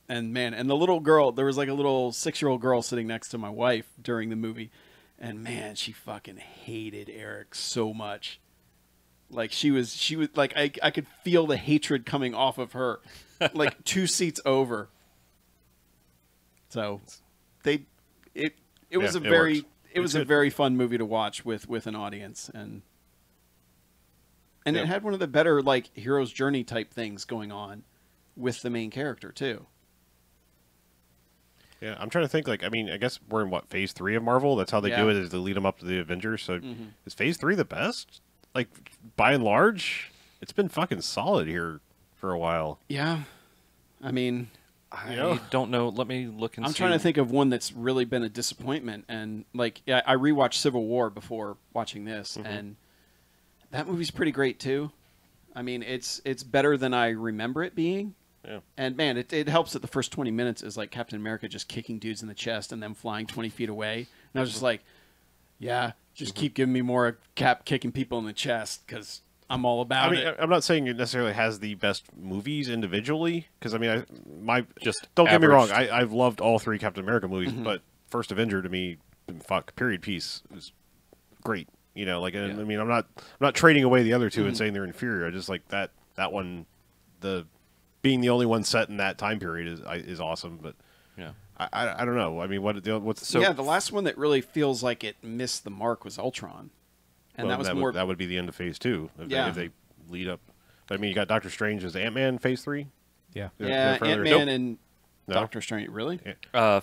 [SPEAKER 3] and the little girl, there was like a little 6-year-old girl sitting next to my wife during the movie. And man, she fucking hated Eric so much. Like she was like I could feel the hatred coming off of her, like 2 seats over. So, it was
[SPEAKER 2] Yeah,
[SPEAKER 3] a
[SPEAKER 2] it
[SPEAKER 3] very
[SPEAKER 2] works.
[SPEAKER 3] it was
[SPEAKER 2] It's
[SPEAKER 3] a
[SPEAKER 2] good.
[SPEAKER 3] very fun movie to watch with an audience, and it had one of the better like hero's journey type things going on with the main character too.
[SPEAKER 2] Yeah, I'm trying to think. Like, I mean, I guess we're in what, phase 3 of Marvel? That's how they do
[SPEAKER 3] Yeah.
[SPEAKER 2] it, is to lead them up to the Avengers. So, is phase 3 the best? Like, by and large, it's been fucking solid here for a while.
[SPEAKER 3] Yeah, I mean,
[SPEAKER 4] I don't know. Let me look and
[SPEAKER 3] I'm
[SPEAKER 4] see.
[SPEAKER 3] trying to think of one that's really been a disappointment. And like, I rewatched Civil War before watching this, and that movie's pretty great too. I mean, it's better than I remember it being.
[SPEAKER 2] Yeah.
[SPEAKER 3] And man, it helps that the first 20 minutes is like Captain America just kicking dudes in the chest and them flying 20 feet away. And I was just like, yeah, just keep giving me more Cap kicking people in the chest because I'm all about
[SPEAKER 2] I mean,
[SPEAKER 3] it.
[SPEAKER 2] I'm not saying it necessarily has the best movies individually, because I mean,
[SPEAKER 4] Just
[SPEAKER 2] don't get me wrong,
[SPEAKER 4] averaged.
[SPEAKER 2] I've loved all 3 Captain America movies, but First Avenger to me, period piece is great. You know, like, and,
[SPEAKER 4] Yeah.
[SPEAKER 2] I mean, I'm not trading away the other 2 and saying they're inferior. I just like that one, being the only one set in that time period is awesome. But
[SPEAKER 4] Yeah.
[SPEAKER 2] I don't know. I mean, what's
[SPEAKER 3] So yeah, the last one that really feels like it missed the mark was Ultron, and
[SPEAKER 2] well,
[SPEAKER 3] that was more.
[SPEAKER 2] that would be the end of phase 2 if they lead up. I mean, you got Doctor Strange as Ant-Man phase 3.
[SPEAKER 1] Yeah.
[SPEAKER 3] Yeah,
[SPEAKER 2] further?
[SPEAKER 3] Ant-Man
[SPEAKER 2] Nope.
[SPEAKER 3] and
[SPEAKER 2] No?
[SPEAKER 3] Doctor Strange. Really?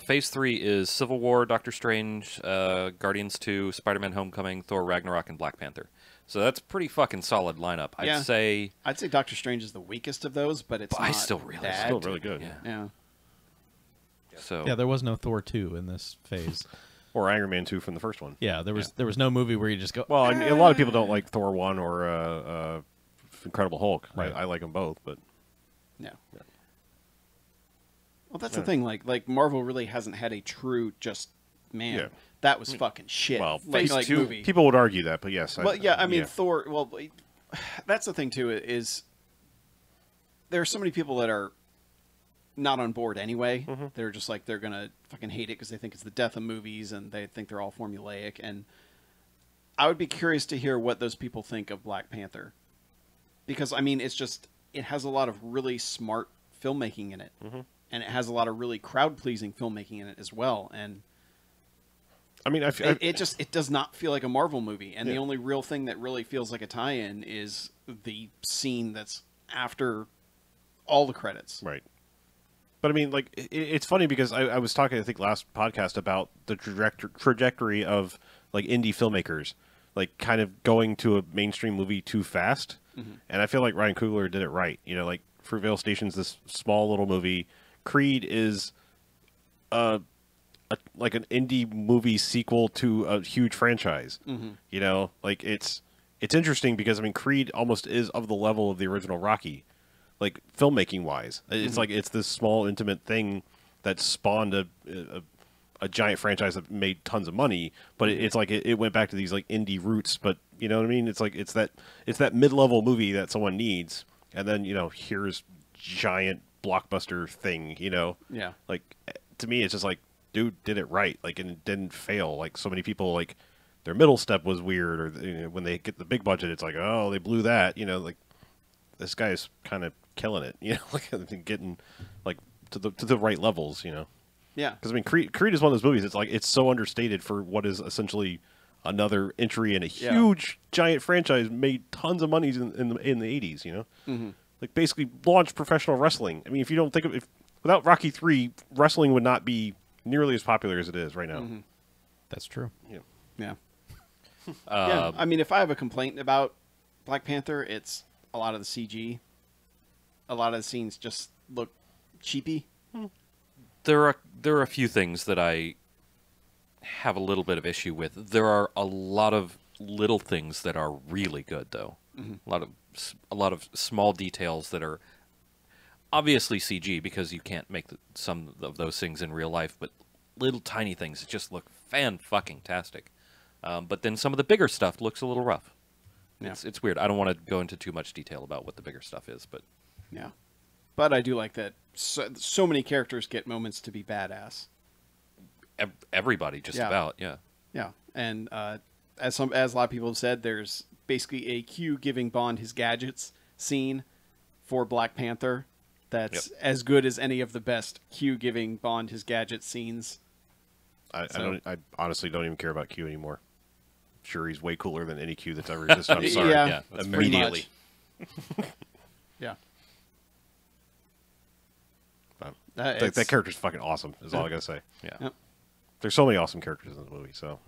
[SPEAKER 4] Phase 3 is Civil War, Doctor Strange, Guardians 2, Spider-Man: Homecoming, Thor: Ragnarok, and Black Panther. So that's pretty fucking solid lineup.
[SPEAKER 3] Yeah.
[SPEAKER 4] I'd say.
[SPEAKER 3] I'd say Doctor Strange is the weakest of those, but it's
[SPEAKER 4] But I
[SPEAKER 3] not
[SPEAKER 4] still really-
[SPEAKER 3] bad.
[SPEAKER 2] Still really good.
[SPEAKER 4] Yeah.
[SPEAKER 3] Yeah.
[SPEAKER 4] So.
[SPEAKER 1] Yeah, there was no Thor 2 in this phase.
[SPEAKER 2] Or Iron Man 2 from the first one.
[SPEAKER 1] Yeah, there was no movie where you just go.
[SPEAKER 2] Well, and a lot of people don't like Thor 1 or Incredible Hulk.
[SPEAKER 1] Right.
[SPEAKER 2] I like them both, but
[SPEAKER 3] Yeah. Well, that's the thing. Like Marvel really hasn't had a true just man.
[SPEAKER 2] Yeah.
[SPEAKER 3] That was fucking shit.
[SPEAKER 2] well,
[SPEAKER 3] like,
[SPEAKER 2] phase 2
[SPEAKER 3] movie.
[SPEAKER 2] people would argue that, but yes.
[SPEAKER 3] Well, yeah, I mean Thor. Well, that's the thing too. Is there are so many people that are not on board anyway. They're just like they're gonna fucking hate it because they think it's the death of movies and they think they're all formulaic. And I would be curious to hear what those people think of Black Panther, because I mean it has a lot of really smart filmmaking in it, and it has a lot of really crowd pleasing filmmaking in it as well. And
[SPEAKER 2] I mean,
[SPEAKER 3] it does not feel like a Marvel movie, and the
[SPEAKER 2] Yeah.
[SPEAKER 3] only real thing that really feels like a tie-in is the scene that's after all the credits.
[SPEAKER 2] right. But I mean, like, it's funny because I was talking, I think, last podcast about the trajectory of like indie filmmakers, like kind of going to a mainstream movie too fast, and I feel like Ryan Coogler did it right. You know, like Fruitvale Station's this small little movie. Creed is like an indie movie sequel to a huge franchise. You know, like it's interesting because I mean Creed almost is of the level of the original Rocky, like filmmaking wise. It's like it's this small intimate thing that spawned a giant franchise that made tons of money, but it's like it went back to these like indie roots. But you know what I mean? It's like it's that mid-level movie that someone needs, and then you know here's giant blockbuster thing. You know,
[SPEAKER 3] Yeah.
[SPEAKER 2] like to me it's just like dude did it right, like, and it didn't fail. Like so many people, like their middle step was weird, or you know, when they get the big budget it's like, oh, they blew that. You know, like this guy's kind of killing it. You know, like getting like to the right levels. You know.
[SPEAKER 3] Yeah.
[SPEAKER 2] Because I mean, Creed is one of those movies. It's like it's so understated for what is essentially another entry in a huge, giant franchise. Made tons of money in the 80s. You know, like basically launched professional wrestling. I mean, if you don't think of without Rocky 3, wrestling would not be nearly as popular as it is right now.
[SPEAKER 1] That's true.
[SPEAKER 2] Yeah.
[SPEAKER 3] Yeah. Yeah. I mean, if I have a complaint about Black Panther, it's a lot of the CG. A lot of the scenes just look cheapy.
[SPEAKER 4] There are a few things that I have a little bit of issue with. There are a lot of little things that are really good, though. A lot of small details that are obviously CG because you can't make some of those things in real life, but little tiny things that just look fan-fucking-tastic. But then some of the bigger stuff looks a little rough.
[SPEAKER 3] Yeah.
[SPEAKER 4] It's weird. I don't want to go into too much detail about what the bigger stuff is, but
[SPEAKER 3] Yeah. But I do like that so many characters get moments to be badass.
[SPEAKER 4] everybody just
[SPEAKER 3] Yeah.
[SPEAKER 4] about, yeah.
[SPEAKER 3] Yeah. And as a lot of people have said, there's basically a Q giving Bond his gadgets scene for Black Panther that's as good as any of the best Q giving Bond his gadget scenes.
[SPEAKER 2] I honestly don't even care about Q anymore. Sure, he's way cooler than any Q that's ever existed. I'm sorry.
[SPEAKER 3] Yeah,
[SPEAKER 4] that's
[SPEAKER 2] immediately.
[SPEAKER 3] Yeah.
[SPEAKER 2] That character's fucking awesome, is all I gotta say.
[SPEAKER 4] Yeah.
[SPEAKER 3] Yep.
[SPEAKER 2] There's so many awesome characters in the movie, so.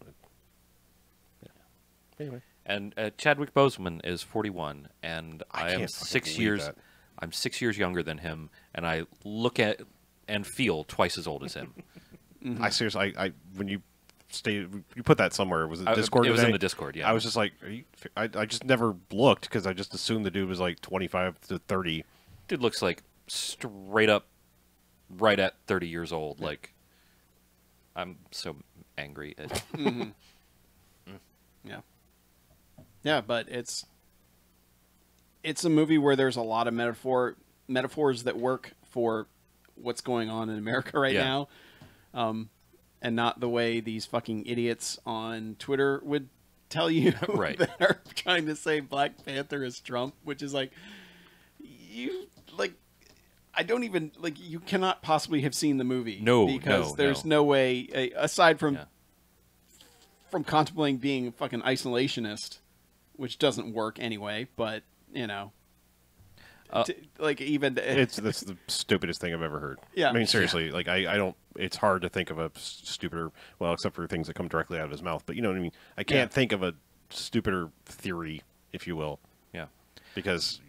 [SPEAKER 2] Anyway.
[SPEAKER 4] And Chadwick Boseman is 41, and I am
[SPEAKER 2] can't
[SPEAKER 4] 6
[SPEAKER 2] fucking
[SPEAKER 4] years.
[SPEAKER 2] believe that.
[SPEAKER 4] I'm 6 years younger than him, and I look at and feel twice as old as him.
[SPEAKER 2] I seriously, I when you put that somewhere, was it Discord?
[SPEAKER 4] It was
[SPEAKER 2] today?
[SPEAKER 4] in the Discord. Yeah.
[SPEAKER 2] I was just like, I just never looked because I just assumed the dude was like 25 to 30.
[SPEAKER 4] Dude looks like straight up, right at 30 years old.
[SPEAKER 2] Yeah.
[SPEAKER 4] Like, I'm so angry at.
[SPEAKER 3] Yeah. Yeah, but it's a movie where there's a lot of metaphors that work for what's going on in America right now, and not the way these fucking idiots on Twitter would tell you
[SPEAKER 4] Right.
[SPEAKER 3] that are trying to say Black Panther is Trump, which is like, you like. I don't even like. You cannot possibly have seen the movie, because there's no way aside from contemplating being a fucking isolationist, which doesn't work anyway. But you know, like even
[SPEAKER 2] That's the stupidest thing I've ever heard.
[SPEAKER 3] Yeah.
[SPEAKER 2] I mean, seriously, like I don't. It's hard to think of a stupider. Well, except for things that come directly out of his mouth. But you know what I mean. I can't think of a stupider theory, if you will.
[SPEAKER 4] Yeah.
[SPEAKER 2] Because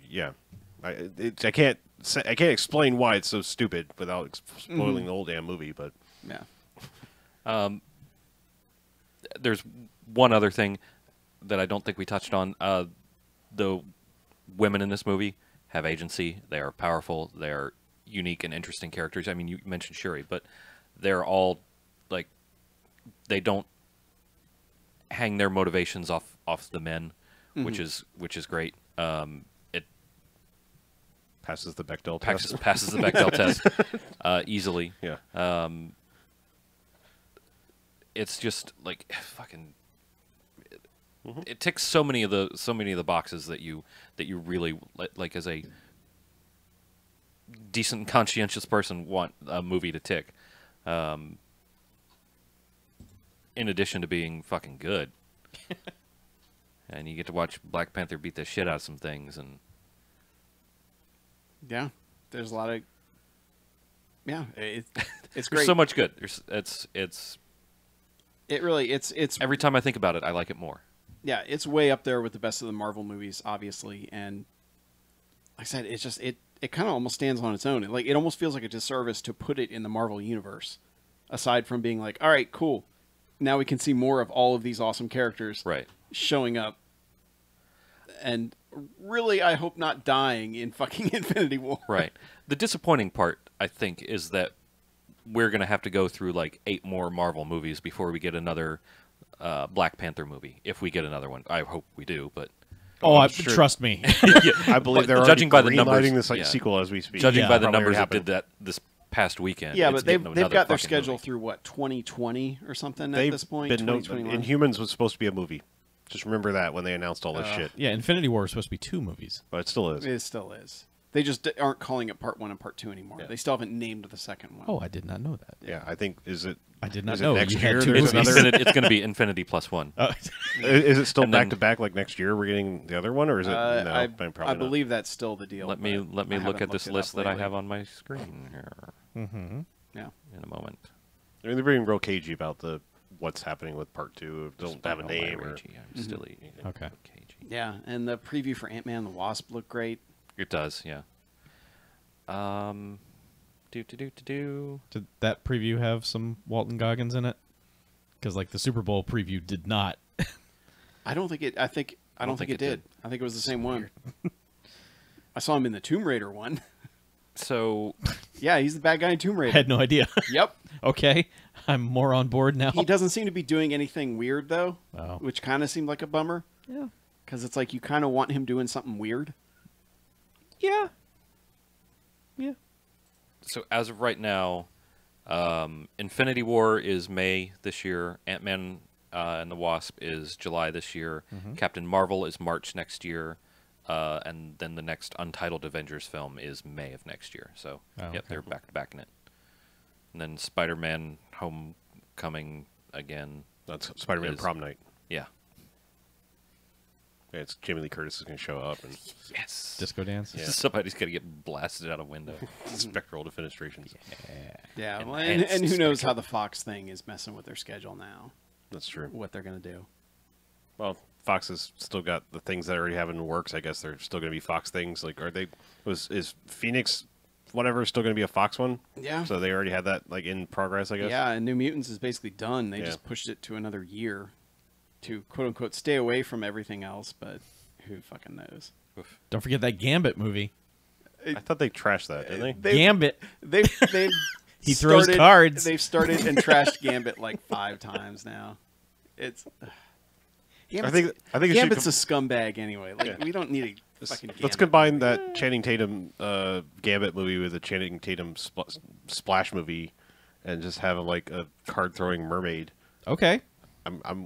[SPEAKER 2] I can't explain why it's so stupid without spoiling the whole damn movie. But
[SPEAKER 4] There's one other thing that I don't think we touched on. The women in this movie have agency. They are powerful. They are unique and interesting characters. I mean, you mentioned Shuri, but they're all like, they don't hang their motivations off the men, which is great. It
[SPEAKER 2] passes the Bechdel test.
[SPEAKER 4] passes the Bechdel test easily.
[SPEAKER 2] Yeah.
[SPEAKER 4] It's just like fucking. It ticks so many of the boxes that you really like as a decent, conscientious person want a movie to tick. In addition to being fucking good, and you get to watch Black Panther beat the shit out of some things, and
[SPEAKER 3] yeah, there's a lot of it's
[SPEAKER 4] there's
[SPEAKER 3] great.
[SPEAKER 4] so much good. It's
[SPEAKER 3] every
[SPEAKER 4] time I think about it, I like it more.
[SPEAKER 3] Yeah, it's way up there with the best of the Marvel movies, obviously, and like I said, it's just it kind of almost stands on its own. It almost feels like a disservice to put it in the Marvel universe, aside from being like, all right, cool, now we can see more of all of these awesome characters showing up, and really, I hope not dying in fucking Infinity War.
[SPEAKER 4] Right. The disappointing part, I think, is that we're going to have to go through like 8 more Marvel movies before we get another Black Panther movie. If we get another one, I hope we do. But
[SPEAKER 1] trust me.
[SPEAKER 2] I believe they're
[SPEAKER 4] judging by the numbers,
[SPEAKER 2] the sequel as we speak.
[SPEAKER 4] Judging by the
[SPEAKER 2] Probably
[SPEAKER 4] numbers that
[SPEAKER 2] happened.
[SPEAKER 4] did that this past weekend.
[SPEAKER 3] Yeah,
[SPEAKER 4] it's
[SPEAKER 3] but they've
[SPEAKER 4] another
[SPEAKER 3] got their
[SPEAKER 4] fucking
[SPEAKER 3] schedule
[SPEAKER 4] movie.
[SPEAKER 3] through what, 2020 or something
[SPEAKER 2] They've
[SPEAKER 3] at this point.
[SPEAKER 2] been
[SPEAKER 3] 2021.
[SPEAKER 2] Inhumans was supposed to be a movie. Just remember that when they announced all this shit.
[SPEAKER 1] Yeah, Infinity War was supposed to be 2 movies.
[SPEAKER 2] But it still is.
[SPEAKER 3] It still is. They just aren't calling it Part 1 and Part 2 anymore.
[SPEAKER 2] Yeah.
[SPEAKER 3] They still haven't named the second one.
[SPEAKER 1] Oh, I did not know that.
[SPEAKER 2] Yeah, I think
[SPEAKER 1] I did not
[SPEAKER 2] is it
[SPEAKER 1] know
[SPEAKER 2] next
[SPEAKER 1] you
[SPEAKER 2] year
[SPEAKER 1] had 2
[SPEAKER 2] there's
[SPEAKER 1] movies.
[SPEAKER 2] another-
[SPEAKER 4] It's going to be Infinity plus 1.
[SPEAKER 2] Is it still
[SPEAKER 4] And
[SPEAKER 2] back
[SPEAKER 4] then-
[SPEAKER 2] to back like next year? We're getting the other one, or is it? No,
[SPEAKER 3] I
[SPEAKER 2] probably not.
[SPEAKER 3] believe that's still the deal.
[SPEAKER 4] Let me
[SPEAKER 3] but I
[SPEAKER 4] look
[SPEAKER 3] haven't
[SPEAKER 4] at this
[SPEAKER 3] looked it up
[SPEAKER 4] list that I
[SPEAKER 3] lately.
[SPEAKER 4] have on my screen here
[SPEAKER 3] Yeah.
[SPEAKER 4] in a moment.
[SPEAKER 2] I mean, they're being real cagey about what's happening with Part 2. Don't have a
[SPEAKER 4] Despite all my
[SPEAKER 2] name. Or,
[SPEAKER 4] ragey, I'm still eating.
[SPEAKER 1] Okay.
[SPEAKER 4] Cagey.
[SPEAKER 3] Yeah, and the preview for Ant-Man and the Wasp looked great.
[SPEAKER 4] It does, yeah.
[SPEAKER 1] Did that preview have some Walton Goggins in it? Because like the Super Bowl preview did not.
[SPEAKER 3] I don't think it did. I think it was the same one. I saw him in the Tomb Raider one.
[SPEAKER 4] So
[SPEAKER 3] Yeah, he's the bad guy in Tomb
[SPEAKER 1] I
[SPEAKER 3] Raider.
[SPEAKER 1] had no idea.
[SPEAKER 3] Yep.
[SPEAKER 1] Okay, I'm more on board now.
[SPEAKER 3] He doesn't seem to be doing anything weird though,
[SPEAKER 1] Oh.
[SPEAKER 3] which kind of seemed like a bummer.
[SPEAKER 1] Yeah.
[SPEAKER 3] Because it's like you kind of want him doing something weird.
[SPEAKER 1] Yeah. Yeah.
[SPEAKER 4] So as of right now, Infinity War is May this year. Ant-Man and the Wasp is July this year. Captain Marvel is March next year. And then the next Untitled Avengers film is May of next year. So, yep, they're back to back in it. And then Spider-Man Homecoming again.
[SPEAKER 2] That's Spider-Man Prom Night.
[SPEAKER 4] Yeah.
[SPEAKER 2] Yeah, it's Jamie Lee Curtis is going to show up. And
[SPEAKER 4] Yes.
[SPEAKER 1] Disco dance.
[SPEAKER 2] Yeah.
[SPEAKER 4] Somebody's going to get blasted out a window.
[SPEAKER 2] spectral defenestrations.
[SPEAKER 3] Yeah,
[SPEAKER 4] And
[SPEAKER 3] well, and who
[SPEAKER 4] enhanced
[SPEAKER 3] knows
[SPEAKER 4] spectrum.
[SPEAKER 3] how the Fox thing is messing with their schedule now?
[SPEAKER 2] That's true.
[SPEAKER 3] What they're gonna do?
[SPEAKER 2] Well, Fox has still got the things that already have in the works. I guess they're still going to be Fox things. Like, are they? Is Phoenix, whatever, still going to be a Fox one?
[SPEAKER 3] Yeah.
[SPEAKER 2] So they already had that like in progress, I guess.
[SPEAKER 3] Yeah, and New Mutants is basically done. They
[SPEAKER 2] Yeah.
[SPEAKER 3] just pushed it to another year to quote unquote stay away from everything else, but who fucking knows?
[SPEAKER 1] Don't forget that Gambit movie.
[SPEAKER 2] I thought they trashed that, didn't they?
[SPEAKER 1] Gambit.
[SPEAKER 3] They've
[SPEAKER 1] He throws cards.
[SPEAKER 3] They've started and trashed Gambit like 5 times now. It's
[SPEAKER 2] I think it should
[SPEAKER 3] Gambit's a scumbag anyway. Like
[SPEAKER 2] Yeah.
[SPEAKER 3] we don't need a fucking Gambit.
[SPEAKER 2] Let's combine that Channing Tatum Gambit movie with a Channing Tatum Splash movie, and just have like a card throwing mermaid.
[SPEAKER 1] Okay.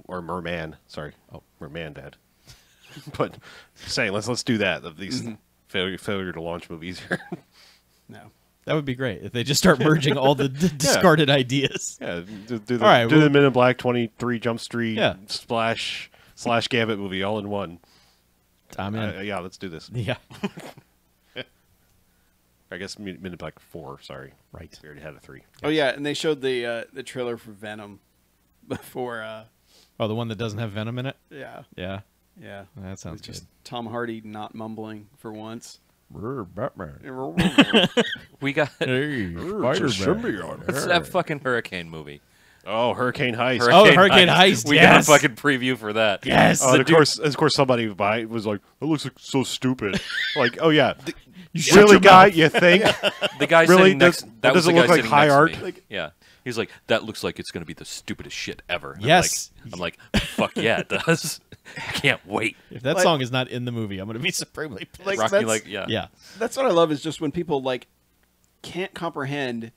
[SPEAKER 2] Or merman. Sorry. Oh, merman, Dad. But saying let's do that. Of these failure to launch movies here.
[SPEAKER 3] No.
[SPEAKER 1] That would be great if they just start merging all the discarded ideas.
[SPEAKER 2] Yeah, do the,
[SPEAKER 1] All right,
[SPEAKER 2] do
[SPEAKER 1] well-
[SPEAKER 2] the Men in Black 23 Jump Street
[SPEAKER 1] Yeah.
[SPEAKER 2] Splash / Gambit movie all in one.
[SPEAKER 1] I'm in.
[SPEAKER 2] Yeah, let's do this.
[SPEAKER 1] Yeah.
[SPEAKER 2] I guess Men in Black 4. Sorry,
[SPEAKER 1] Right.
[SPEAKER 2] we already had a 3.
[SPEAKER 3] Oh yeah, and they showed the trailer for Venom before.
[SPEAKER 1] Oh, the one that doesn't have Venom in it?
[SPEAKER 3] Yeah.
[SPEAKER 1] Yeah.
[SPEAKER 3] Yeah.
[SPEAKER 1] That sounds
[SPEAKER 3] With just Tom Hardy not mumbling for once.
[SPEAKER 1] good. Batman.
[SPEAKER 4] We got
[SPEAKER 1] Hey,
[SPEAKER 4] what's that fucking hurricane movie?
[SPEAKER 2] Oh, Hurricane Heist.
[SPEAKER 1] Oh, Hurricane Heist,
[SPEAKER 4] We
[SPEAKER 1] yes.
[SPEAKER 4] got a fucking preview for that.
[SPEAKER 1] Yes.
[SPEAKER 2] Oh, and of course, somebody was like, "It looks like so stupid." Like, oh yeah,
[SPEAKER 1] You shut
[SPEAKER 2] really,
[SPEAKER 1] your
[SPEAKER 2] guy?
[SPEAKER 1] mouth.
[SPEAKER 2] You think?
[SPEAKER 4] The guy
[SPEAKER 2] Really?
[SPEAKER 4] sitting next.
[SPEAKER 2] That
[SPEAKER 4] That was the
[SPEAKER 2] doesn't
[SPEAKER 4] guy
[SPEAKER 2] look like
[SPEAKER 4] sitting
[SPEAKER 2] high
[SPEAKER 4] next to
[SPEAKER 2] art?
[SPEAKER 4] me.
[SPEAKER 3] Like-
[SPEAKER 4] Yeah, he's like, that looks like it's going to be the stupidest shit ever. And
[SPEAKER 1] Yes.
[SPEAKER 4] I'm like, fuck yeah, it does. I can't wait.
[SPEAKER 1] If that
[SPEAKER 3] Like-
[SPEAKER 1] song is not in the movie, I'm going to be supremely pissed.
[SPEAKER 3] Like,
[SPEAKER 4] Rocky,
[SPEAKER 3] that's-
[SPEAKER 4] like, yeah,
[SPEAKER 1] yeah.
[SPEAKER 3] That's what I love is just when people like can't comprehend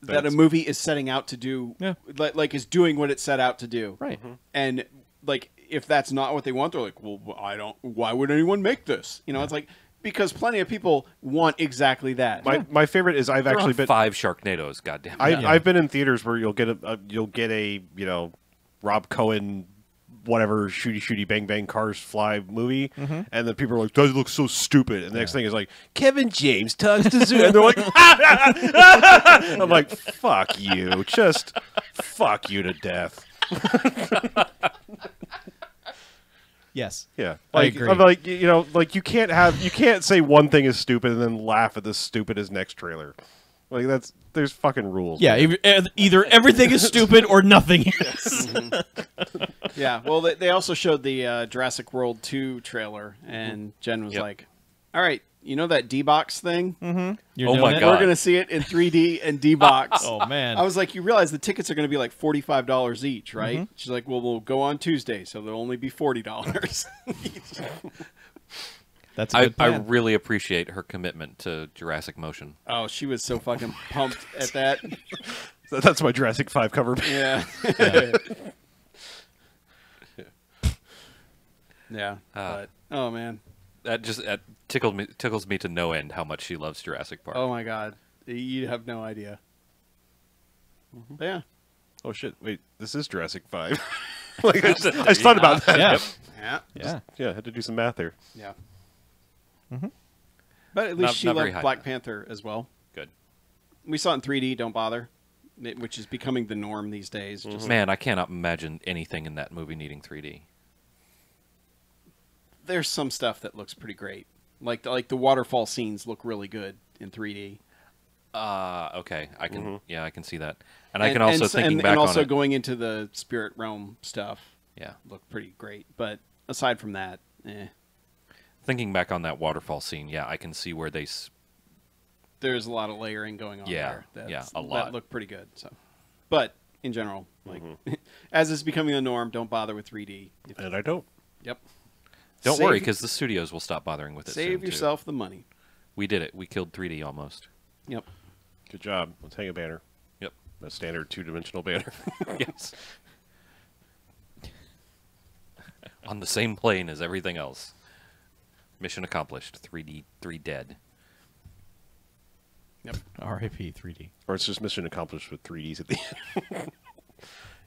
[SPEAKER 3] that a
[SPEAKER 2] That's-
[SPEAKER 3] movie is setting out to do,
[SPEAKER 1] Yeah.
[SPEAKER 3] like is doing what it set out to do.
[SPEAKER 1] Right.
[SPEAKER 3] And like if that's not what they want, they're like, well, I don't. Why would anyone make this? You know, it's like because plenty of people want exactly that.
[SPEAKER 2] My favorite is I've
[SPEAKER 4] There
[SPEAKER 2] actually
[SPEAKER 4] are
[SPEAKER 2] been
[SPEAKER 4] 5 Sharknadoes. Goddamn.
[SPEAKER 2] I've been in theaters where you'll get a Rob Cohen whatever shooty bang bang cars fly movie, and then people are like, "Does it look so stupid?" And the next thing is like, Kevin James talks to Zoo, and they're like, I'm like, "Fuck you, just fuck you to death."
[SPEAKER 1] Yes.
[SPEAKER 2] Yeah,
[SPEAKER 1] I
[SPEAKER 2] like
[SPEAKER 1] agree.
[SPEAKER 2] I'm like like you can't say one thing is stupid and then laugh at the stupid as next trailer. Like there's fucking rules.
[SPEAKER 1] Yeah, either everything is stupid or nothing is.
[SPEAKER 3] Yeah. Well, they also showed the Jurassic World 2 trailer, and Jen was
[SPEAKER 4] Yep.
[SPEAKER 3] like, "All right, you know that D-Box thing?
[SPEAKER 1] You're
[SPEAKER 4] Oh
[SPEAKER 1] doing
[SPEAKER 4] my
[SPEAKER 1] it?
[SPEAKER 4] God.
[SPEAKER 3] We're gonna see it in 3D and D-Box."
[SPEAKER 1] Oh, man.
[SPEAKER 3] I was like, "You realize the tickets are gonna be like $45 each, right?" She's like, "Well, we'll go on Tuesday, so they'll only be $40."
[SPEAKER 1] That's a
[SPEAKER 4] I
[SPEAKER 1] good plan.
[SPEAKER 4] really appreciate her commitment to Jurassic Motion.
[SPEAKER 3] Oh, she was so fucking pumped at that.
[SPEAKER 2] That's my Jurassic 5 cover.
[SPEAKER 3] Yeah. Yeah. But oh man.
[SPEAKER 4] That just tickles me to no end how much she loves Jurassic Park.
[SPEAKER 3] Oh my god. You have no idea. But yeah.
[SPEAKER 2] Oh shit! Wait, this is Jurassic 5. Like I just thought about that.
[SPEAKER 1] Yeah.
[SPEAKER 3] Yeah.
[SPEAKER 1] Yeah.
[SPEAKER 2] Yeah, I had to do some math there.
[SPEAKER 3] Yeah. But at least
[SPEAKER 4] Not-
[SPEAKER 3] she
[SPEAKER 4] not very
[SPEAKER 3] loved
[SPEAKER 4] high.
[SPEAKER 3] Black Panther as well.
[SPEAKER 4] Good.
[SPEAKER 3] We saw it in 3D. Don't bother. Which is becoming the norm these days. Just
[SPEAKER 4] Man, I cannot imagine anything in that movie needing 3D.
[SPEAKER 3] there's some stuff that looks pretty great. Like the waterfall scenes look really good in 3D.
[SPEAKER 4] Okay, I can I can see that, and I can also thinking back
[SPEAKER 3] and also
[SPEAKER 4] on it.
[SPEAKER 3] going into the spirit realm stuff
[SPEAKER 4] Yeah,
[SPEAKER 3] looked pretty great. But aside from that,
[SPEAKER 4] thinking back on that waterfall scene, yeah, I can see where
[SPEAKER 3] there's a lot of layering going on
[SPEAKER 4] Yeah,
[SPEAKER 3] there.
[SPEAKER 4] yeah, a lot.
[SPEAKER 3] That looked pretty good. So, but in general, like as is becoming the norm, don't bother with 3D.
[SPEAKER 2] And I don't.
[SPEAKER 3] Yep.
[SPEAKER 4] Don't
[SPEAKER 3] Save-
[SPEAKER 4] worry, because the studios will stop bothering with it.
[SPEAKER 3] Save
[SPEAKER 4] soon, too.
[SPEAKER 3] yourself the money.
[SPEAKER 4] We did it. We killed 3D almost.
[SPEAKER 3] Yep.
[SPEAKER 2] Good job. Let's hang a banner.
[SPEAKER 4] Yep.
[SPEAKER 2] A standard 2-dimensional banner.
[SPEAKER 4] Yes. on the same plane as everything else. Mission accomplished. 3 dead.
[SPEAKER 3] Yep.
[SPEAKER 1] R.I.P. 3D.
[SPEAKER 2] Or it's just mission accomplished with 3Ds at the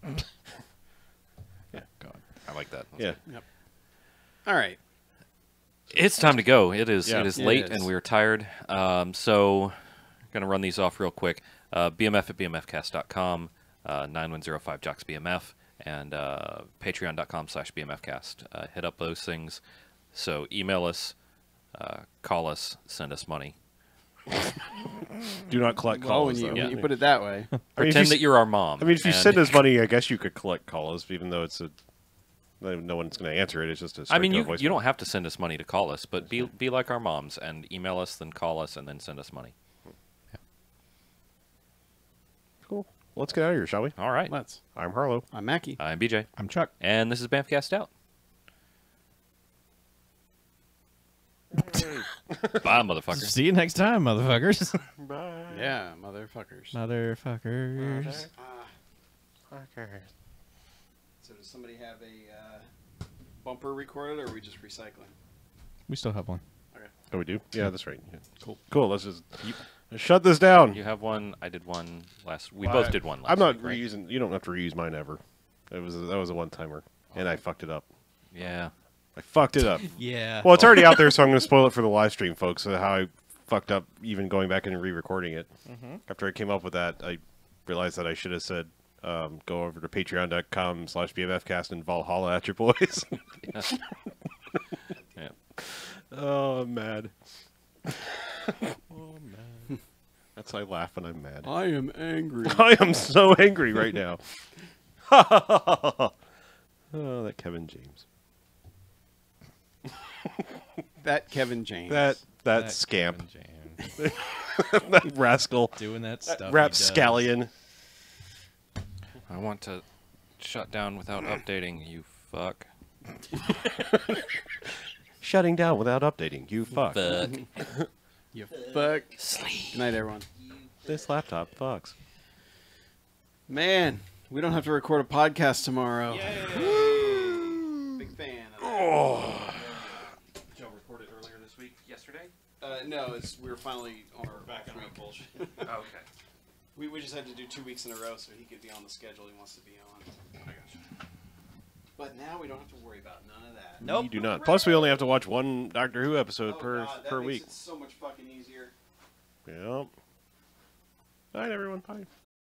[SPEAKER 2] end.
[SPEAKER 1] Yeah, God.
[SPEAKER 4] I like that.
[SPEAKER 2] Yeah.
[SPEAKER 3] Yep. All right.
[SPEAKER 4] It's time to go. It is.
[SPEAKER 2] Yeah.
[SPEAKER 4] It is
[SPEAKER 3] It
[SPEAKER 4] late,
[SPEAKER 3] is.
[SPEAKER 4] and we're tired. So, gonna run these off real quick. BMF at BMFcast.com, 9105JocksBMF, and Patreon.com/BMFcast. Hit up those things. So email us, call us, send us money.
[SPEAKER 2] Do not collect
[SPEAKER 3] Well,
[SPEAKER 2] calls,
[SPEAKER 3] when
[SPEAKER 2] though.
[SPEAKER 3] you put it that way.
[SPEAKER 4] Pretend that you're our mom.
[SPEAKER 2] I mean, if you
[SPEAKER 4] and-
[SPEAKER 2] send us money, I guess you could collect calls, even though it's no one's going to answer it. It's just a
[SPEAKER 4] I mean,
[SPEAKER 2] straight-to-voicemail.
[SPEAKER 4] you don't have to send us money to call us, but be like our moms and email us, then call us, and then send us money.
[SPEAKER 2] Cool. Let's get out of here, shall we?
[SPEAKER 4] All right.
[SPEAKER 3] Let's.
[SPEAKER 2] I'm Harlow.
[SPEAKER 3] I'm Mackie.
[SPEAKER 4] I'm BJ,
[SPEAKER 1] I'm Chuck.
[SPEAKER 4] and this is BMFcast out. Bye, motherfucker.
[SPEAKER 1] See you next time, motherfuckers.
[SPEAKER 2] Bye.
[SPEAKER 3] Yeah, motherfuckers.
[SPEAKER 1] Motherfuckers.
[SPEAKER 3] So does somebody have a bumper recorded, or are we just recycling?
[SPEAKER 1] We still have one.
[SPEAKER 3] Okay.
[SPEAKER 2] Oh, we do? Yeah, that's right. Yeah.
[SPEAKER 3] Cool.
[SPEAKER 2] Cool. Let's just shut this down.
[SPEAKER 4] You have one. I did one last. We
[SPEAKER 2] Well,
[SPEAKER 4] both did one last.
[SPEAKER 2] I'm not
[SPEAKER 4] week, right?
[SPEAKER 2] reusing. You don't have to reuse mine ever. That was a one-timer, and I fucked it up.
[SPEAKER 4] Yeah.
[SPEAKER 2] I fucked it up.
[SPEAKER 1] Yeah.
[SPEAKER 2] Well, it's already out there, so I'm going to spoil it for the live stream, folks. How I fucked up even going back and re-recording it. After I came up with that, I realized that I should have said, go over to patreon.com/BMFcast and Valhalla at your boys.
[SPEAKER 4] Yeah.
[SPEAKER 2] Oh, I'm mad. Oh, man. That's how I laugh when I'm mad.
[SPEAKER 3] I am angry.
[SPEAKER 2] I am so angry right now. Oh, that Kevin James.
[SPEAKER 3] That Kevin James.
[SPEAKER 2] That scamp.
[SPEAKER 1] Kevin James.
[SPEAKER 2] That rascal.
[SPEAKER 1] Doing that
[SPEAKER 2] That
[SPEAKER 1] stuff.
[SPEAKER 2] rapscallion.
[SPEAKER 4] I want to shut down without updating. You fuck.
[SPEAKER 2] Shutting down without updating. You fuck.
[SPEAKER 4] Fuck.
[SPEAKER 3] You fuck.
[SPEAKER 4] Sleep.
[SPEAKER 3] Good night, everyone.
[SPEAKER 2] This laptop fucks.
[SPEAKER 3] Man, we don't have to record a podcast tomorrow. Big fan of that.
[SPEAKER 4] Did y'all record it earlier this week? Yesterday?
[SPEAKER 3] No, we were finally on our back on our bullshit.
[SPEAKER 4] Okay.
[SPEAKER 3] we just had to do 2 weeks in a row so he could be on the schedule he wants to be on.
[SPEAKER 4] I got you.
[SPEAKER 3] But now we don't have to worry about none of that.
[SPEAKER 1] Nope.
[SPEAKER 2] You do not. Plus, we only have to watch one Doctor Who episode
[SPEAKER 3] Oh,
[SPEAKER 2] per
[SPEAKER 3] God, that
[SPEAKER 2] per
[SPEAKER 3] makes
[SPEAKER 2] week.
[SPEAKER 3] it so much fucking easier.
[SPEAKER 2] Yep. All right, everyone. Bye.